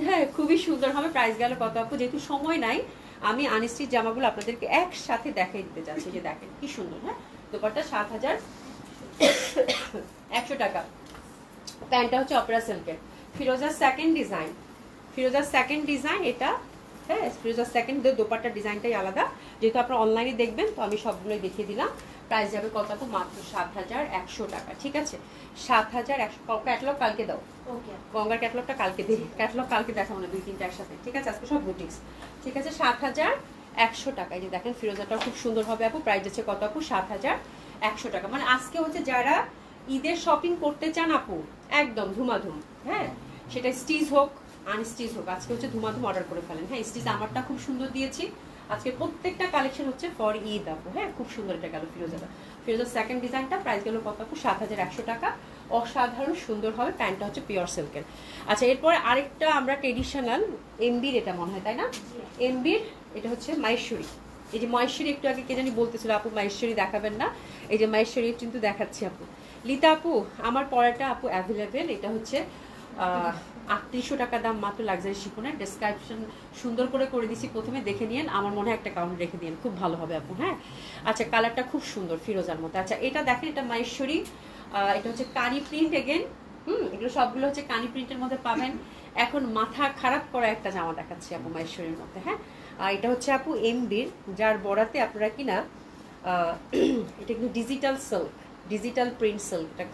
হ্যাঁ খুবই সুন্দর হবে। প্রাইস গেল কত আপু? যেহেতু সময় নাই, আমি আনস্টিচ জামাগুলো আপনাদেরকে একসাথে দেখাই দিতে চাচ্ছি। যে দেখেন কি সুন্দর, হ্যাঁ দোপাট্টা ৭,১০০ টাকা। প্যান্টটা হচ্ছে অপেরা সিল্কের। ফিরোজার সেকেন্ড ডিজাইন, ফিরোজার সেকেন্ড ডিজাইন এটা, হ্যাঁ ফিরোজার সেকেন্ড দোপাট্টার ডিজাইনটাই আলাদা। যেহেতু আপনারা অনলাইনে দেখবেন তো আমি সবগুলোই দেখিয়ে দিলাম। প্রাইস যাবে কত আপু? মাত্র ৭,১০০ টাকা। ঠিক আছে, ৭,১০০। ক্যাটালগ কালকে দাও, গঙ্গার ক্যাটালগটা কালকে দিই, ক্যাটালগ কালকে দেখাবো না, 2-3টা একসাথে। ঠিক আছে, আজকে সব বুটিক্স। ঠিক আছে, ৭,১০০ টাকা। এই যে দেখেন ফিরোজাটাও খুব সুন্দর হবে আপু। প্রাইস আছে কত আপু? ৭,১০০ টাকা। মানে আজকে হচ্ছে যারা ঈদের শপিং করতে চান আপু, একদম ধুমাধুম, হ্যাঁ সেটা স্টিচ হোক আনস্টিচ হোক, আজকে হচ্ছে ধুমাধুম অর্ডার করে ফেলেন। হ্যাঁ স্টিচ আমারটা খুব সুন্দর দিয়েছি আজকে, প্রত্যেকটা কালেকশন হচ্ছে ফর ঈদ আপু। হ্যাঁ খুব সুন্দর এটা গেল ফিরোজাটা। ফিরোজার সেকেন্ড ডিজাইনটা প্রাইস গেল কত আপু? ৭,১০০ টাকা। অসাধারণ সুন্দর হবে। প্যান্টটা হচ্ছে পিওর সিল্কের। আচ্ছা এরপর আরেকটা আমরা ট্রেডিশনাল এমবির, এটা মনে হয় তাই না? এমবির এটা হচ্ছে মাহেশ্বরী। এই যে মহেশ্বরী, একটু আগে কে জানি বলতেছিল আপু মহেশ্বরী দেখাবেন না, এই যে মহেশ্বরী কিন্তু দেখাচ্ছি আপু। লিতা আপু আমার পড়াটা আপু অ্যাভেলেবেল। এটা হচ্ছে ৩৮০০ টাকা দাম মাত্র, লাক্সারি শিফনের। ডেসক্রিপশন সুন্দর করে দিছি, প্রথমে দেখে নিন, আমার মনে হয় একটা কাউন্ট রেখে দিন, খুব ভালো হবে আপু। হ্যাঁ আচ্ছা কালারটা খুব সুন্দর ফিরোজার মতো। আচ্ছা এটা দেখেন, এটা মহেশ্বরী, এটা হচ্ছে কারি প্রিন্ট এগেন, এগুলো সবগুলো হচ্ছে কানি প্রিন্টের মধ্যে পাবেন। এখন মাথা খারাপ করা একটা জামা দেখাচ্ছি আপু মাহেশ্বরীর মধ্যে। হ্যাঁ, আর এটা হচ্ছে আপু এমবির, যার বরাতে আপনারা কিনা এটা কিন্তু digital silk, digital print silk, এটা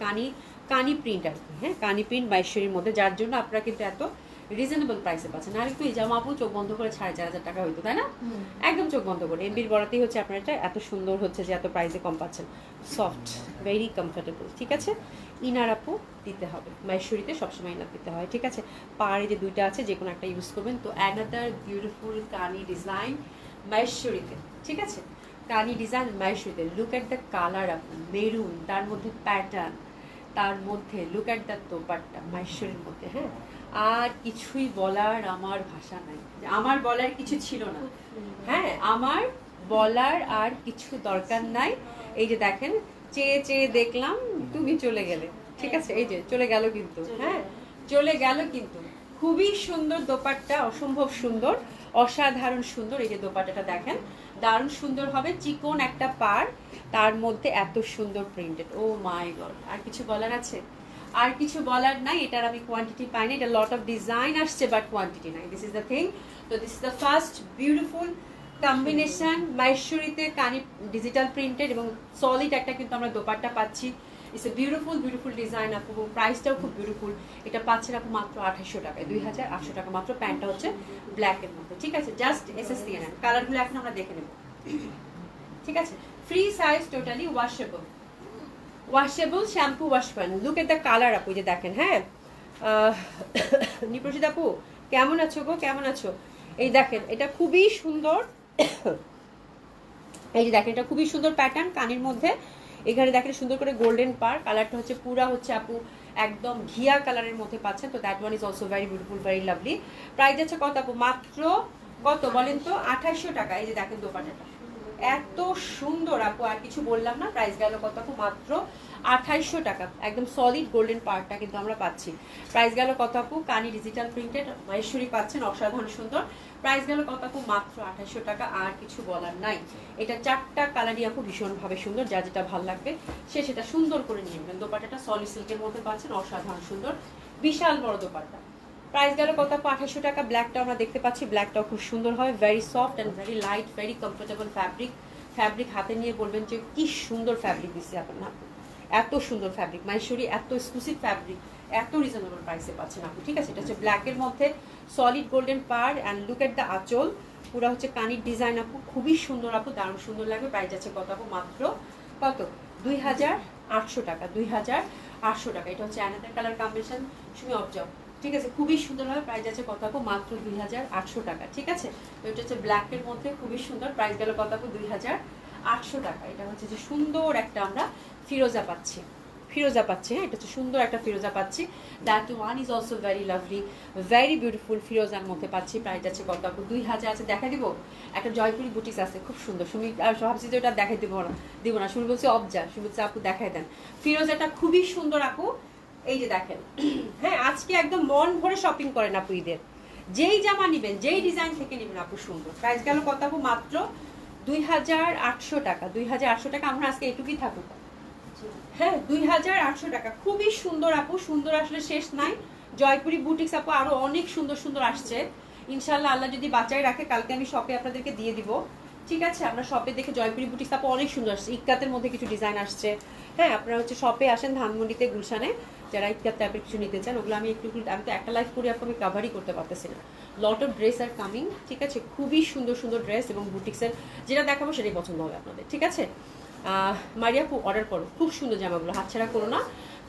কানি প্রিন্ট আর কি। হ্যাঁ, কানি প্রিন্ট মাহেশ্বরীর মধ্যে, যার জন্য আপনারা কিন্তু এত রিজনেবল প্রাইসে পাচ্ছেন। আর একটু এই জামা আপু চোখ বন্ধ করে 4,500 টাকা হইতো, তাই না? একদম চোখ বন্ধ করে এমবির বরাতেই হচ্ছে আপনার এটা এত সুন্দর হচ্ছে যে এত প্রাইসে কম পাচ্ছেন। Soft, very comfortable. ঠিক আছে, ইনার আপু দিতে হবে, মাহেশ্বরীতে সবসময় ইনার দিতে হয়। ঠিক আছে, পাড়ে যে দুইটা আছে যে কোনো একটা ইউজ করবেন। তো অ্যানাদার বিউটিফুল কানি ডিজাইন মাহেশ্বরীতে। ঠিক আছে, কানি ডিজাইন মাহেশ্বরীতে। লুক অ্যাট দ্য কালার আপু, মেরুন, তার মধ্যে প্যাটার্ন, তার মধ্যে লুক অ্যাট দ্য দোপাট্টা মাহেশ্বরীর মধ্যে। হ্যাঁ, আর কিছুই বলার আমার ভাষা নাই, আমার বলার কিছু ছিল না। হ্যাঁ, আমার বলার আর কিছু দরকার নাই। এই যে দেখেন, চেয়ে চেয়ে দেখলাম, তুমি চলে গেলে। ঠিক আছে, এই যে চলে গেল কিন্তু। হ্যাঁ, চলে গেল কিন্তু। খুবই সুন্দর দোপাট্টা, অসম্ভব সুন্দর, অসাধারণ সুন্দর। এই যে দোপাট্টাটা দেখেন, দারুণ সুন্দর হবে, চিকন একটা পাড়, তার মধ্যে এত সুন্দর প্রিন্টেড। ও মাই গড, আর কিছু বলার আছে? আর কিছু বলার নাই। এটার আমি কোয়ান্টিটি পাইনি, এটা লট অফ ডিজাইন আসছে বাট কোয়ান্টিটি নাই। This is the thing. তো this is the first beautiful combination মাহেশ্বরীতে কানি ডিজিটাল প্রিন্টেড এবং সলিড একটা কিন্তু আমরা দোপাট্টা পাচ্ছি। It's a beautiful beautiful design আপু, প্রাইসটাও খুব বিউটিফুল। এটা পাচ্ছেন আপু মাত্র 2800 টাকায়, 2800 টাকা মাত্র। প্যান্টটা হচ্ছে ব্ল্যাকের মধ্যে। ঠিক আছে, জাস্ট এসএস দিয়ে নেন। কালারগুলো এখন আমরা দেখে নেব। ঠিক আছে, free size, totally washable, washable, shampoo wash করেন। লুক এট দ্য কালার আপু, যে দেখেন। হ্যাঁ, নিপ্রসিদ আপু কেমন আছো গো, কেমন আছো? এই দেখেন, এটা খুবই সুন্দর। এই যে দেখেন, এটা খুবই সুন্দর প্যাটার্ন কানের মধ্যে। এখানে দেখেন সুন্দর করে গোল্ডেন পার, কালারটা হচ্ছে পুরা হচ্ছে আপু একদম ঘিয়া কালারের মধ্যে পাচ্ছেন। তো that one is also very beautiful, very lovely. Price আছে কত আপু? মাত্র কত বলেন তো? 2800 টাকা। এই যে দেখেন দোপাট্টাটা এত সুন্দর আপু, আর কিছু বললাম না। প্রাইস গেল কত আপু? মাত্র 2800 টাকা। একদম সলিড গোল্ডেন পার্টটা কিন্তু আমরা পাচ্ছি। প্রাইস গেল কত আপু? কানি ডিজিটাল প্রিন্টেড মাহেশ্বরী পাচ্ছেন, অসাধারণ সুন্দর। প্রাইস গেল কত আপু? মাত্র 2800 টাকা। আর কিছু বলার নাই। এটা চারটা কালারই আপু ভীষণভাবে সুন্দর, যা যেটা ভালো লাগবে সে সেটা সুন্দর করে নিয়ে নেবেন। দোপাট্টাটা সলিড সিল্কের মধ্যে পাচ্ছেন, অসাধারণ সুন্দর, বিশাল বড় দোপাট্টা। প্রাইস গেল কত আপু? 2800 টাকা। ব্ল্যাকটা আমরা দেখতে পাচ্ছি, ব্ল্যাকটাও খুব সুন্দর হয়, very soft and very light, very comfortable fabric. Fabric হাতে নিয়ে বলবেন যে কি সুন্দর ফ্যাব্রিক দিচ্ছে আপনার আপু, এত সুন্দর ফ্যাব্রিক মাহেশ্বরী, এত এক্সক্লুসিভ ফ্যাব্রিক, এত রিজনেবল প্রাইসে পাচ্ছেন আপু। ঠিক আছে, এটা হচ্ছে ব্ল্যাকের মধ্যে solid golden per and look at the আঁচল, পুরো হচ্ছে কানির ডিজাইন আপু, খুবই সুন্দর আপু, দারুণ সুন্দর লাগবে। প্রাইস আছে কত আপু? মাত্র কত? 2800 টাকা, 2800 টাকা। এটা হচ্ছে another colour combination, Sumi observe. ঠিক আছে, খুবই সুন্দর হবে। প্রাইস আছে কত আপু? মাত্র 2800 টাকা। ঠিক আছে, তো এটা হচ্ছে ব্ল্যাকের মধ্যে খুবই সুন্দর। প্রাইস গেল কত আপু? 2800 টাকা। এটা হচ্ছে যে সুন্দর একটা আমরা ফিরোজা পাচ্ছি, ফিরোজা পাচ্ছি। হ্যাঁ, এটা হচ্ছে সুন্দর একটা ফিরোজা পাচ্ছি। That one is also very lovely, very beautiful ফিরোজার মধ্যে পাচ্ছি। প্রাইস আছে কত আপু? 2000 আছে। দেখা দিব একটা জয়পুরি বুটিক্স আছে, খুব সুন্দর। সুমি ভাবছি যে ওটা দেখাই দিব না। সুমি বলছি অবজা, সুমি বলছে আপু দেখাই দেন। ফিরোজাটা খুবই সুন্দর আপু, এই যে দেখেন। হ্যাঁ, আজকে একদম মন ভরে শপিং করেন আপু ঈদের। যেই জামা নেবেন, যেই ডিজাইন থেকে নেবেন আপু, সুন্দর। প্রাইস গেল কত আপু? মাত্র 2800 টাকা, 2800 টাকা। আমরা আজকে এটুকুই থাকুক। হ্যাঁ, 2800 টাকা, খুবই সুন্দর আপু, সুন্দর আসলে শেষ নাই। জয়পুরি বুটিক্স আপু আরো অনেক সুন্দর সুন্দর আসছে ইনশাল্লাহ, আল্লাহ যদি বাঁচায় রাখে। কালকে আমি শপে আপনাদেরকে দিয়ে দিব। ঠিক আছে, আমরা শপে দেখে জয়পুরি বুটিক্স আপু অনেক সুন্দর আসছে, ইক্কাতের মধ্যে কিছু ডিজাইন আসছে। হ্যাঁ, আপনারা হচ্ছে শপে আসেন ধানমন্ডিতে, গুলশানে, যারা ইক্কাত টাইপের কিছু নিতে চান। ওগুলো আমি একটু, আমি তো একটা লাইভ করে আপু আমি কাভারই করতে পারতেছি না। Lot of dress are coming. ঠিক আছে, খুবই সুন্দর সুন্দর ড্রেস এবং বুটিক্সের যেটা দেখাবো সেটাই পছন্দ হবে আপনাদের। ঠিক আছে, মারিয়াপু অর্ডার করো, খুব সুন্দর জামাগুলো, হাতছাড়া করো না।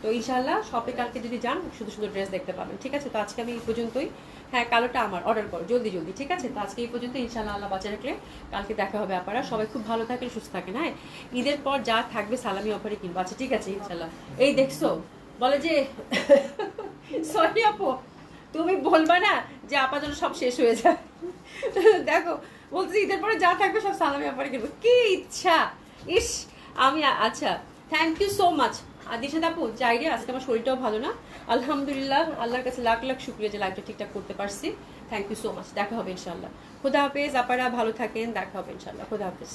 তো ইনশাল্লাহ শপে কালকে যদি যান সুন্দর সুন্দর ড্রেস দেখতে পাবেন। ঠিক আছে, তো আজকে আমি এই পর্যন্তই। হ্যাঁ, কালোটা আমার, অর্ডার করো জলদি জলদি। ঠিক আছে, তো আজকে এই পর্যন্ত। ইনশাল্লাহ আল্লাহ বাঁচা রাখলে কালকে দেখা হবে। আপনারা সবাই খুব ভালো থাকেন, সুস্থ থাকেন। হ্যাঁ, ঈদের পর যা থাকবে সালামি অফারে কিনবো। আচ্ছা ঠিক আছে, ইনশাল্লাহ। এই দেখছো বলে যে সরি আপু, তুমি বলবা না যে আপা যেন সব শেষ হয়ে যায়। দেখো বলছি ঈদের পরে যা থাকবে সব সালামি অফারে কিনবো, কি ইচ্ছা। ইস, আমি আচ্ছা, থ্যাংক ইউ সো মাচ দিশাদ আপু। যাই রে, আজকে আমার শরীরটাও ভালো না, আলহামদুলিল্লাহ, আল্লাহর কাছে লাখ লাখ শুক্রিয়া যে লাইফটা ঠিকঠাক করতে পারছি। Thank you so much. দেখা হবে ইনশাল্লাহ। খোদা হাফেজ, আপনারা ভালো থাকেন, দেখা হবে ইনশাল্লাহ। খোদা হাফেজ।